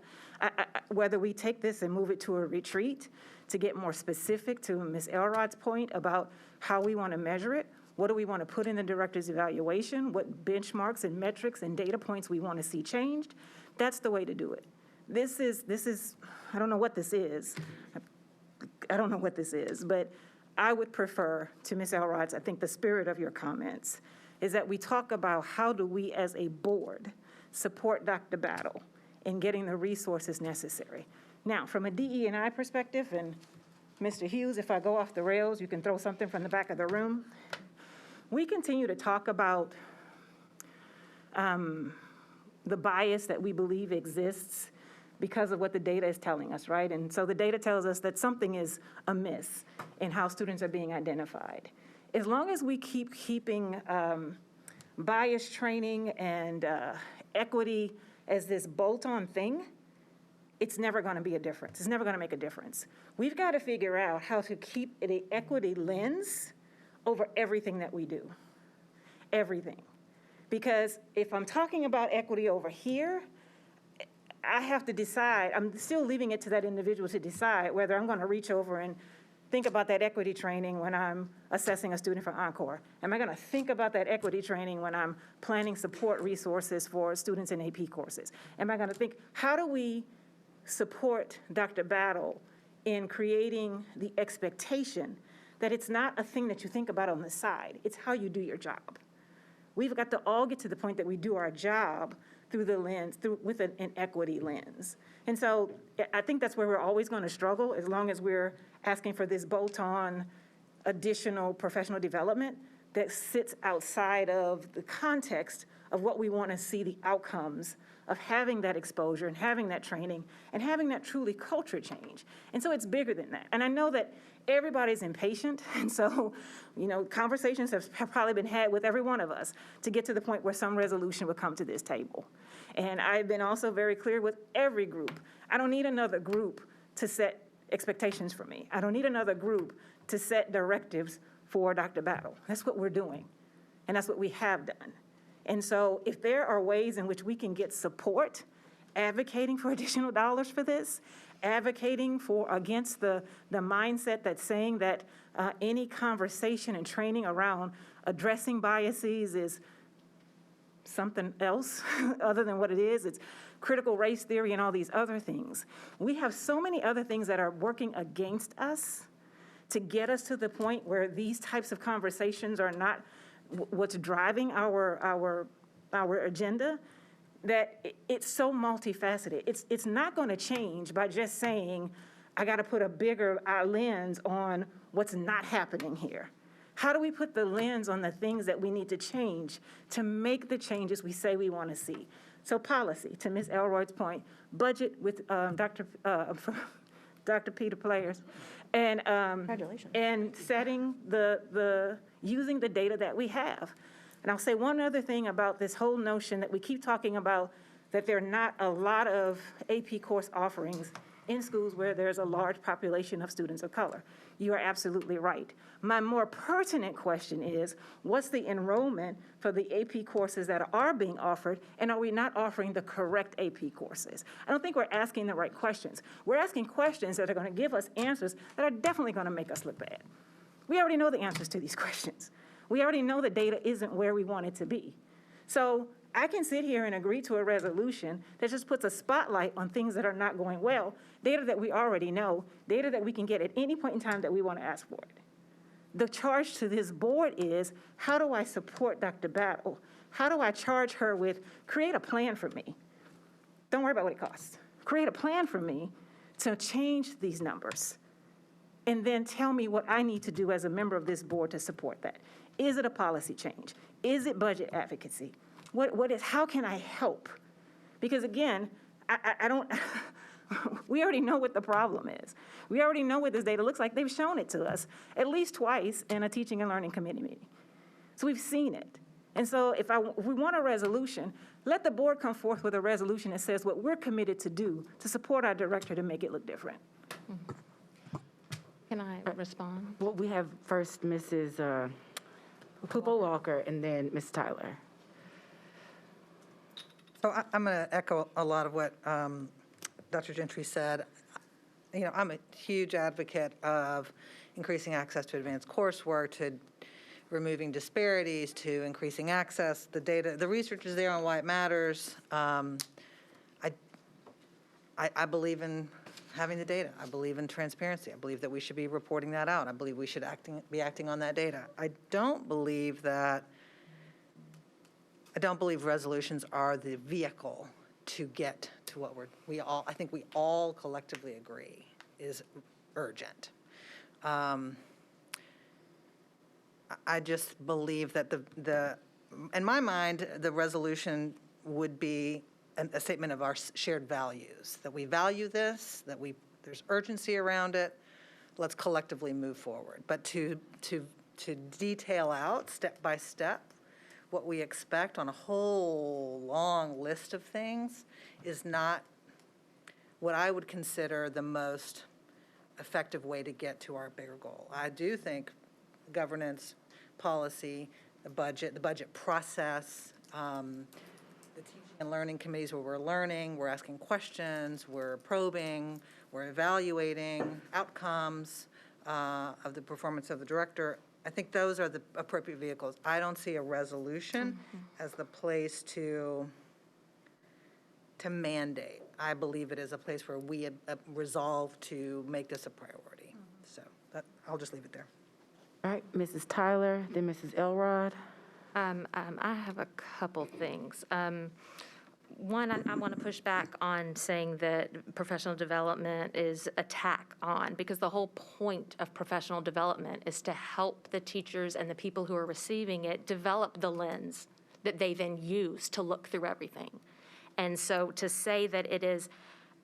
whether we take this and move it to a retreat to get more specific to Ms. Elrod's point about how we want to measure it, what do we want to put in the director's evaluation, what benchmarks and metrics and data points we want to see changed, that's the way to do it. This is, I don't know what this is. I don't know what this is, but I would prefer, to Ms. Elrod's, I think the spirit of your comments, is that we talk about how do we as a board support Dr. Battle in getting the resources necessary. Now, from a DE&I perspective, and Mr. Hughes, if I go off the rails, you can throw something from the back of the room. We continue to talk about the bias that we believe exists because of what the data is telling us, right? And so the data tells us that something is amiss in how students are being identified. As long as we keeping bias training and equity as this bolt-on thing, it's never going to be a difference. It's never going to make a difference. We've got to figure out how to keep an equity lens over everything that we do. Everything. Because if I'm talking about equity over here, I have to decide, I'm still leaving it to that individual to decide whether I'm going to reach over and think about that equity training when I'm assessing a student for Encore. Am I going to think about that equity training when I'm planning support resources for students in AP courses? Am I going to think, how do we support Dr. Battle in creating the expectation that it's not a thing that you think about on the side, it's how you do your job. We've got to all get to the point that we do our job through the lens, with an equity lens. And so I think that's where we're always going to struggle, as long as we're asking for this bolt-on additional professional development that sits outside of the context of what we want to see the outcomes of having that exposure and having that training and having that truly culture change. And so it's bigger than that. And I know that everybody's impatient, and so, conversations have probably been had with every one of us to get to the point where some resolution would come to this table. And I've been also very clear with every group. I don't need another group to set expectations for me. I don't need another group to set directives for Dr. Battle. That's what we're doing, and that's what we have done. And so if there are ways in which we can get support, advocating for additional dollars for this, advocating against the mindset that's saying that any conversation and training around addressing biases is something else other than what it is. It's critical race theory and all these other things. We have so many other things that are working against us to get us to the point where these types of conversations are not what's driving our agenda, that it's so multifaceted. It's not going to change by just saying, I got to put a bigger lens on what's not happening here. How do we put the lens on the things that we need to change to make the changes we say we want to see? So policy, to Ms. Elroy's point, budget with Dr. Peter Players, and Congratulations. and setting using the data that we have. And I'll say one other thing about this whole notion that we keep talking about, that there are not a lot of AP course offerings in schools where there's a large population of students of color. You are absolutely right. My more pertinent question is, what's the enrollment for the AP courses that are being offered, and are we not offering the correct AP courses? I don't think we're asking the right questions. We're asking questions that are going to give us answers that are definitely going to make us look bad. We already know the answers to these questions. We already know the data isn't where we want it to be. So I can sit here and agree to a resolution that just puts a spotlight on things that are not going well, data that we already know, data that we can get at any point in time that we want to ask for it. The charge to this board is, how do I support Dr. Battle? How do I charge her with, create a plan for me? Don't worry about what it costs. Create a plan for me to change these numbers, and then tell me what I need to do as a member of this board to support that. Is it a policy change? Is it budget advocacy? How can I help? Because again, I don't, we already know what the problem is. We already know what this data looks like. They've shown it to us at least twice in a teaching and learning committee meeting. So we've seen it. And so if we want a resolution, let the board come forth with a resolution that says what we're committed to do to support our director to make it look different. Can I respond? Well, we have first Mrs. Cooper-Walker and then Ms. Tyler. So I'm going to echo a lot of what Dr. Gentry said. You know, I'm a huge advocate of increasing access to advanced coursework, to removing disparities, to increasing access. The data, the research is there on why it matters. I believe in having the data. I believe in transparency. I believe that we should be reporting that out. I believe we should be acting on that data. I don't believe resolutions are the vehicle to get to what I think we all collectively agree is urgent. I just believe that in my mind, the resolution would be a statement of our shared values, that we value this, that there's urgency around it. Let's collectively move forward. But to detail out step by step what we expect on a whole long list of things is not what I would consider the most effective way to get to our bigger goal. I do think governance, policy, the budget process, the teaching and learning committees where we're learning, we're asking questions, we're probing, we're evaluating outcomes of the performance of the director. I think those are the appropriate vehicles. I don't see a resolution as the place to mandate. I believe it is a place where we resolve to make this a priority. So I'll just leave it there. All right, Mrs. Tyler, then Mrs. Elrod. I have a couple things. One, I want to push back on saying that professional development is a tack on, because the whole point of professional development is to help the teachers and the people who are receiving it develop the lens that they then use to look through everything. And so to say that it is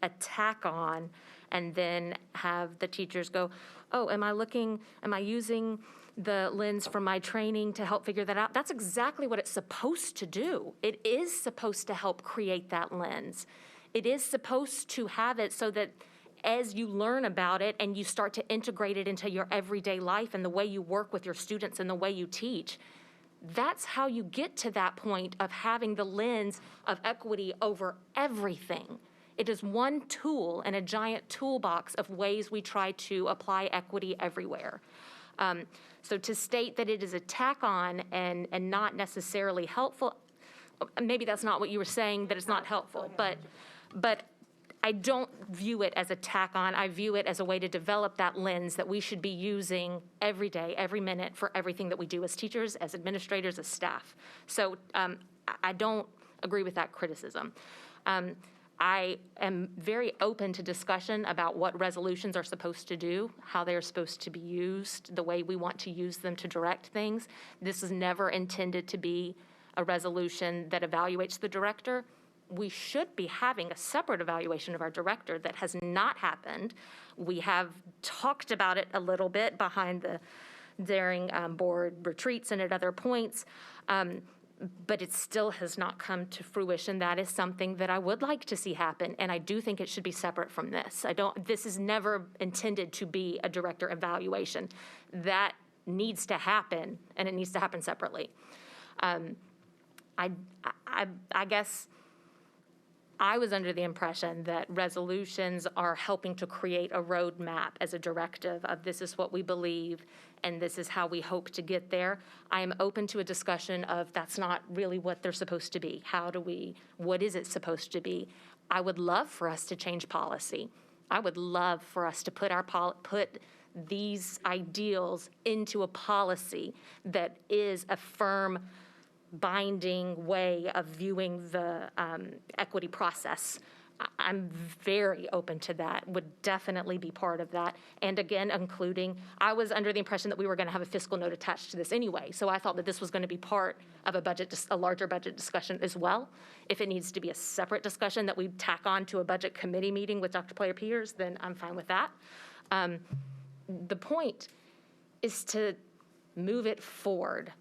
a tack on and then have the teachers go, oh, am I using the lens from my training to help figure that out? That's exactly what it's supposed to do. It is supposed to help create that lens. It is supposed to have it so that as you learn about it and you start to integrate it into your everyday life and the way you work with your students and the way you teach, that's how you get to that point of having the lens of equity over everything. It is one tool in a giant toolbox of ways we try to apply equity everywhere. So to state that it is a tack on and not necessarily helpful, maybe that's not what you were saying, that it's not helpful, but I don't view it as a tack on. I view it as a way to develop that lens that we should be using every day, every minute for everything that we do as teachers, as administrators, as staff. So I don't agree with that criticism. I am very open to discussion about what resolutions are supposed to do, how they're supposed to be used, the way we want to use them to direct things. This is never intended to be a resolution that evaluates the director. we should be having a separate evaluation of our director. That has not happened. We have talked about it a little bit during board retreats and at other points, but it still has not come to fruition. That is something that I would like to see happen, and I do think it should be separate from this. This is never intended to be a director evaluation. That needs to happen, and it needs to happen separately. I guess I was under the impression that resolutions are helping to create a roadmap as a directive of this is what we believe and this is how we hope to get there. I am open to a discussion of that's not really what they're supposed to be. What is it supposed to be? I would love for us to change policy. I would love for us to put these ideals into a policy that is a firm, binding way of viewing the equity process. I'm very open to that, would definitely be part of that. And again, I was under the impression that we were going to have a fiscal note attached to this anyway, so I thought that this was going to be part of a larger budget discussion as well. If it needs to be a separate discussion that we tack on to a budget committee meeting with Dr. Player Peters, then I'm fine with that. The point is to move it forward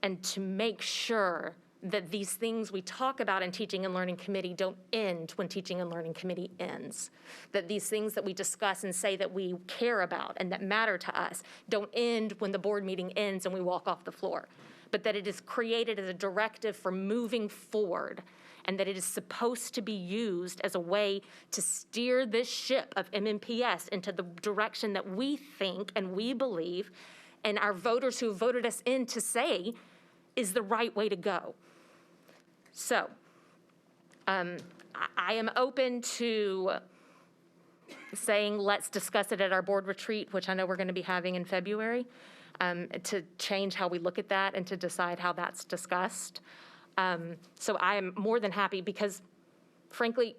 and to make sure that these things we talk about in Teaching and Learning Committee don't end when Teaching and Learning Committee ends. That these things that we discuss and say that we care about and that matter to us don't end when the board meeting ends and we walk off the floor. But that it is created as a directive for moving forward, and that it is supposed to be used as a way to steer this ship of MNPS into the direction that we think and we believe, and our voters who voted us in to say is the right way to go. So I am open to saying let's discuss it at our board retreat, which I know we're going to be having in February, to change how we look at that and to decide how that's discussed. So I am more than happy because, frankly,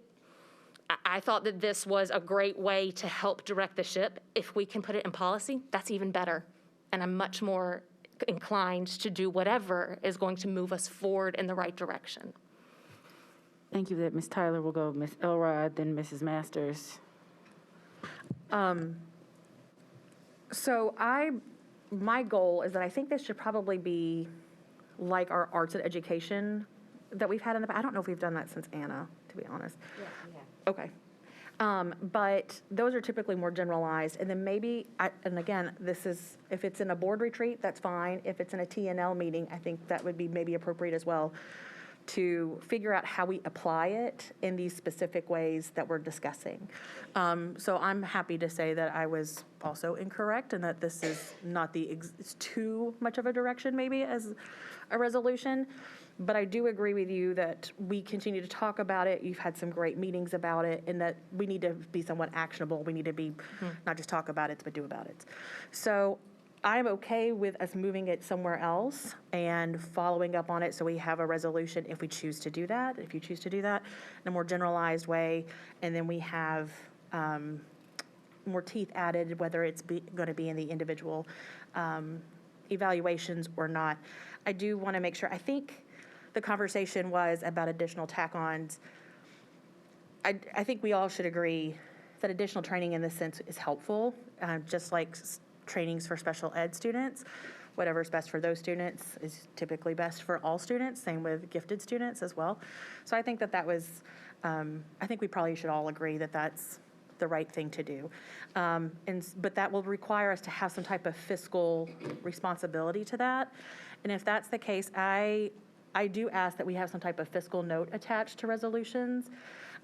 I thought that this was a great way to help direct the ship. If we can put it in policy, that's even better. And I'm much more inclined to do whatever is going to move us forward in the right direction. Thank you. That Ms. Tyler will go, Ms. Elrod, then Mrs. Masters. So my goal is that I think this should probably be like our arts and education that we've had in the past. I don't know if we've done that since Anna, to be honest. Yeah. Okay. But those are typically more generalized, and then maybe, and again, if it's in a board retreat, that's fine. If it's in a TNL meeting, I think that would be maybe appropriate as well, to figure out how we apply it in these specific ways that we're discussing. So I'm happy to say that I was also incorrect, and that this is not it's too much of a direction maybe as a resolution. But I do agree with you that we continue to talk about it. You've had some great meetings about it, and that we need to be somewhat actionable. We need to be not just talk about it, but do about it. So I'm okay with us moving it somewhere else and following up on it so we have a resolution if we choose to do that, if you choose to do that in a more generalized way. And then we have more teeth added, whether it's going to be in the individual evaluations or not. I do want to make sure, I think the conversation was about additional tack-ons. I think we all should agree that additional training in this sense is helpful, just like trainings for special ed students. Whatever's best for those students is typically best for all students, same with gifted students as well. So I think that was, I think we probably should all agree that that's the right thing to do. But that will require us to have some type of fiscal responsibility to that. And if that's the case, I do ask that we have some type of fiscal note attached to resolutions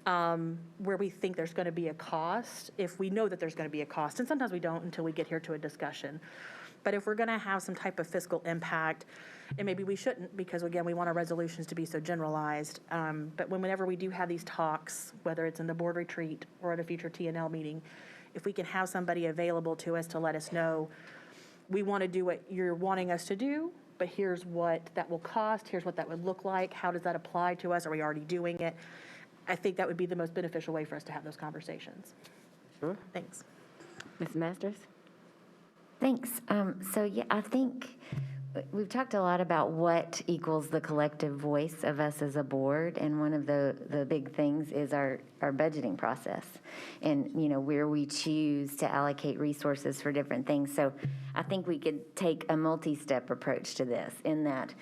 where we think there's going to be a cost, if we know that there's going to be a cost. And sometimes we don't until we get here to a discussion. But if we're going to have some type of fiscal impact, and maybe we shouldn't because, again, we want our resolutions to be so generalized. But whenever we do have these talks, whether it's in the board retreat or at a future TNL meeting, if we can have somebody available to us to let us know, we want to do what you're wanting us to do, but here's what that will cost, here's what that would look like, how does that apply to us, are we already doing it? I think that would be the most beneficial way for us to have those conversations. Sure. Thanks. Ms. Masters? Thanks. So yeah, I think we've talked a lot about what equals the collective voice of us as a board, and one of the big things is our budgeting process, and where we choose to allocate resources for different things. So I think we could take a multi-step approach to this, in that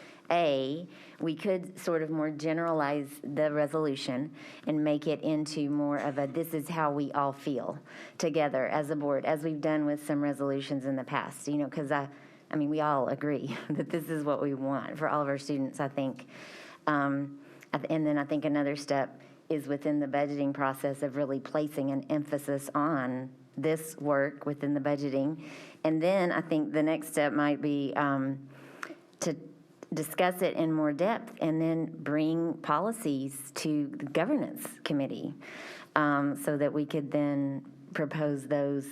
we could sort of more generalize the resolution and make it into more of a, this is how we all feel together as a board, as we've done with some resolutions in the past, because I mean, we all agree that this is what we want for all of our students, I think. And then I think another step is within the budgeting process of really placing an emphasis on this work within the budgeting. And then I think the next step might be to discuss it in more depth and then bring policies to the governance committee so that we could then propose those.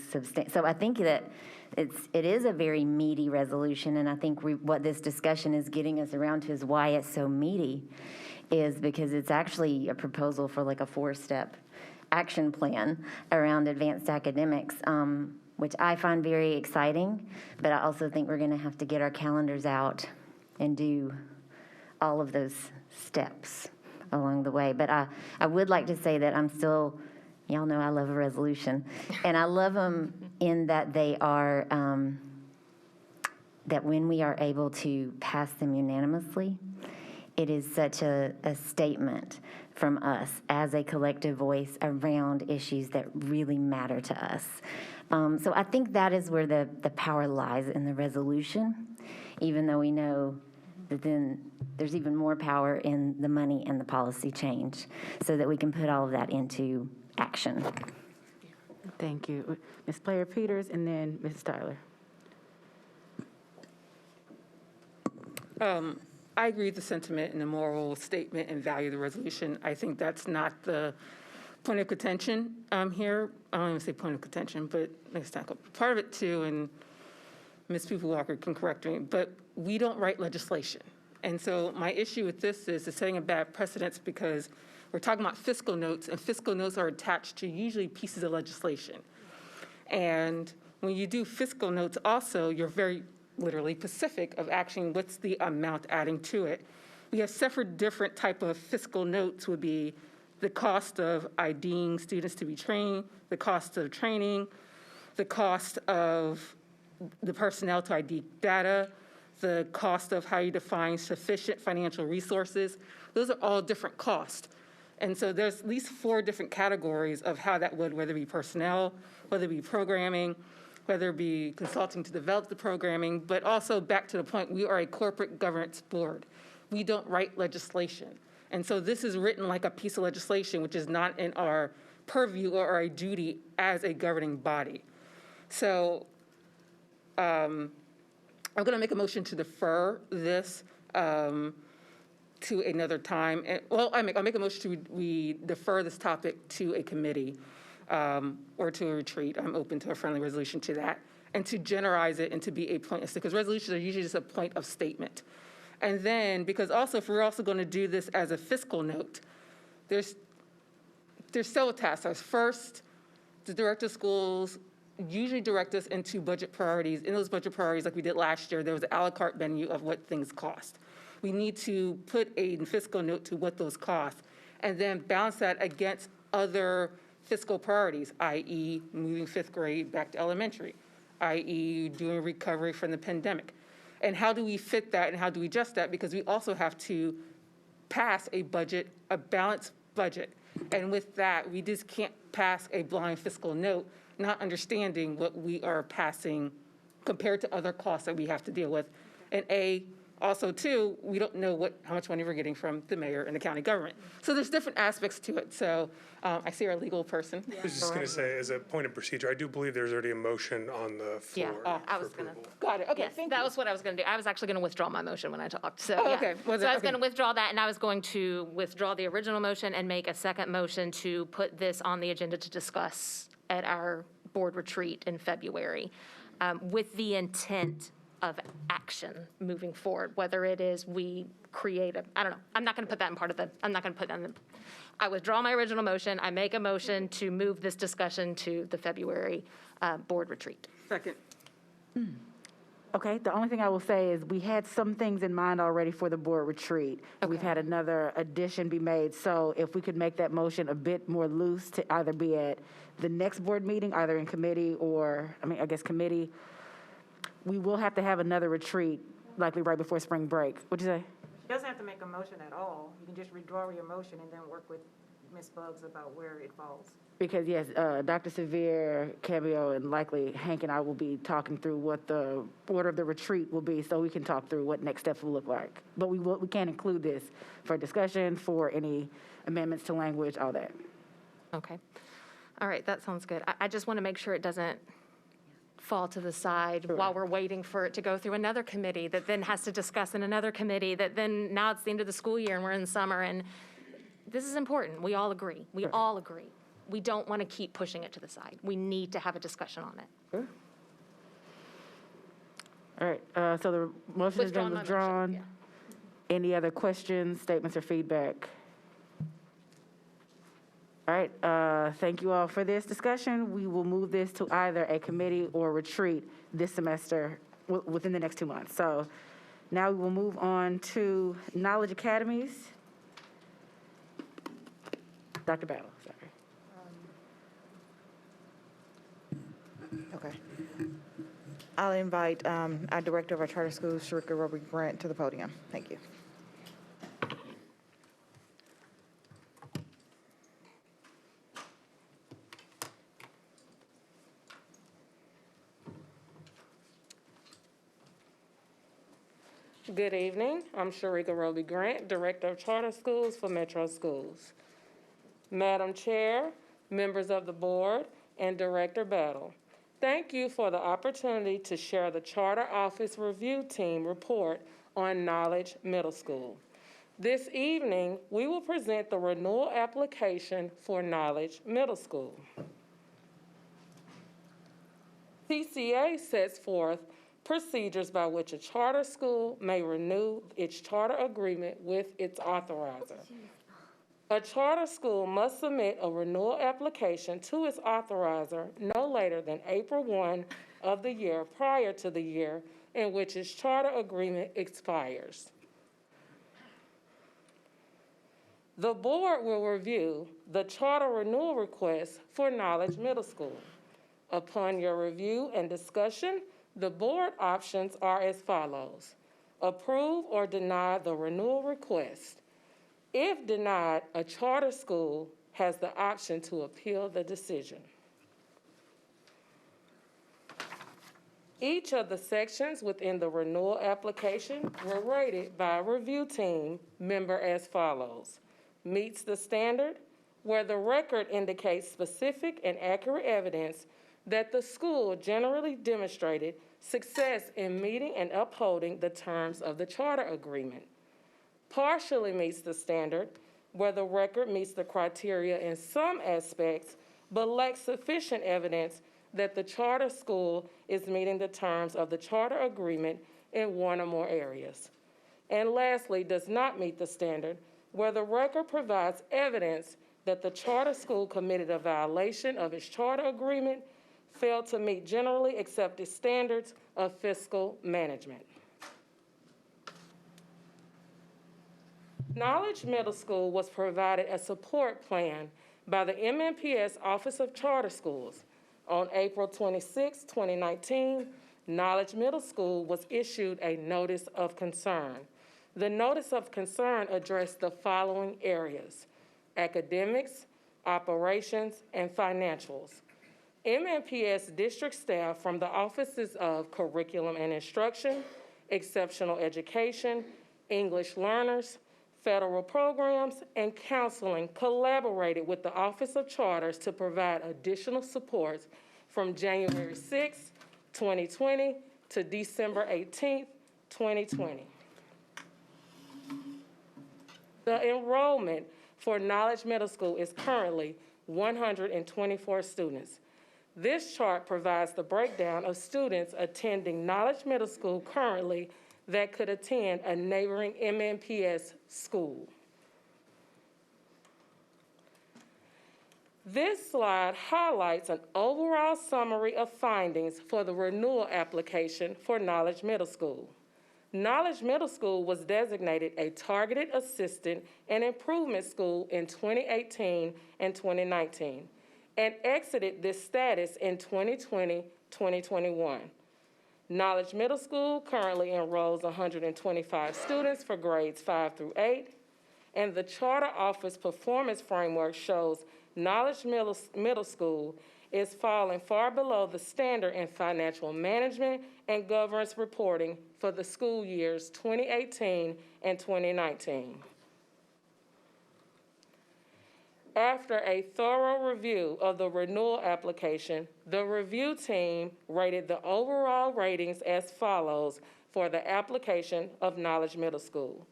So I think that it is a very meaty resolution, and I think what this discussion is getting us around to is why it's so meaty, is because it's actually a proposal for like a 4-step action plan around advanced academics, which I find very exciting, but I also think we're going to have to get our calendars out and do all of those steps along the way. But I would like to say that I'm still, y'all know I love a resolution, and I love them in that they are, that when we are able to pass them unanimously, it is such a statement from us as a collective voice around issues that really matter to us. So I think that is where the power lies in the resolution, even though we know that then there's even more power in the money and the policy change, so that we can put all of that into action. Thank you. Ms. Player Peters, and then Mrs. Tyler. I agree with the sentiment and the moral statement and value of the resolution. I think that's not the point of contention here. I don't even say point of contention, but next time. Part of it too, and Ms. People Walker can correct me, but we don't write legislation. And so my issue with this is setting a bad precedence, because we're talking about fiscal notes, and fiscal notes are attached to usually pieces of legislation. And when you do fiscal notes also, you're very literally specific of actually what's the amount adding to it. We have several different type of fiscal notes would be the cost of IDing students to be trained, the cost of training, the cost of the personnel to ID data, the cost of how you define sufficient financial resources. Those are all different costs. And so there's at least 4 different categories of how that would, whether it be personnel, whether it be programming, whether it be consulting to develop the programming, but also back to the point, we are a corporate governance board. We don't write legislation. And so this is written like a piece of legislation, which is not in our purview or our duty as a governing body. So I'm going to make a motion to defer this to another time. Well, I'll make a motion we defer this topic to a committee or to a retreat. I'm open to a friendly resolution to that, and to generalize it and to be a point, because resolutions are usually just a point of statement. And then, because also if we're also going to do this as a fiscal note, there's several tasks. First, the director of schools usually direct us into budget priorities. In those budget priorities, like we did last year, there was an a la carte menu of what things cost. We need to put a fiscal note to what those cost, and then balance that against other fiscal priorities, i.e. moving 5th grade back to elementary, i.e. doing recovery from the pandemic. And how do we fit that and how do we adjust that? Because we also have to pass a budget, a balanced budget. And with that, we just can't pass a blind fiscal note, not understanding what we are passing compared to other costs that we have to deal with. And also, too, we don't know how much money we're getting from the mayor and the county government. So there's different aspects to it. So I see our legal person. I was just going to say, as a point of procedure, I do believe there's already a motion on the floor. Yeah, I was going to. Got it. Okay, yes, that was what I was going to do. I was actually going to withdraw my motion when I talked. So, oh, yeah. okay. So I was going to withdraw that, and I was going to withdraw the original motion and make a second motion to put this on the agenda to discuss at our board retreat in February, with the intent of action moving forward, whether it is we create I don't know. I'm not going to put that in part of I'm not going to put that in I withdraw my original motion. I make a motion to move this discussion to the February board retreat. Second. Okay, the only thing I will say is we had some things in mind already for the board retreat. We've had another addition be made, so if we could make that motion a bit more loose to either be at the next board meeting, either in committee or, I guess committee, we will have to have another retreat, likely right before spring break. What'd you say? She doesn't have to make a motion at all. You can just withdraw your motion and then work with Ms. Buggs about where it falls. Because yes, Dr. Sevier, Cameo, and likely Hank and I will be talking through what the order of the retreat will be, so we can talk through what next steps will look like. But we can include this for discussion, for any amendments to language, all that. Okay. All right, that sounds good. I just want to make sure it doesn't fall to the side while we're waiting for it to go through another committee that then has to discuss in another committee that then now it's the end of the school year and we're in summer, and this is important. We all agree. We all agree. We don't want to keep pushing it to the side. We need to have a discussion on it. All right, so the motion has been Withdrawn my motion, withdrawn. yeah. Any other questions, statements, or feedback? All right, thank you all for this discussion. We will move this to either a committee or retreat this semester within the next 2 months. So now we will move on to Knowledge Academies. Dr. Battle, sorry. Okay. I'll invite our Director of our Charter Schools, Sharika Roby Grant, to the podium. Thank you. Good evening. I'm Sharika Roby Grant, Director of Charter Schools for Metro Schools. Madam Chair, members of the board, and Director Battle, thank you for the opportunity to share the Charter Office Review Team report on Knowledge Middle School. This evening, we will present the renewal application for Knowledge Middle School. TCA sets forth procedures by which a charter school may renew its charter agreement with its authorizer. A charter school must submit a renewal application to its authorizer no later than April 1 of the year prior to the year in which its charter agreement expires. The board will review the charter renewal request for Knowledge Middle School. Upon your review and discussion, the board options are as follows. Approve or deny the renewal request. If denied, a charter school has the option to appeal the decision. Each of the sections within the renewal application were rated by a review team member as follows. Meets the standard, where the record indicates specific and accurate evidence that the school generally demonstrated success in meeting and upholding the terms of the charter agreement. Partially meets the standard, where the record meets the criteria in some aspects, but lacks sufficient evidence that the charter school is meeting the terms of the charter agreement in one or more areas. And lastly, does not meet the standard, where the record provides evidence that the charter school committed a violation of its charter agreement, failed to meet generally accepted standards of fiscal management. Knowledge Middle School was provided a support plan by the MNPS Office of Charter Schools. On April 26, 2019, Knowledge Middle School was issued a notice of concern. The notice of concern addressed the following areas: academics, operations, and financials. MNPS district staff from the offices of Curriculum and Instruction, Exceptional Education, English Learners, Federal Programs, and Counseling collaborated with the Office of Charters to provide additional supports from January 6, 2020 to December 18, 2020. The enrollment for Knowledge Middle School is currently 124 students. This chart provides the breakdown of students attending Knowledge Middle School currently that could attend a neighboring MNPS school. This slide highlights an overall summary of findings for the renewal application for Knowledge Middle School. Knowledge Middle School was designated a targeted assistant and improvement school in 2018 and 2019 and exited this status in 2020-2021. Knowledge Middle School currently enrolls 125 students for grades 5 through 8, and the Charter Office Performance Framework shows Knowledge Middle School is falling far below the standard in financial management and governance reporting for the school years 2018 and 2019. After a thorough review of the renewal application, the review team rated the overall ratings as follows for the application of Knowledge Middle School.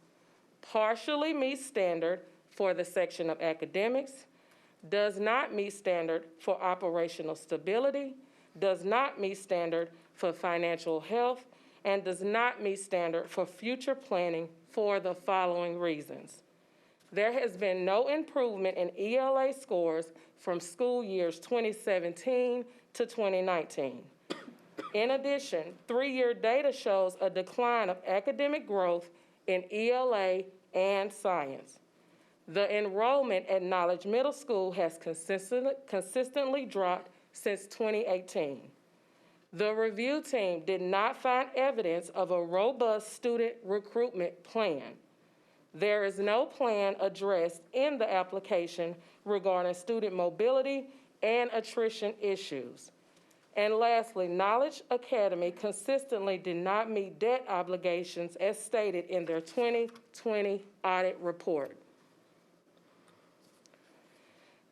Partially meets standard for the section of academics, does not meet standard for operational stability, does not meet standard for financial health, and does not meet standard for future planning for the following reasons. There has been no improvement in ELA scores from school years 2017 to 2019. In addition, 3-year data shows a decline of academic growth in ELA and science. The enrollment at Knowledge Middle School has consistently dropped since 2018. The review team did not find evidence of a robust student recruitment plan. There is no plan addressed in the application regarding student mobility and attrition issues. And lastly, Knowledge Academy consistently did not meet debt obligations as stated in their 2020 audit report.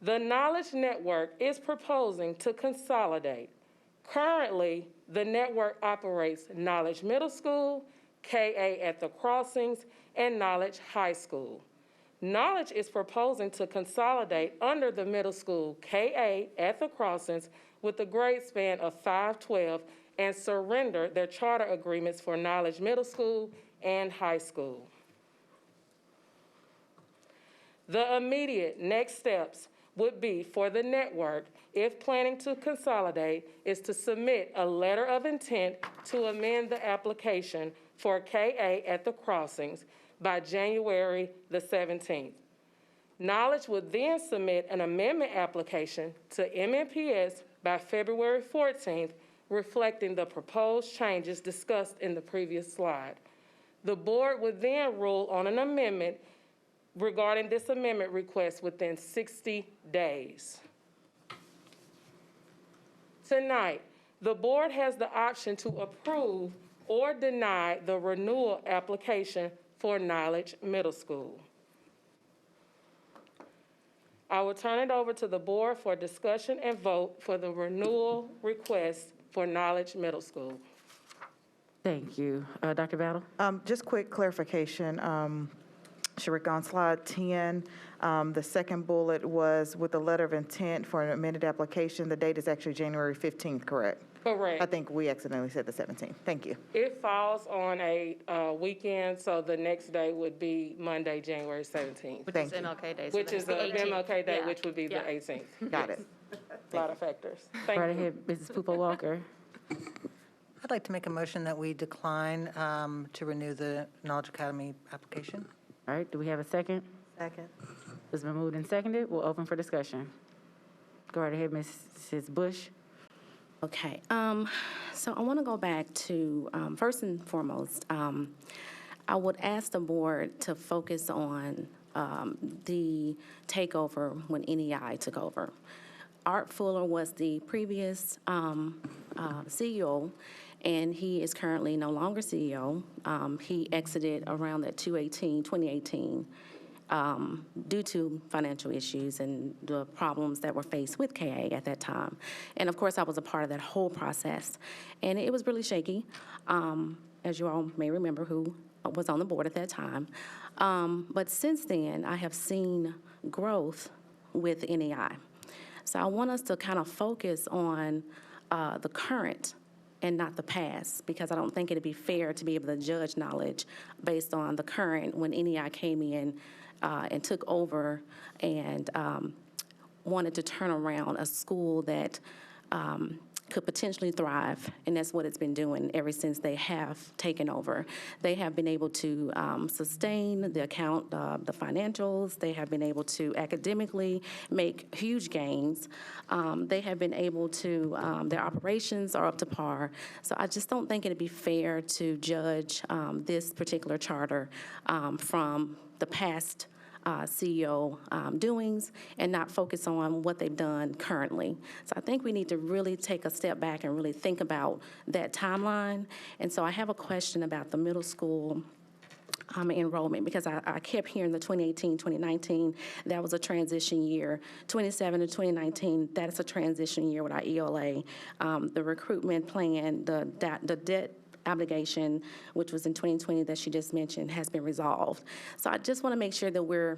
The Knowledge Network is proposing to consolidate. Currently, the network operates Knowledge Middle School, KA at the Crossings, and Knowledge High School. Knowledge is proposing to consolidate under the middle school KA at the Crossings with a grade span of 512 and surrender their charter agreements for Knowledge Middle School and High School. The immediate next steps would be for the network, if planning to consolidate, is to submit a letter of intent to amend the application for KA at the Crossings by January the 17th. Knowledge would then submit an amendment application to MNPS by February 14th, reflecting the proposed changes discussed in the previous slide. The board would then rule on an amendment regarding this amendment request within 60 days. Tonight, the board has the option to approve or deny the renewal application for Knowledge Middle School. I will turn it over to the board for discussion and vote for the renewal request for Knowledge Middle School. Thank you. Dr. Battle? Just quick clarification. Sharik, on slide 10, the second bullet was with the letter of intent for an amended application. The date is actually January 15th, correct? Correct. I think we accidentally said the 17th. Thank you. It falls on a weekend, so the next day would be Monday, January 17th. Which is MLK Day. so Which that's is the 18th. MLK Day, Yeah. which would be the Yeah. 18th. Got it. A lot of factors. Thank Right you. ahead, Mrs. Pupo Walker. I'd like to make a motion that we decline to renew the Knowledge Academy application. All right, do we have a second? Second. It's been moved and seconded. We'll open for discussion. Go right ahead, Mrs. Bush. Okay, so I want to go back to, first and foremost, I would ask the board to focus on the takeover when NEI took over. Art Fuller was the previous CEO, and he is currently no longer CEO. He exited around that 2018, due to financial issues and the problems that were faced with KA at that time. And of course, I was a part of that whole process. And it was really shaky, as you all may remember who was on the board at that time. But since then, I have seen growth with NEI. So I want us to kind of focus on the current and not the past, because I don't think it'd be fair to be able to judge Knowledge based on the current when NEI came in and took over and wanted to turn around a school that could potentially thrive, and that's what it's been doing ever since they have taken over. They have been able to sustain the financials. They have been able to academically make huge gains. They have been able to, their operations are up to par. So I just don't think it'd be fair to judge this particular charter from the past CEO doings and not focus on what they've done currently. So I think we need to really take a step back and really think about that timeline. And so I have a question about the middle school enrollment, because I kept hearing the 2018, 2019, that was a transition year. 27 to 2019, that is a transition year with our ELA. The recruitment plan, the debt obligation, which was in 2020 that she just mentioned, has been resolved. So I just want to make sure that we're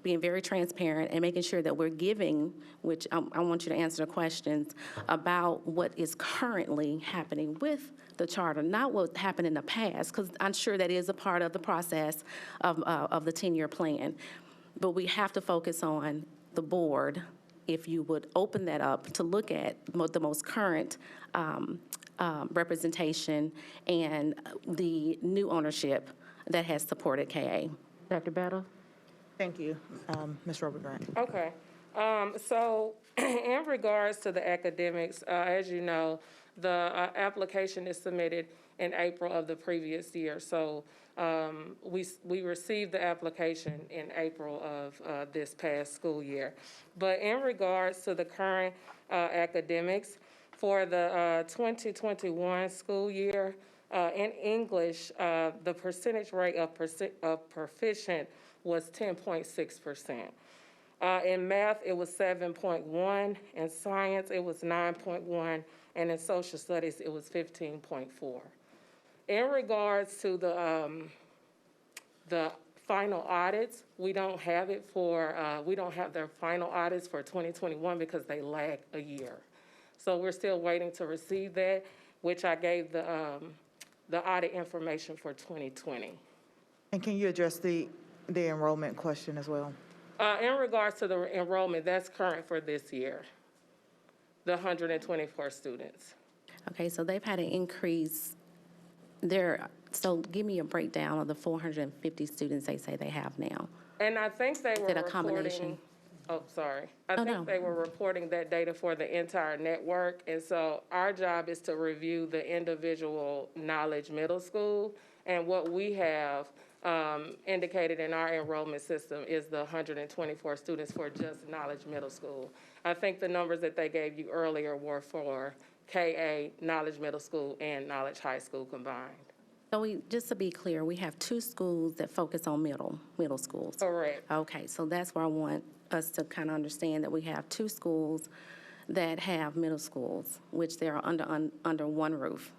being very transparent and making sure that we're giving, which I want you to answer the questions about what is currently happening with the charter, not what happened in the past, because I'm sure that is a part of the process of the 10-year plan. But we have to focus on the board, if you would open that up to look at the most current representation and the new ownership that has supported KA. Dr. Battle? Thank you, Ms. Robert Grant. Okay. So in regards to the academics, as you know, the application is submitted in April of the previous year. So we received the application in April of this past school year. But in regards to the current academics, for the 2021 school year, in English, the percentage rate of proficient was 10.6%. In math, it was 7.1. In science, it was 9.1. And in social studies, it was 15.4. In regards to the final audits, we don't have their final audits for 2021 because they lag a year. So we're still waiting to receive that, which I gave the audit information for 2020. And can you address the enrollment question as well? In regards to the enrollment, that's current for this year, the 124 students. Okay, so they've had an increase there. So give me a breakdown of the 450 students they say they have now. And I think they were Is it a combination? Oh, sorry. I think they were reporting that data for the entire network. And so our job is to review the individual Knowledge Middle School. And what we have indicated in our enrollment system is the 124 students for just Knowledge Middle School. I think the numbers that they gave you earlier were for KA, Knowledge Middle School, and Knowledge High School combined. So just to be clear, we have two schools that focus on middle schools. Correct. Okay, so that's where I want us to kind of understand that we have two schools that have middle schools, which they're under one roof.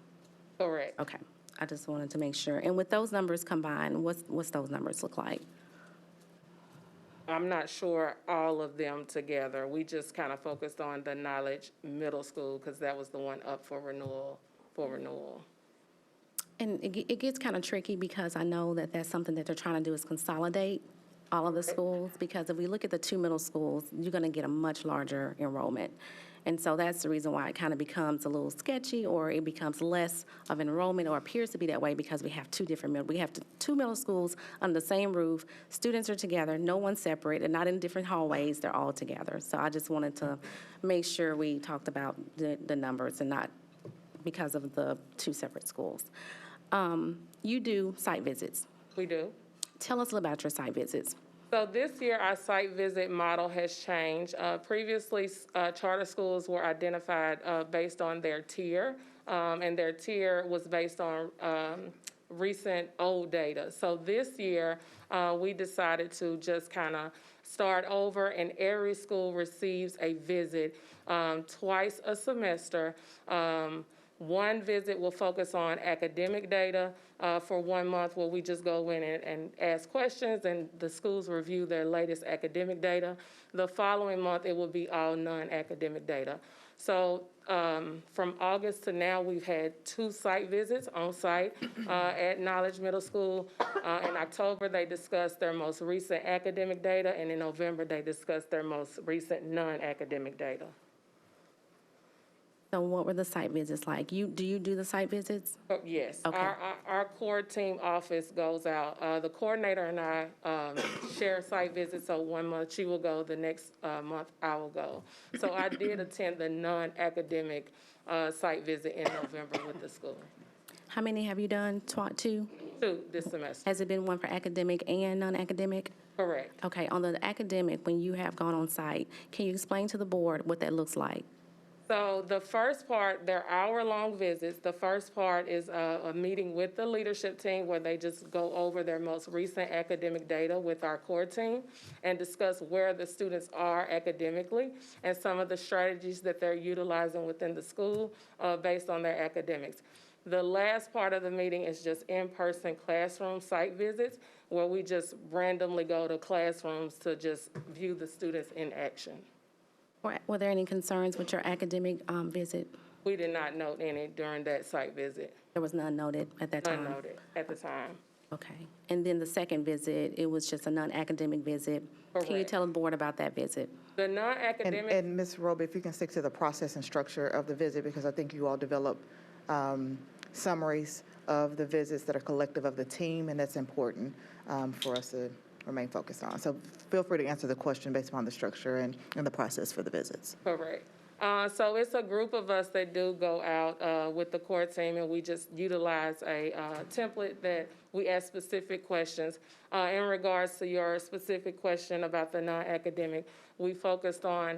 Correct. Okay, I just wanted to make sure. And with those numbers combined, what's those numbers look like? I'm not sure all of them together. We just kind of focused on the Knowledge Middle School because that was the one up for renewal. And it gets kind of tricky because I know that that's something that they're trying to do is consolidate all of the schools, because if we look at the two middle schools, you're going to get a much larger enrollment. And so that's the reason why it kind of becomes a little sketchy, or it becomes less of enrollment, or appears to be that way, because we have two middle schools under the same roof. Students are together, no one's separate, they're not in different hallways, they're all together. So I just wanted to make sure we talked about the numbers and not because of the two separate schools. You do site visits. We do. Tell us about your site visits. So this year, our site visit model has changed. Previously, charter schools were identified based on their tier, and their tier was based on recent old data. So this year, we decided to just kind of start over, and every school receives a visit twice a semester One visit will focus on academic data for 1 month, where we just go in and ask questions, and the schools review their latest academic data. The following month, it will be all non-academic data. So from August to now, we've had 2 site visits on site at Knowledge Middle School. In October, they discussed their most recent academic data, and in November, they discussed their most recent non-academic data. So what were the site visits like? Do you do the site visits? Yes, Okay. our core team office goes out. The coordinator and I share site visits, so 1 month she will go, the next month I will go. So I did attend the non-academic site visit in November with the school. How many have you done? 2? 2 this semester. Has it been one for academic and non-academic? Correct. Okay, on the academic, when you have gone on site, can you explain to the board what that looks like? So the first part, they're hour-long visits. The first part is a meeting with the leadership team where they just go over their most recent academic data with our core team and discuss where the students are academically and some of the strategies that they're utilizing within the school based on their academics. The last part of the meeting is just in-person classroom site visits where we just randomly go to classrooms to just view the students in action. Were there any concerns with your academic visit? We did not note any during that site visit. There was none noted at that time? None noted at the time. Okay. And then the second visit, it was just a non-academic visit. Can you Correct. tell the board about that visit? The non-academic. And Ms. Roby, if you can stick to the process and structure of the visit, because I think you all develop summaries of the visits that are collective of the team, and that's important for us to remain focused on. So feel free to answer the question based upon the structure and the process for the visits. Correct. So it's a group of us that do go out with the core team, and we just utilize a template that we ask specific questions. In regards to your specific question about the non-academic, we focused on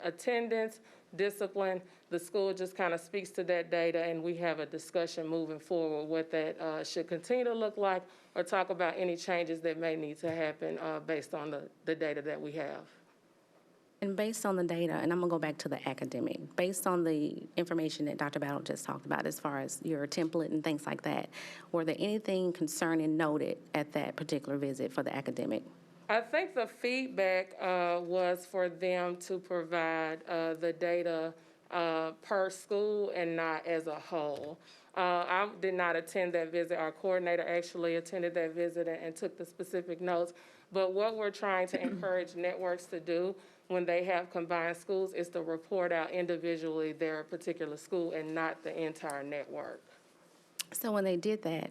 attendance, discipline. The school just kind of speaks to that data, and we have a discussion moving forward what that should continue to look like, or talk about any changes that may need to happen based on the data that we have. And based on the data, and I'm going to go back to the academic, based on the information that Dr. Battle just talked about as far as your template and things like that, were there anything concerning noted at that particular visit for the academic? I think the feedback was for them to provide the data per school and not as a whole. I did not attend that visit. Our coordinator actually attended that visit and took the specific notes. But what we're trying to encourage networks to do when they have combined schools is to report out individually their particular school and not the entire network. So when they did that,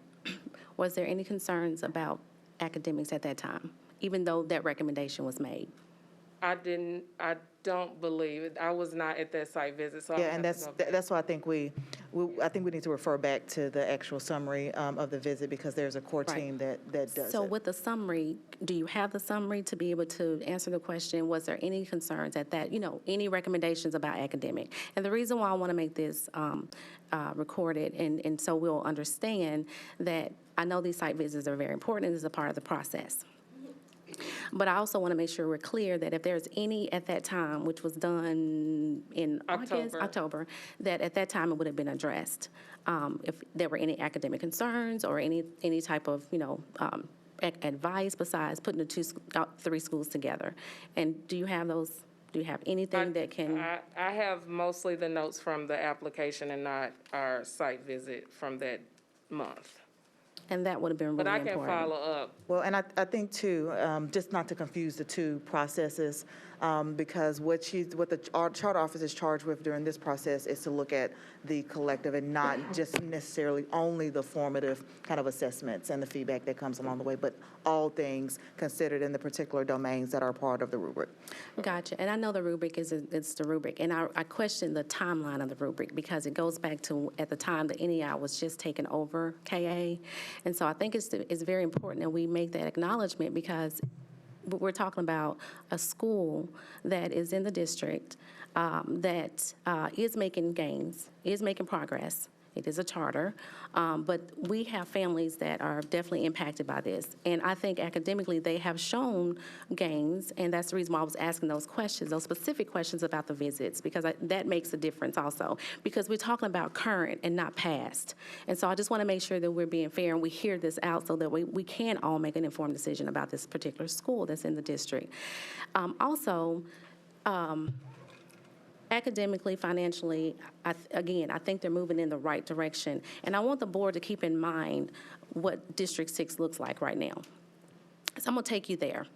was there any concerns about academics at that time, even though that recommendation was made? I don't believe it. I was not at that site visit, so Yeah, and that's why I think we need to refer back to the actual summary of the visit, because there's a core team that does So it. with the summary, do you have the summary to be able to answer the question, was there any concerns at that, any recommendations about academic? And the reason why I want to make this recorded, and so we'll understand that I know these site visits are very important and is a part of the process. But I also want to make sure we're clear that if there's any at that time, which was done in October, that at that time it would have been addressed. If there were any academic concerns or any type of, advice besides putting the 3 schools together. And do you have those? Do you have anything that can? I have mostly the notes from the application and not our site visit from that month. And that would have been really important. But I can follow up. Well, and I think too, just not to confuse the 2 processes, because what our chart office is charged with during this process is to look at the collective and not just necessarily only the formative kind of assessments and the feedback that comes along the way, but all things considered in the particular domains that are part of the rubric. Gotcha. And I know the rubric is the rubric, and I question the timeline of the rubric because it goes back to at the time the NEI was just taken over KA, and so I think it's very important that we make that acknowledgement because we're talking about a school that is in the district that is making gains, is making progress, It is a charter, but we have families that are definitely impacted by this. And I think academically, they have shown gains, and that's the reason why I was asking those questions, those specific questions about the visits, because that makes a difference also, because we're talking about current and not past. And so I just want to make sure that we're being fair and we hear this out so that we can all make an informed decision about this particular school that's in the district. Academically, financially, I think they're moving in the right direction. And I want the board to keep in mind what District 6 looks like right now. So I'm going to take you there.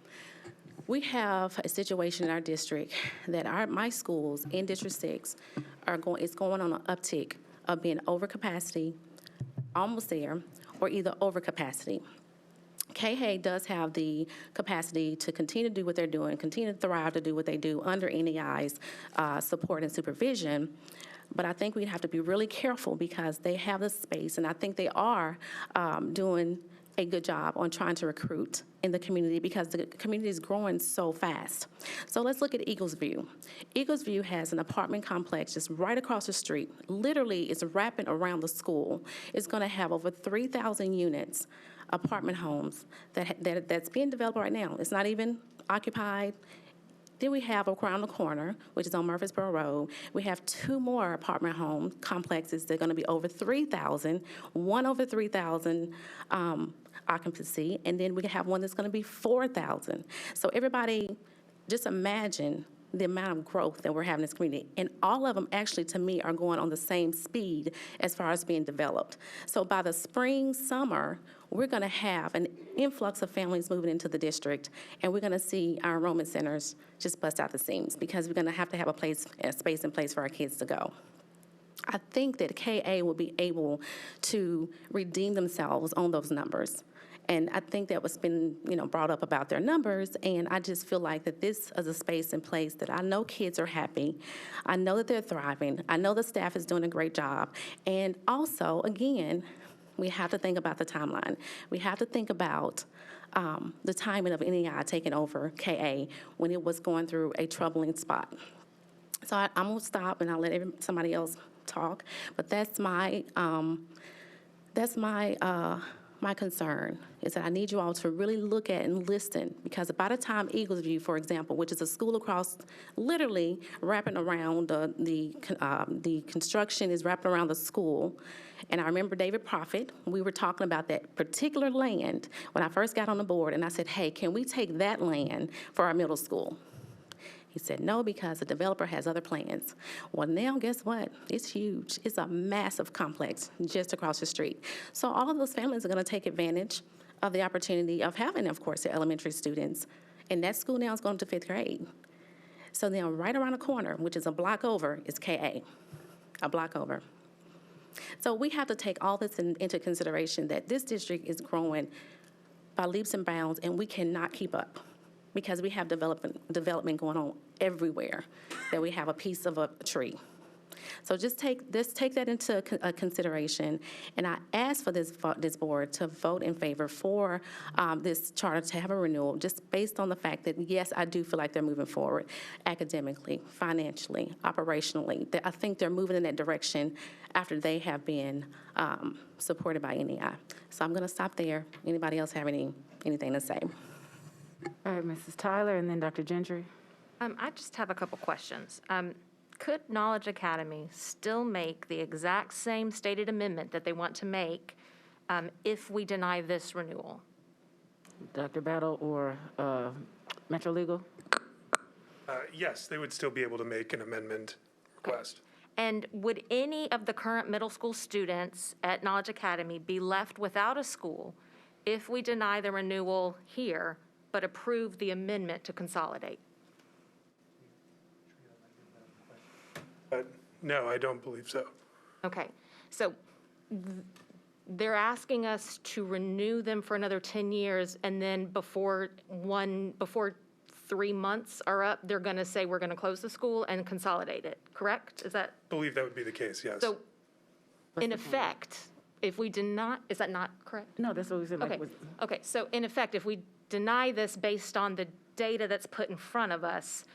We have a situation in our district that my schools in District 6 is going on an uptick of being over capacity, almost there, or either over capacity. KA does have the capacity to continue to do what they're doing, continue to thrive to do what they do under NEI's support and supervision. But I think we'd have to be really careful because they have the space, and I think they are doing a good job on trying to recruit in the community because the community is growing so fast. So let's look at Eagles View. Eagles View has an apartment complex just right across the street. Literally, it's wrapping around the school. It's going to have over 3,000 units, apartment homes that's being developed right now. It's not even occupied. Then we have around the corner, which is on Murfreesboro Road, we have 2 more apartment home complexes. They're going to be over 3,000, one over 3,000 occupancy, and then we have one that's going to be 4,000. So everybody, just imagine the amount of growth that we're having in this community. And all of them actually, to me, are going on the same speed as far as being developed. So by the spring, summer, we're going to have an influx of families moving into the district, and we're going to see our enrollment centers just bust out the seams because we're going to have a space in place for our kids to go. I think that KA will be able to redeem themselves on those numbers. And I think that was been, brought up about their numbers, and I just feel like that this is a space and place that I know kids are happy. I know that they're thriving. I know the staff is doing a great job. And also, again, we have to think about the timeline. We have to think about the timing of NEI taking over KA when it was going through a troubling spot. So I'm going to stop and I'll let somebody else talk, but that's my concern is that I need you all to really look at and listen, because by the time Eagles View, for example, which is a school across, literally wrapping around the construction is wrapping around the school. And I remember David Prophet, we were talking about that particular land when I first got on the board, and I said, hey, can we take that land for our middle school? He said, no, because the developer has other plans. Well, now, guess what? It's huge. It's a massive complex just across the street. So all of those families are going to take advantage of the opportunity of having, of course, their elementary students. And that school now is going to 5th grade. So then right around the corner, which is a block over, is KA, a block over. So we have to take all this into consideration that this district is growing by leaps and bounds, and we cannot keep up, because we have development going on everywhere, that we have a piece of a tree. So just take that into consideration, and I ask for this board to vote in favor for this charter to have a renewal, just based on the fact that, yes, I do feel like they're moving forward academically, financially, operationally. I think they're moving in that direction after they have been supported by NEI. So I'm going to stop there. Anybody else have anything to say? All right, Mrs. Tyler, and then Dr. Gentry. I just have a couple questions. Could Knowledge Academy still make the exact same stated amendment that they want to make if we deny this renewal? Dr. Battle or Metro Legal? Yes, they would still be able to make an amendment request. And would any of the current middle school students at Knowledge Academy be left without a school if we deny the renewal here but approve the amendment to consolidate? No, I don't believe so. Okay, so they're asking us to renew them for another 10 years, and then before 3 months are up, they're going to say we're going to close the school and consolidate it, correct? Is that? I believe that would be the case, yes. So, in effect, if we deny, is that not correct? No, that's what we said. Okay, okay, so in effect, if we deny this based on the data that's put in front of us,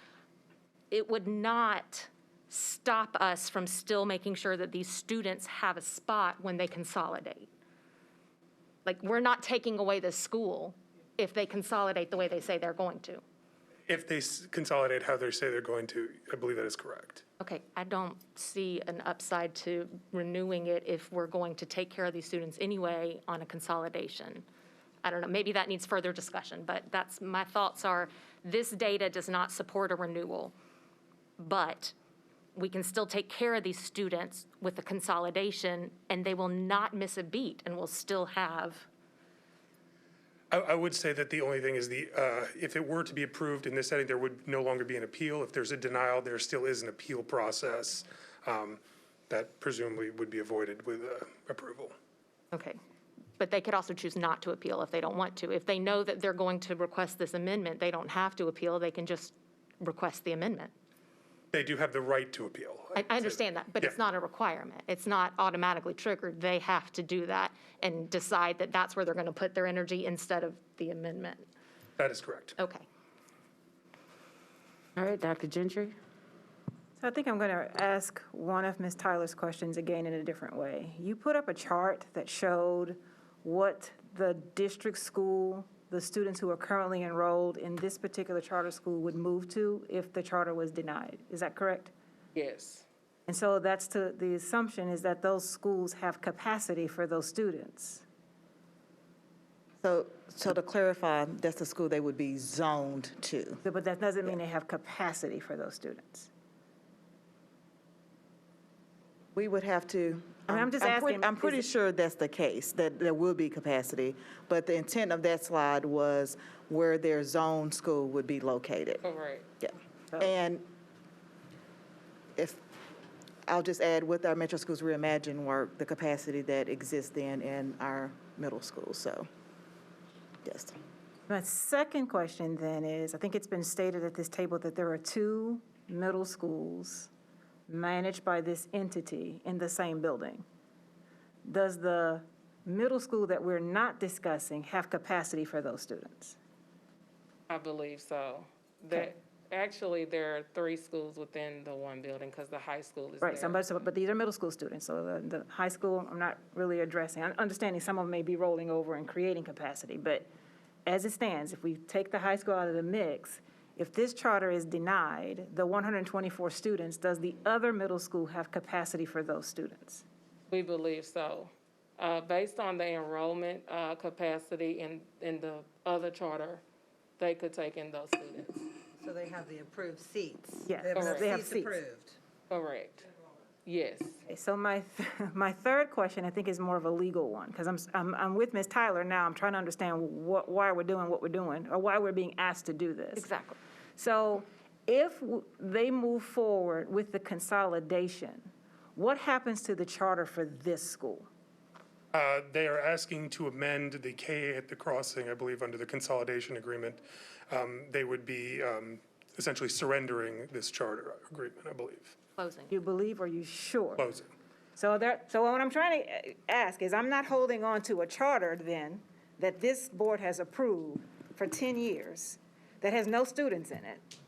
it would not stop us from still making sure that these students have a spot when they consolidate? Like, we're not taking away the school if they consolidate the way they say they're going to. If they consolidate how they say they're going to, I believe that is correct. Okay, I don't see an upside to renewing it if we're going to take care of these students anyway on a consolidation. I don't know, maybe that needs further discussion, but that's, my thoughts are, this data does not support a renewal, but we can still take care of these students with the consolidation, and they will not miss a beat, and we'll still have. I would say that the only thing is if it were to be approved in this setting, there would no longer be an appeal. If there's a denial, there still is an appeal process that presumably would be avoided with approval. Okay, but they could also choose not to appeal if they don't want to. If they know that they're going to request this amendment, they don't have to appeal, they can just request the amendment. They do have the right to appeal. I understand that, but it's not a requirement. It's not automatically triggered. They have to do that and decide that that's where they're going to put their energy instead of the amendment. That is correct. Okay. All right, Dr. Gentry? So I think I'm going to ask one of Ms. Tyler's questions again in a different way. You put up a chart that showed what the district school, the students who are currently enrolled in this particular charter school would move to if the charter was denied. Is that correct? Yes. And so that's the assumption is that those schools have capacity for those students. So to clarify, that's the school they would be zoned to. But that doesn't mean they have capacity for those students. We would have to. I'm just asking. I'm pretty sure that's the case, that there will be capacity, but the intent of that slide was where their zone school would be located. Correct. Yeah. And if, I'll just add, with our Metro Schools Reimagine work, the capacity that exists then in our middle schools, so, yes. My second question then is, I think it's been stated at this table that there are 2 middle schools managed by this entity in the same building. Does the middle school that we're not discussing have capacity for those students? I believe so. Actually, there are 3 schools within the one building because the high school is Right, there. but these are middle school students, so the high school, I'm not really addressing. I'm understanding some of them may be rolling over and creating capacity, but as it stands, if we take the high school out of the mix, if this charter is denied, the 124 students, does the other middle school have capacity for those students? We believe so. Based on the enrollment capacity in the other charter, they could take in those students. So they have the approved seats. Yeah, They have seats. approved. Correct. Yes. Okay, so my third question, I think, is more of a legal one, because I'm with Ms. Tyler now. I'm trying to understand why we're doing what we're doing, or why we're being asked to do this. Exactly. So if they move forward with the consolidation, what happens to the charter for this school? They are asking to amend the KA at the crossing, I believe, under the consolidation agreement. They would be essentially surrendering this charter agreement, I believe. Closing. You believe, or are you sure? Closing. So what I'm trying to ask is, I'm not holding on to a charter then that this board has approved for 10 years that has no students in it,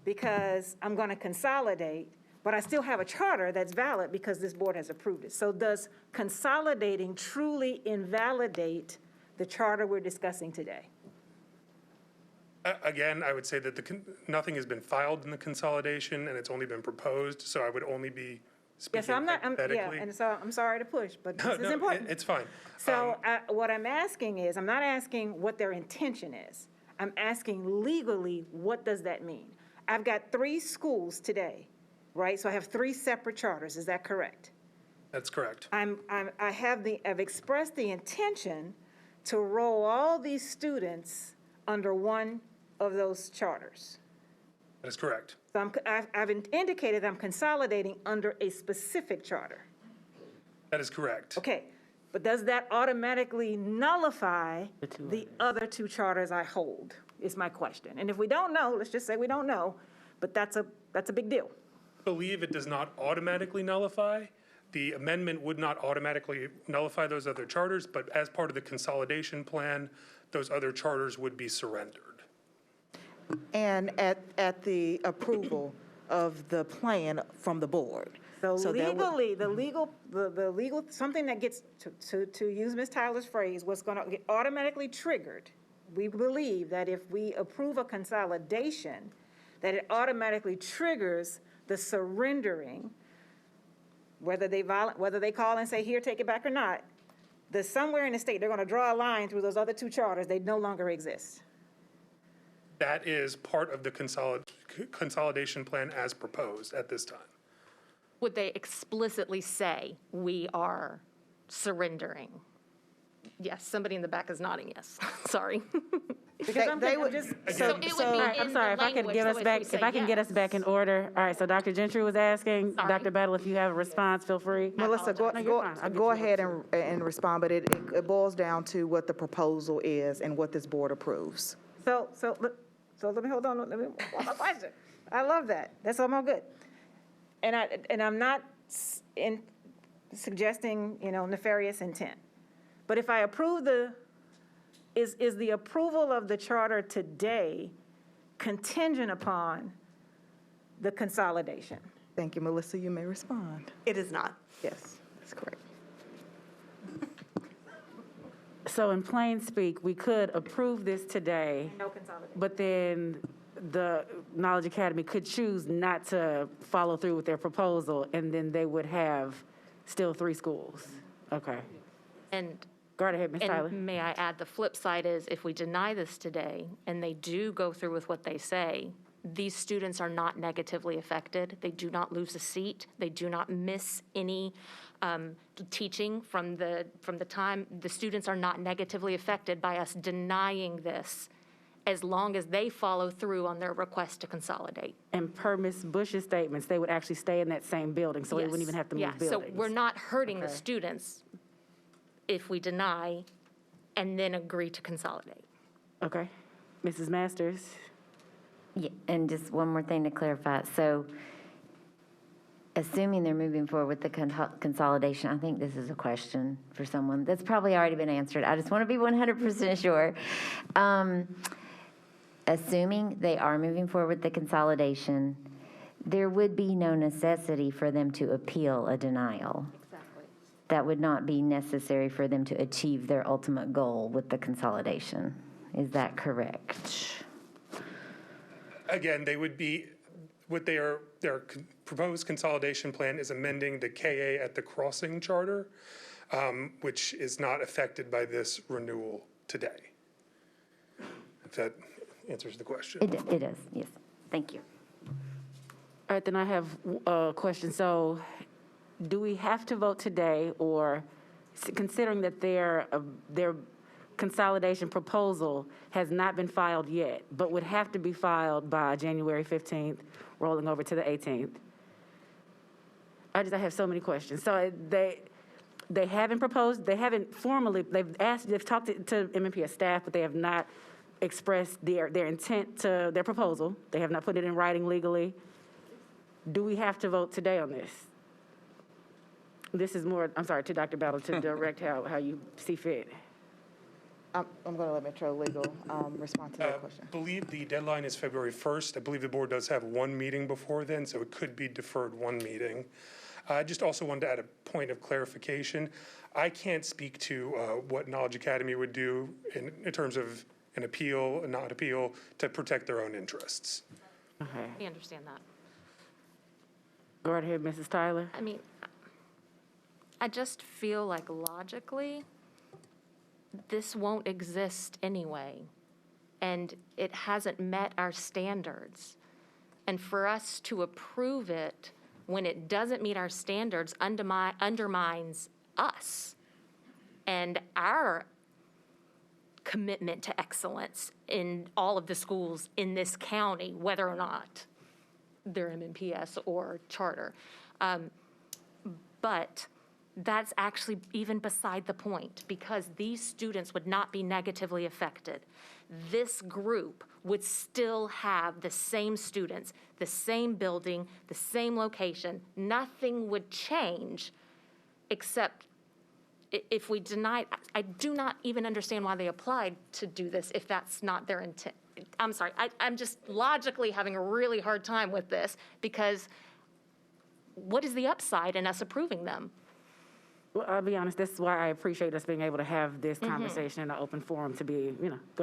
because I'm going to consolidate, but I still have a charter that's valid because this board has approved it. So does consolidating truly invalidate the charter we're discussing today? Again, I would say that nothing has been filed in the consolidation, and it's only been proposed, so I would only be speaking hypothetically. And so I'm sorry to push, but this is No, important. it's fine. So what I'm asking is, I'm not asking what their intention is. I'm asking legally, what does that mean? I've got 3 schools today, right? So I have 3 separate charters, is that correct? That's correct. I've expressed the intention to roll all these students under one of those charters. That is correct. So I've indicated I'm consolidating under a specific charter. That is correct. Okay, but does that automatically nullify the other 2 charters I hold, is my question. And if we don't know, let's just say we don't know, but that's a big deal. I believe it does not automatically nullify. The amendment would not automatically nullify those other charters, but as part of the consolidation plan, those other charters would be surrendered. And at the approval, of the plan from the board. So that would- legally, the legal, something that gets, to use Ms. Tyler's phrase, what's going to get automatically triggered, we believe that if we approve a consolidation, that it automatically triggers the surrendering, whether they call and say, here, take it back or not, somewhere in the state, they're going to draw a line through those other two charters, they no longer exist. That is part of the consolidation plan as proposed at this time. Would they explicitly say, we are surrendering? Yes, somebody in the back is nodding yes. Sorry. Because I'm thinking just, So it would be I'm in sorry, the if I could language, get so us if back, we say if I can get us yes. back in order. All right, so Dr. Gentry was asking. Sorry. Dr. Battle, if you have a response, feel free. Melissa, No, you're fine. I'll get go you ahead and respond, but it boils down to what the proposal is and what this board approves. so let me hold on, let me, one more question. I love that, that's all good. And I'm not suggesting, nefarious intent. But if I approve is the approval of the charter today contingent upon the consolidation? Thank you, Melissa, you may respond. It is not. Yes, that's correct. So in plain speak, we could approve this today, No consolidation. but then the Knowledge Academy could choose not to follow through with their proposal, and then they would have still 3 schools. Okay. And Go right ahead, Ms. Tyler. And may I add, the flip side is if we deny this today and they do go through with what they say, these students are not negatively affected. They do not lose a seat. They do not miss any teaching from the time. The students are not negatively affected by us denying this as long as they follow through on their request to consolidate. And per Ms. Bush's statements, they would actually stay in that same building, so they wouldn't even have to move Yeah, buildings. so we're not hurting the Okay. students if we deny and then agree to consolidate. Okay. Mrs. Masters? Yeah, and just one more thing to clarify. So assuming they're moving forward with the consolidation, I think this is a question for someone that's probably already been answered. I just want to be 100% sure. Assuming they are moving forward with the consolidation, there would be no necessity for them to appeal a denial. Exactly. That would not be necessary for them to achieve their ultimate goal with the consolidation. Is that correct? Again, they would be, their proposed consolidation plan is amending the KA at the Crossing Charter, which is not affected by this renewal today. If that answers the question. It does, yes. Thank you. All right, then I have a question. So do we have to vote today, or considering that their consolidation proposal has not been filed yet, but would have to be filed by January 15th, rolling over to the 18th? I have so many questions. So they haven't proposed, they haven't formally, they've talked to MNPS staff, but they have not expressed their intent to their proposal. They have not put it in writing legally. Do we have to vote today on this? This is more, I'm sorry, to Dr. Battle to direct how you see fit. I'm going to let Metro Legal respond to that question. I believe the deadline is February 1st. I believe the board does have one meeting before then, so it could be deferred one meeting. I just also wanted to add a point of clarification. I can't speak to what Knowledge Academy would do in terms of an appeal, a not appeal, to protect their own interests. Okay. I understand that. Go right ahead, Mrs. Tyler. I mean, I just feel like logically, this won't exist anyway, and it hasn't met our standards. And for us to approve it when it doesn't meet our standards undermines us and our commitment to excellence in all of the schools in this county, whether or not they're MNPS or charter. But that's actually even beside the point, because these students would not be negatively affected. This group would still have the same students, the same building, the same location. Nothing would change except if we deny. I do not even understand why they applied to do this if that's not their intent. I'm sorry, I'm just logically having a really hard time with this, because what is the upside in us approving them? Well, I'll be honest, this is why I appreciate us being able to have this conversation in an open forum to be,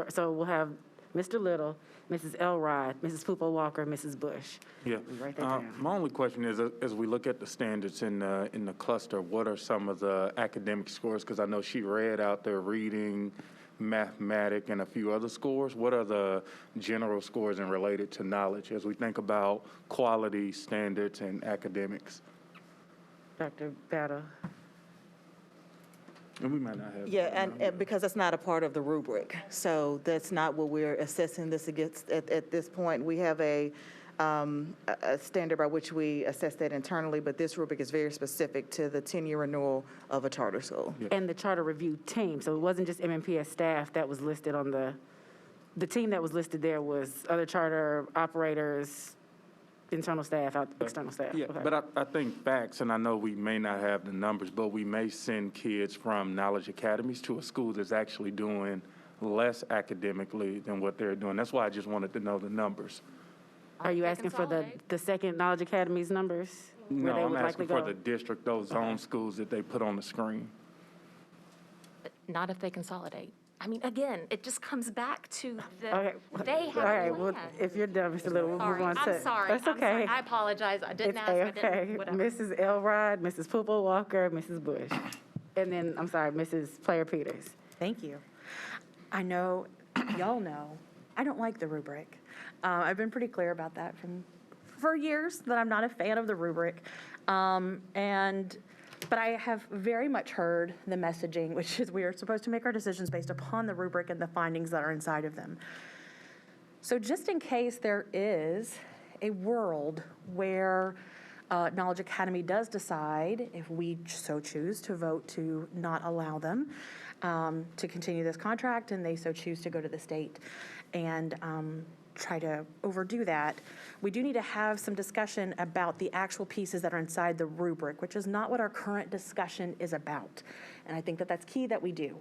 so we'll have Mr. Little, Mrs. Elrod, Mrs. Poople Walker, Mrs. Bush. Yeah. Write that down. My only question is, as we look at the standards in the cluster, what are some of the academic scores? Because I know she read out there reading, mathematic, and a few other scores. What are the general scores and related to knowledge as we think about quality, standards, and academics? Dr. Battle. And we might not have. Yeah, and because that's not a part of the rubric. So that's not what we're assessing this against at this point. We have a standard by which we assess that internally, but this rubric is very specific to the 10-year renewal of a charter school. And the charter review team, so it wasn't just MNPS staff that was listed on the team that was listed there was other charter operators, internal staff, external staff. Yeah, Okay. but I think facts, and I know we may not have the numbers, but we may send kids from knowledge academies to a school that's actually doing less academically than what they're doing. That's why I just wanted to know the numbers. Are you asking for the second Knowledge Academy's numbers? Where No, they I'm would likely asking for go? the district, those zone schools that they put on the screen. Not if they consolidate. I mean, again, it just comes back to Okay. they have All right, a well, plan. if you're done, Mr. Little, we'll move on to. I'm sorry. That's I'm sorry. okay. I apologize. I didn't It's ask. I okay. didn't, whatever. Mrs. Elrod, Mrs. Poople Walker, Mrs. Bush. And then, I'm sorry, Mrs. Player Peters. Thank you. I know, y'all know, I don't like the rubric. I've been pretty clear about that for years, that I'm not a fan of the rubric. But I have very much heard the messaging, which is we are supposed to make our decisions based upon the rubric and the findings that are inside of them. So just in case there is a world where Knowledge Academy does decide, if we so choose, to vote to not allow them to continue this contract, and they so choose to go to the state and try to overdo that, we do need to have some discussion about the actual pieces that are inside the rubric, which is not what our current discussion is about. And I think that that's key that we do.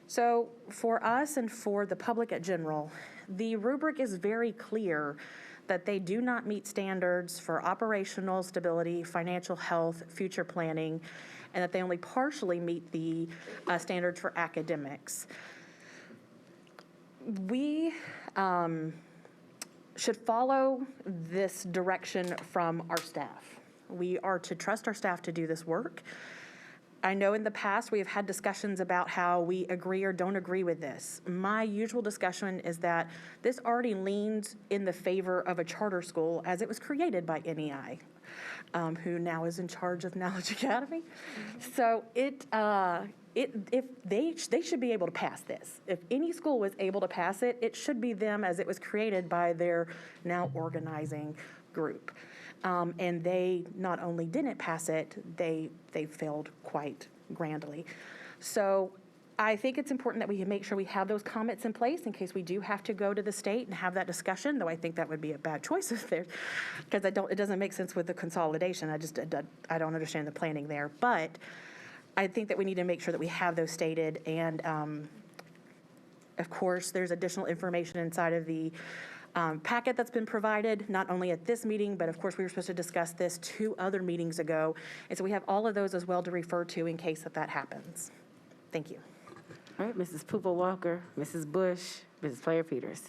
So for us and for the public in general, the rubric is very clear that they do not meet standards for operational stability, financial health, future planning, and that they only partially meet the standards for academics. We should follow this direction from our staff. We are to trust our staff to do this work. I know in the past we have had discussions about how we agree or don't agree with this. My usual discussion is that this already leans in the favor of a charter school as it was created by NEI, who now is in charge of Knowledge Academy. So if they should be able to pass this. If any school was able to pass it, it should be them, as it was created by their now organizing group. And they not only didn't pass it, they failed quite grandly. So I think it's important that we make sure we have those comments in place in case we do have to go to the state and have that discussion, though I think that would be a bad choice if there, because it doesn't make sense with the consolidation. I don't understand the planning there. But I think that we need to make sure that we have those stated. And of course, there's additional information inside of the packet that's been provided, not only at this meeting, but of course, we were supposed to discuss this 2 other meetings ago. And so we have all of those as well to refer to in case that happens. Thank you. All right, Mrs. Poople Walker, Mrs. Bush, Mrs. Player Peters.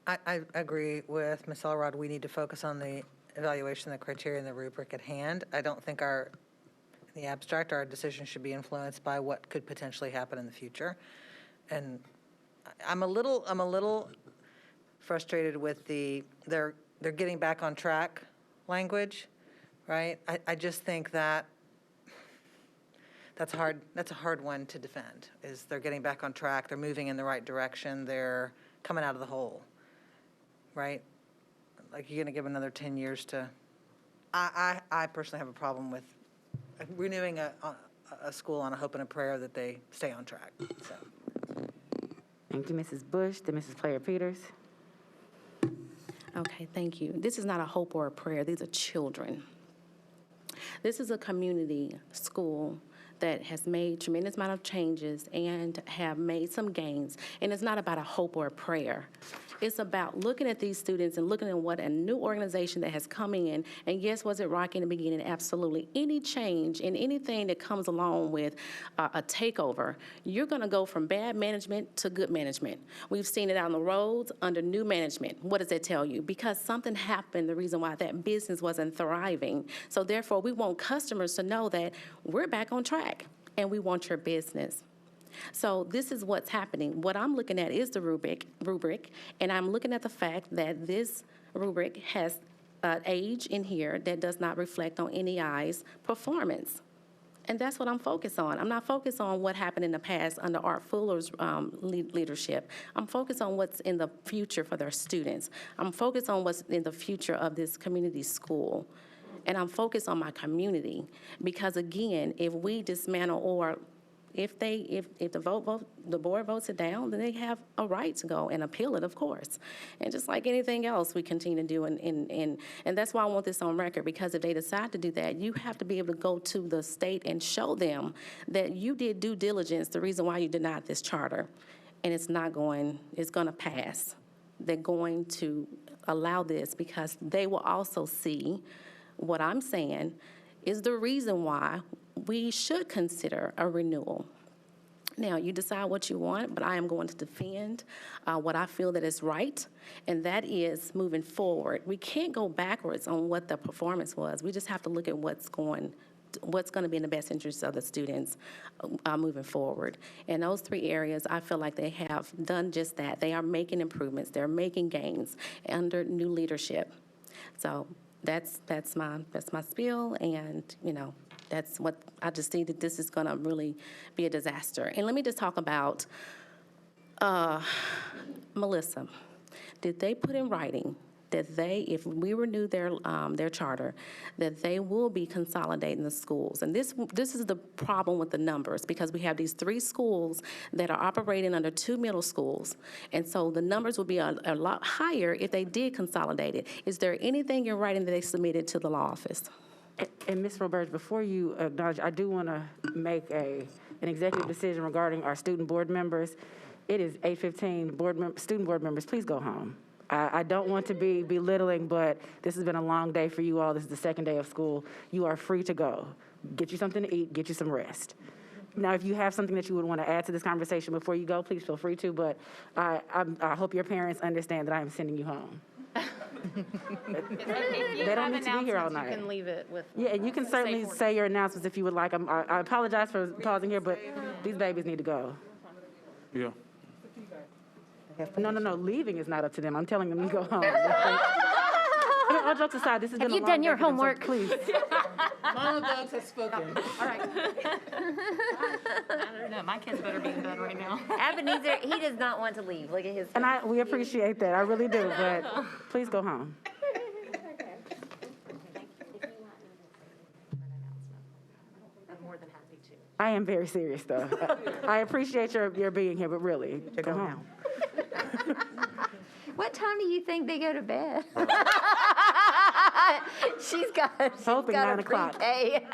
I agree with Ms. Elrod. We need to focus on the evaluation, the criteria, and the rubric at hand. I don't think in the abstract, our decision should be influenced by what could potentially happen in the future. And I'm a little frustrated with they're getting back on track language, right? I just think that's hard. That's a hard one to defend, is they're getting back on track, they're moving in the right direction, they're coming out of the hole, right? Like, you're going to give another 10 years to, I personally have a problem with renewing a school on a hope and a prayer that they stay on track, so. Thank you, Mrs. Bush. Then Mrs. Player Peters. Okay, thank you. This is not a hope or a prayer. These are children. This is a community school that has made tremendous amount of changes and have made some gains. And it's not about a hope or a prayer. It's about looking at these students and looking at what a new organization that has come in, and yes, was it rocky in the beginning? Absolutely. Any change in anything that comes along with a takeover, you're going to go from bad management to good management. We've seen it out on the roads under new management. What does that tell you? Because something happened, the reason why that business wasn't thriving. So therefore, we want customers to know that we're back on track and we want your business. So this is what's happening. What I'm looking at is the rubric, and I'm looking at the fact that this rubric has age in here that does not reflect on NEI's performance. And that's what I'm focused on. I'm not focused on what happened in the past under Art Fuller's leadership. I'm focused on what's in the future for their students. I'm focused on what's in the future of this community school. And I'm focused on my community. Because again, if we dismantle or if the board votes it down, then they have a right to go and appeal it, of course. And just like anything else we continue to do, and that's why I want this on record, because if they decide to do that, you have to be able to go to the state and show them that you did due diligence, the reason why you denied this charter, and it's going to pass. They're going to allow this because they will also see what I'm saying is the reason why we should consider a renewal. Now, you decide what you want, but I am going to defend what I feel that is right, and that is moving forward. We can't go backwards on what the performance was. We just have to look at what's going to be in the best interest of the students moving forward. In those three areas, I feel like they have done just that. They are making improvements. They're making gains under new leadership. So that's my spiel, and that's what I just see that this is going to really be a disaster. And let me just talk about Melissa. Did they put in writing that if we renew their charter, that they will be consolidating the schools? And this is the problem with the numbers, because we have these 3 schools that are operating under 2 middle schools. And so the numbers will be a lot higher if they did consolidate it. Is there anything in writing that they submitted to the law office? And Ms. Roberge, before you acknowledge, I do want to make an executive decision regarding our student board members. It is 8:15. Student board members, please go home. I don't want to be belittling, but this has been a long day for you all. This is the second day of school. You are free to go. Get you something to eat, get you some rest. Now, if you have something that you would want to add to this conversation before you go, please feel free to, but I hope your parents understand that I am sending you home. They don't need to be here all night. You can leave it with. Yeah, and you can certainly say your announcements if you would like. I apologize for pausing here, but these babies need to go. Yeah. No, leaving is not up to them. I'm telling them to go home. All jokes aside, this has been a long day. Have you done your homework? Please. Mama Dogs has spoken. All right. I don't know. My kids better be in bed right now. Ebenezer, he does not want to leave. Look at his. And we appreciate that. I really do, but please go home. I'm more than happy to. I am very serious, though. I appreciate your being here, but really, go home. What time do you think they go to bed? She's got Hoping 9 o'clock. pre-K.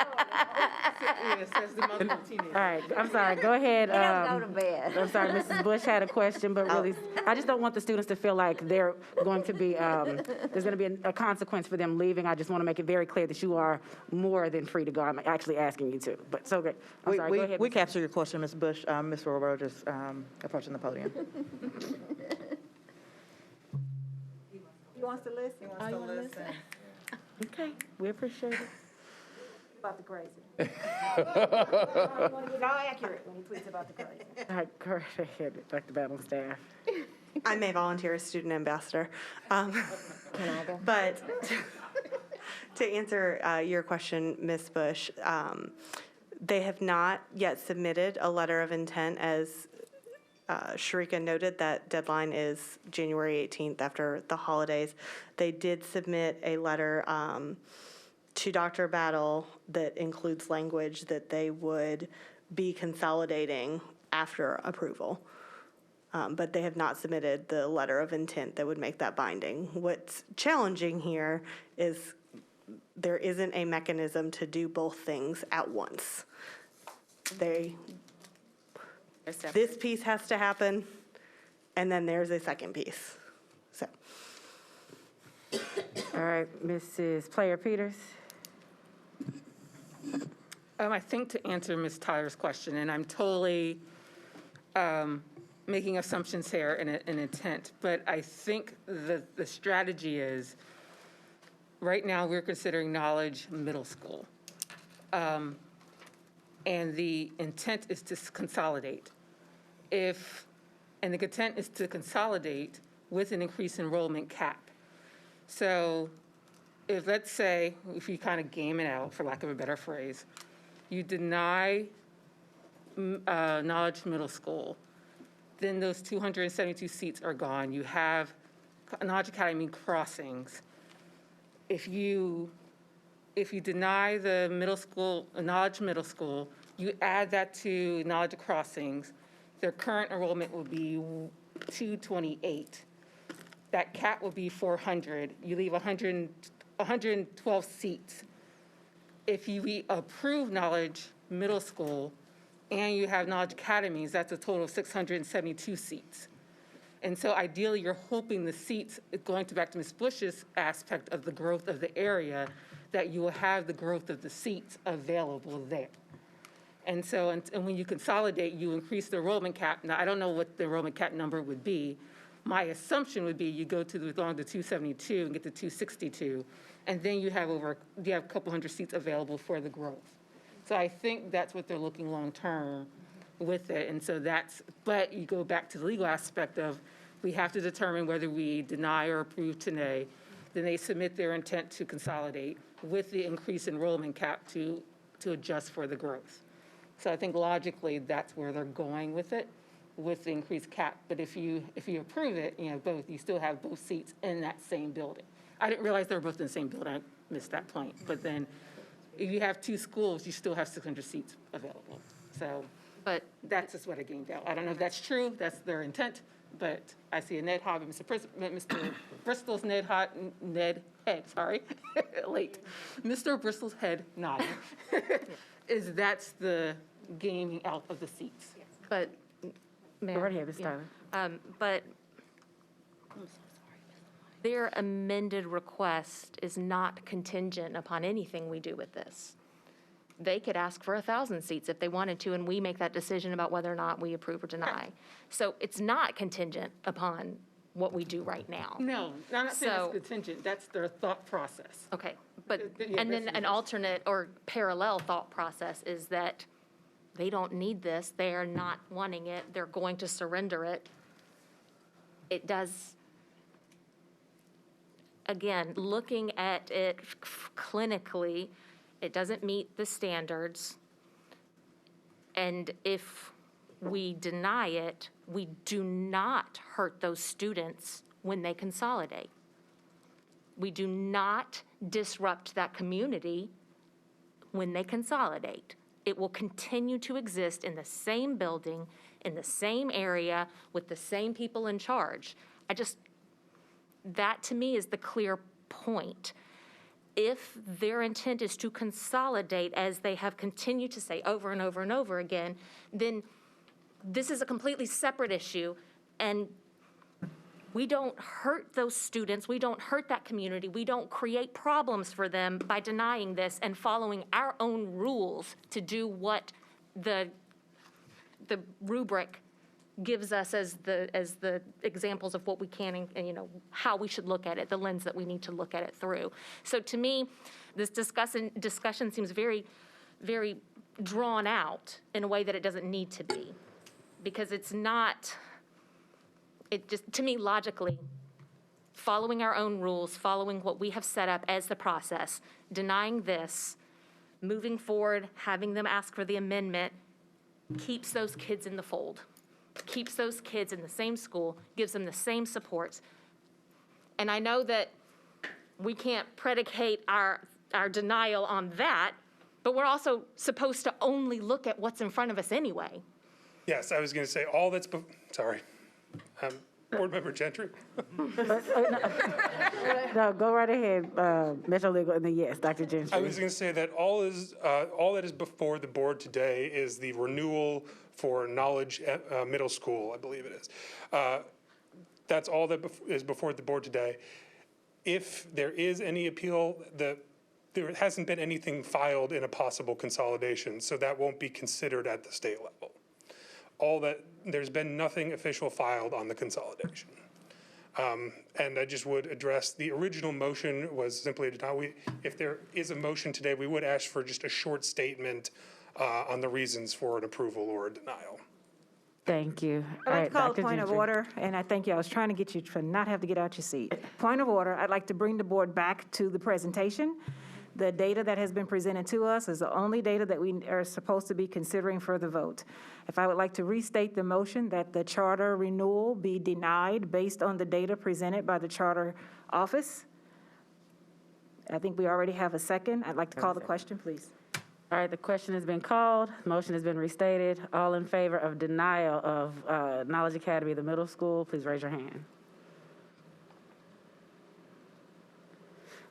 All right, I'm sorry. Go ahead. They don't go to bed. I'm sorry, Mrs. Bush had a question, but really, I just don't want the students to feel like they're going to be, there's going to be a consequence for them leaving. I just want to make it very clear that you are more than free to go. I'm actually asking you to, but so great. I'm sorry, go ahead. We capture your question, Ms. Bush. Ms. Roberge is approaching the podium. He wants to listen. He wants to listen. Okay, we appreciate it. About the crazy. He's all accurate when he tweets about the crazy. All right, go ahead, Dr. Battle staff. I may volunteer as student ambassador. But to answer your question, Ms. Bush, they have not yet submitted a letter of intent. As Sharika noted, that deadline is January 18th after the holidays. They did submit a letter to Dr. Battle that includes language that they would be consolidating after approval. But they have not submitted the letter of intent that would make that binding. What's challenging here is there isn't a mechanism to do both things at once. this piece has to happen, and then there's a second piece. So, All right, Mrs. Player Peters? I think to answer Ms. Tyler's question, and I'm totally making assumptions here and an intent, but I think the strategy is, right now, we're considering knowledge middle school. And the intent is to consolidate. And the intent is to consolidate with an increased enrollment cap. So if, let's say, if you kind of game it out, for lack of a better phrase, you deny knowledge middle school, then those 272 seats are gone. You have Knowledge Academy crossings. If you deny the middle school, knowledge middle school, you add that to knowledge crossings, their current enrollment will be 228. That cap will be 400. You leave 112 seats. If you approve knowledge middle school and you have knowledge academies, that's a total of 672 seats. And so ideally, you're hoping the seats, going back to Ms. Bush's aspect of the growth of the area, that you will have the growth of the seats available there. And so, and when you consolidate, you increase the enrollment cap. Now, I don't know what the enrollment cap number would be. My assumption would be you go to along the 272 and get to 262, and then you have a couple hundred seats available for the growth. So I think that's what they're looking long-term with it. And so but you go back to the legal aspect of, we have to determine whether we deny or approve today. Then they submit their intent to consolidate with the increased enrollment cap to adjust for the growth. So I think logically, that's where they're going with it, with the increased cap. But if you approve it, both, you still have both seats in that same building. I didn't realize they were both in the same building. I missed that point. But then if you have two schools, you still have 600 seats available. So But that's just what I gained out. I don't know if that's true. That's their intent. But I see a Ned Hobb, Mr. Bristol's Ned head, sorry, late. Mr. Bristol's head nodding. That's the gaming out of the seats. But, Mayor. Go right ahead, Ms. Tyler. But their amended request is not contingent upon anything we do with this. They could ask for 1,000 seats if they wanted to, and we make that decision about whether or not we approve or deny. So it's not contingent upon what we do right now. No, I'm not saying it's contingent. That's their thought process. Okay, but, Yeah, and then an alternate or parallel thought process is that they don't need this, they're not wanting it, they're going to surrender it. It does, again, looking at it clinically, it doesn't meet the standards. And if we deny it, we do not hurt those students when they consolidate. We do not disrupt that community when they consolidate. It will continue to exist in the same building, in the same area, with the same people in charge. That to me is the clear point. If their intent is to consolidate, as they have continued to say over and over and over again, then this is a completely separate issue, and we don't hurt those students, we don't hurt that community, we don't create problems for them by denying this and following our own rules to do what the rubric gives us as the examples of what we can and how we should look at it, the lens that we need to look at it through. So to me, this discussion seems very, very drawn out in a way that it doesn't need to be, because it's not. It just, to me, logically, following our own rules, following what we have set up as the process, denying this, moving forward, having them ask for the amendment, keeps those kids in the fold, keeps those kids in the same school, gives them the same supports. And I know that we can't predicate our denial on that, but we're also supposed to only look at what's in front of us anyway. Yes, I was going to say, Board Member Gentry? No, go right ahead, Metro Legal, and then yes, Dr. Gentry. I was going to say that all that is before the board today is the renewal for Knowledge Middle School, I believe it is. That's all that is before the board today. If there is any appeal, there hasn't been anything filed in a possible consolidation, so that won't be considered at the state level. There's been nothing official filed on the consolidation. And I just would address, the original motion was simply a denial. If there is a motion today, we would ask for just a short statement on the reasons for an approval or a denial. Thank you. I'd like to call Dr. a point of Gentry. order, and I thank you. I was trying to get you to not have to get out your seat. Point of order, I'd like to bring the board back to the presentation. The data that has been presented to us is the only data that we are supposed to be considering for the vote. If I would like to restate the motion that the charter renewal be denied based on the data presented by the charter office. I think we already have a second. I'd like to call the question, please. All right, the question has been called, motion has been restated. All in favor of denial of Knowledge Academy, the middle school, please raise your hand.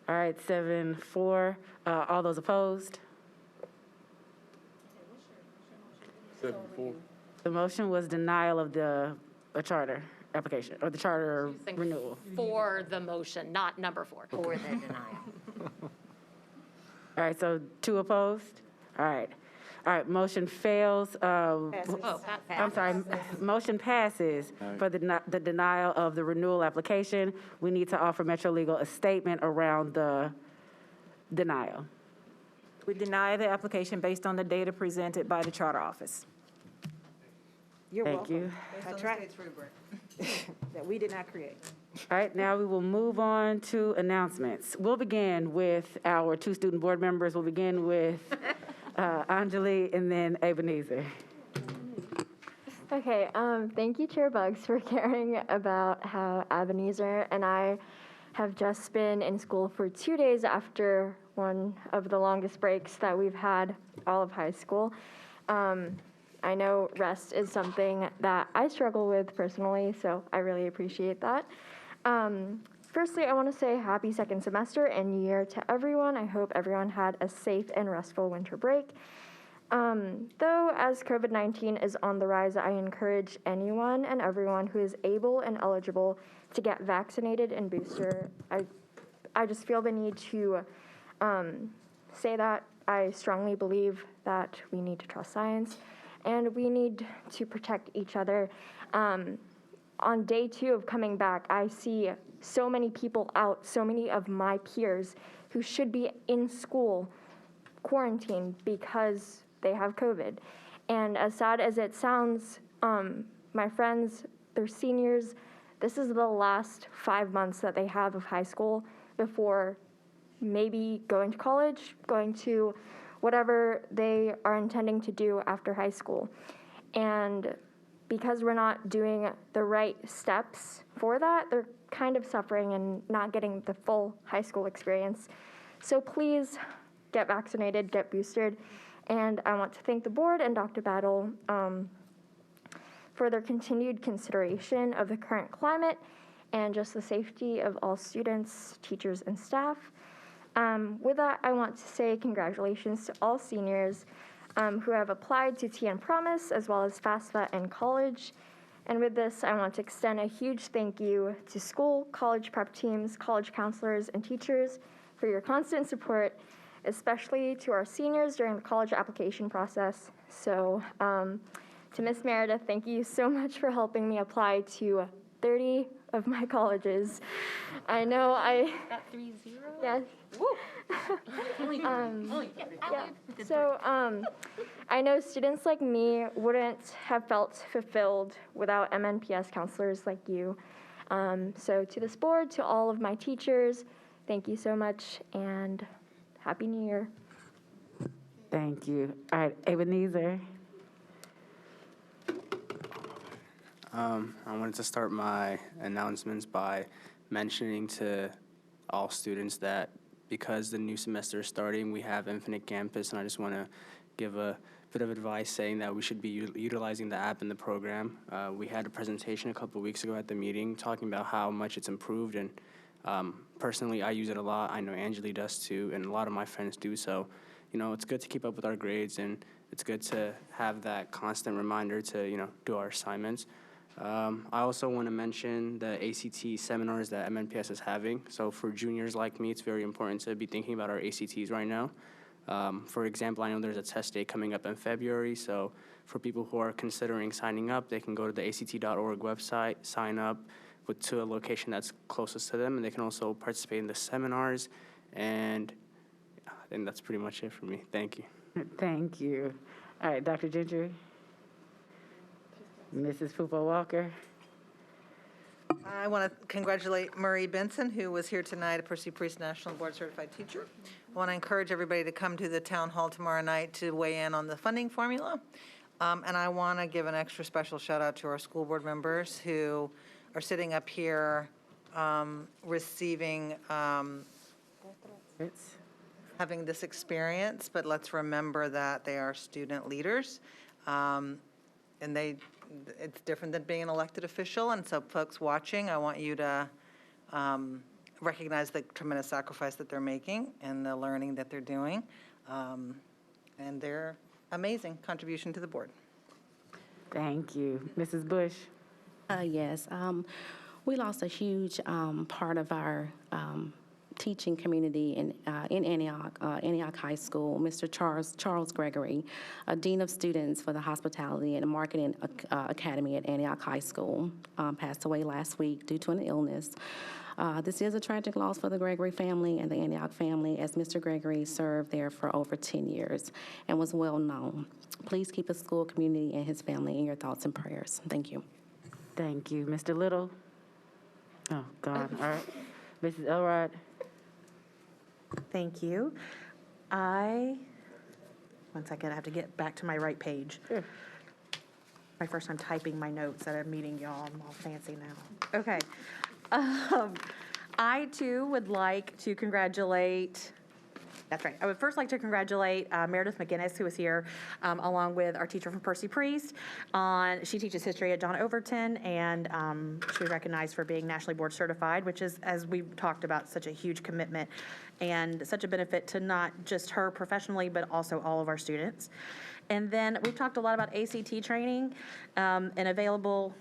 All right, 7-4. All those opposed? 7-4. The motion was denial of the charter application, or the charter renewal. For the motion, not number 4. For the denial. All right, so 2 opposed? All right. All right, motion fails. I'm sorry, motion passes for the denial of the renewal application. We need to offer Metro Legal a statement around the denial. We deny the application based on the data presented by the charter office. You're Thank welcome. you. That's right. That we did not create. All right, now we will move on to announcements. We'll begin with our 2 student board members. We'll begin with Anjali and then Ebenezer. Okay, thank you, Chair Buggs, for caring about how Ebenezer and I have just been in school for 2 days after one of the longest breaks that we've had all of high school. I know rest is something that I struggle with personally, so I really appreciate that. Firstly, I want to say happy second semester and year to everyone. I hope everyone had a safe and restful winter break. Though, as COVID-19 is on the rise, I encourage anyone and everyone who is able and eligible to get vaccinated and booster. I just feel the need to say that I strongly believe that we need to trust science and we need to protect each other. On day 2 of coming back, I see so many people out, so many of my peers who should be in school quarantined because they have COVID. And as sad as it sounds, my friends, they're seniors. This is the last 5 months that they have of high school before maybe going to college, going to whatever they are intending to do after high school. And because we're not doing the right steps for that, they're kind of suffering and not getting the full high school experience. So please get vaccinated, get boosted. And I want to thank the board and Dr. Battle for their continued consideration of the current climate and just the safety of all students, teachers, and staff. With that, I want to say congratulations to all seniors who have applied to TN Promise as well as FAFSA and college. And with this, I want to extend a huge thank you to school, college prep teams, college counselors, and teachers for your constant support, especially to our seniors during the college application process. So to Ms. Meredith, thank you so much for helping me apply to 30 of my colleges. I know That 3-0? yes. Woo! Yeah. So I know students like me wouldn't have felt fulfilled without MNPS counselors like you. So to this board, to all of my teachers, thank you so much and Happy New Year. Thank you. All right, Ebenezer. I wanted to start my announcements by mentioning to all students that because the new semester is starting, we have Infinite Campus, and I just want to give a bit of advice saying that we should be utilizing the app in the program. We had a presentation a couple weeks ago at the meeting talking about how much it's improved, and personally, I use it a lot. I know Angeli does too, and a lot of my friends do. So, it's good to keep up with our grades, and it's good to have that constant reminder to, do our assignments. I also want to mention the ACT seminars that MNPS is having. So for juniors like me, it's very important to be thinking about our ACTs right now. For example, I know there's a test day coming up in February, so for people who are considering signing up, they can go to the act.org website, sign up to a location that's closest to them, and they can also participate in the seminars, and I think that's pretty much it for me. Thank you. Thank you. All right, Dr. Gentry. Mrs. Pupo Walker. I want to congratulate Murray Benson, who was here tonight, a Percy Priest National Board Certified Teacher. I want to encourage everybody to come to the town hall tomorrow night to weigh in on the funding formula. And I want to give an extra special shout out to our school board members who are sitting up here receiving, having this experience, but let's remember that they are student leaders. And it's different than being an elected official, and so folks watching, I want you to recognize the tremendous sacrifice that they're making and the learning that they're doing, and their amazing contribution to the board. Thank you. Mrs. Bush. Yes, we lost a huge part of our teaching community in Antioch High School. Mr. Charles Gregory, Dean of Students for the Hospitality and Marketing Academy at Antioch High School, passed away last week due to an illness. This is a tragic loss for the Gregory family and the Antioch family, as Mr. Gregory served there for over 10 years and was well known. Please keep the school community and his family in your thoughts and prayers. Thank you. Thank you. Mr. Little? Oh, God. All right. Mrs. Elrod? Thank you. One second, I have to get back to my right page. Sure. My first time typing my notes at a meeting, y'all. I'm all fancy now. Okay. I, too, would like to congratulate, that's right, I would first like to congratulate Meredith McGinnis, who is here, along with our teacher from Percy Priest. She teaches history at John Overton, and she was recognized for being nationally board certified, which is, as we talked about, such a huge commitment and such a benefit to not just her professionally, but also all of our students. And then we've talked a lot about ACT training and available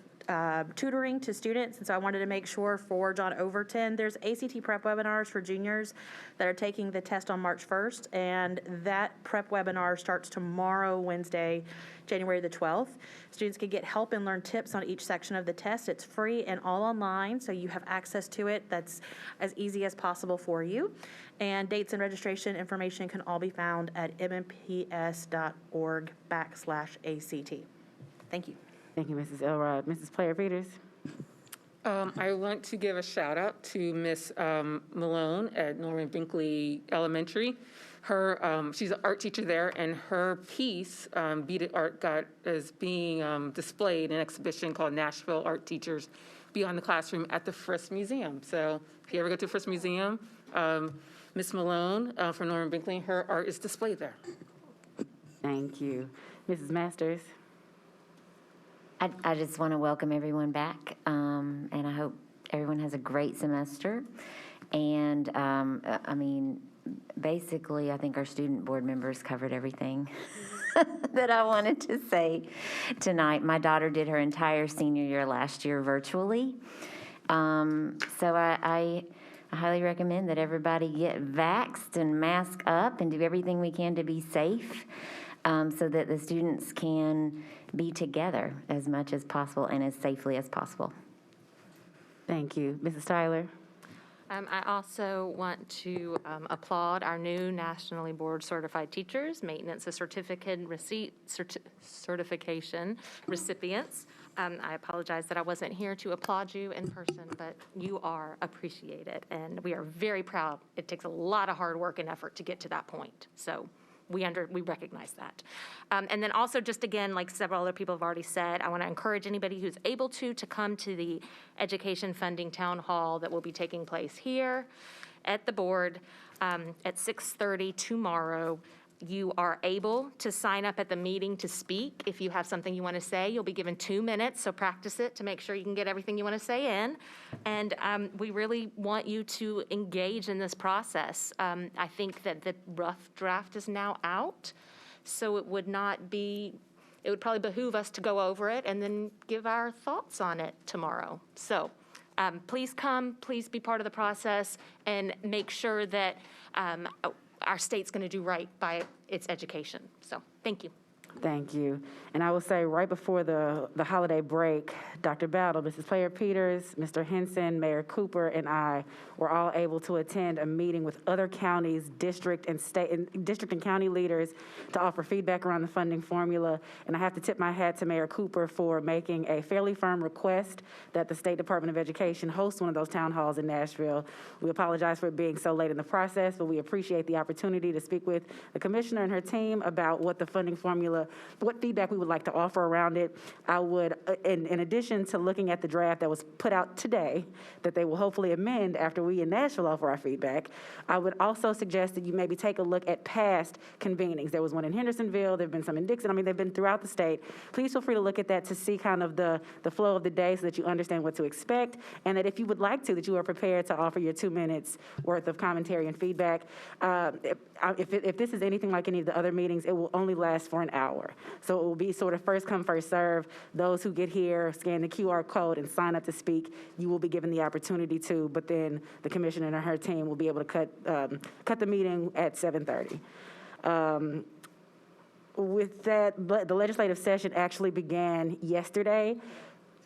tutoring to students, and so I wanted to make sure for John Overton, there's ACT prep webinars for juniors that are taking the test on March 1st, and that prep webinar starts tomorrow, Wednesday, January the 12th. Students can get help and learn tips on each section of the test. It's free and all online, so you have access to it. That's as easy as possible for you. And dates and registration information can all be found at mnps.org/ACT. Thank you. Thank you, Mrs. Elrod. Mrs. Player-Peters? I want to give a shout out to Miss Malone at Norman Binkley Elementary. She's an art teacher there, and her piece, Beat It Art, is being displayed in an exhibition called Nashville Art Teachers Beyond the Classroom at the Frisk Museum. So if you ever go to the Frisk Museum, Miss Malone from Norman Binkley, her art is displayed there. Thank you. Mrs. Masters? I just want to welcome everyone back, and I hope everyone has a great semester. And I mean, basically, I think our student board members covered everything that I wanted to say tonight. My daughter did her entire senior year last year virtually. So I highly recommend that everybody get vaxxed and mask up and do everything we can to be safe, so that the students can be together as much as possible and as safely as possible. Thank you. Mrs. Tyler? I also want to applaud our new nationally board certified teachers, maintenance of certification recipients. I apologize that I wasn't here to applaud you in person, but you are appreciated, and we are very proud. It takes a lot of hard work and effort to get to that point, so we recognize that. And then also, just again, like several other people have already said, I want to encourage anybody who's able to come to the Education Funding Town Hall that will be taking place here at the board at 6:30 tomorrow. You are able to sign up at the meeting to speak. If you have something you want to say, you'll be given 2 minutes, so practice it to make sure you can get everything you want to say in. And we really want you to engage in this process. I think that the rough draft is now out, so it would probably behoove us to go over it and then give our thoughts on it tomorrow. So please come, please be part of the process, and make sure that our state's going to do right by its education. So, thank you. Thank you. And I will say, right before the holiday break, Dr. Battle, Mrs. Player-Peters, Mr. Henson, Mayor Cooper, and I were all able to attend a meeting with other counties, district and county leaders to offer feedback around the funding formula. And I have to tip my hat to Mayor Cooper for making a fairly firm request that the State Department of Education host one of those town halls in Nashville. We apologize for it being so late in the process, but we appreciate the opportunity to speak with the commissioner and her team about what the funding formula, what feedback we would like to offer around it. I would, in addition to looking at the draft that was put out today, that they will hopefully amend after we in Nashville offer our feedback, I would also suggest that you maybe take a look at past convenings. There was one in Hendersonville, there have been some in Dixon, I mean, they've been throughout the state. Please feel free to look at that to see kind of the flow of the day so that you understand what to expect, and that if you would like to, that you are prepared to offer your 2 minutes worth of commentary and feedback. If this is anything like any of the other meetings, it will only last for an hour. So it will be sort of first come, first serve. Those who get here, scan the QR code and sign up to speak, you will be given the opportunity to, but then the commissioner and her team will be able to cut the meeting at 7:30. With that, the legislative session actually began yesterday.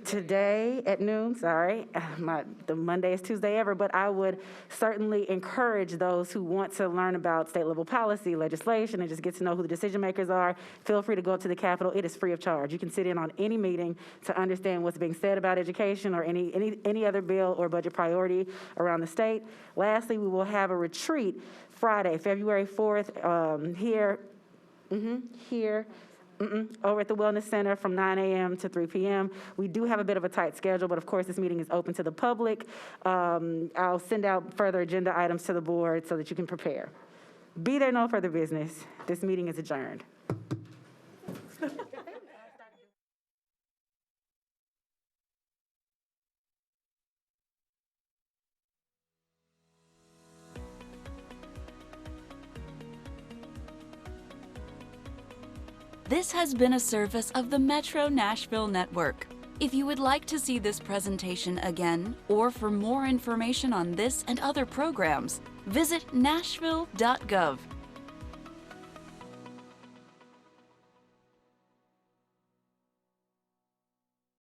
Today at noon, sorry, the Mondayest Tuesday ever, but I would certainly encourage those who want to learn about state level policy, legislation, and just get to know who the decision makers are. Feel free to go up to the Capitol. It is free of charge. You can sit in on any meeting to understand what's being said about education or any other bill or budget priority around the state. Lastly, we will have a retreat Friday, February 4th, here. Over at the Wellness Center from 9 a.m. to 3 p.m. We do have a bit of a tight schedule, but of course this meeting is open to the public. I'll send out further agenda items to the board so that you can prepare. Be there, no further business. This meeting is adjourned. This has been a service of the Metro Nashville Network. If you would like to see this presentation again, or for more information on this and other programs, visit nashville.gov.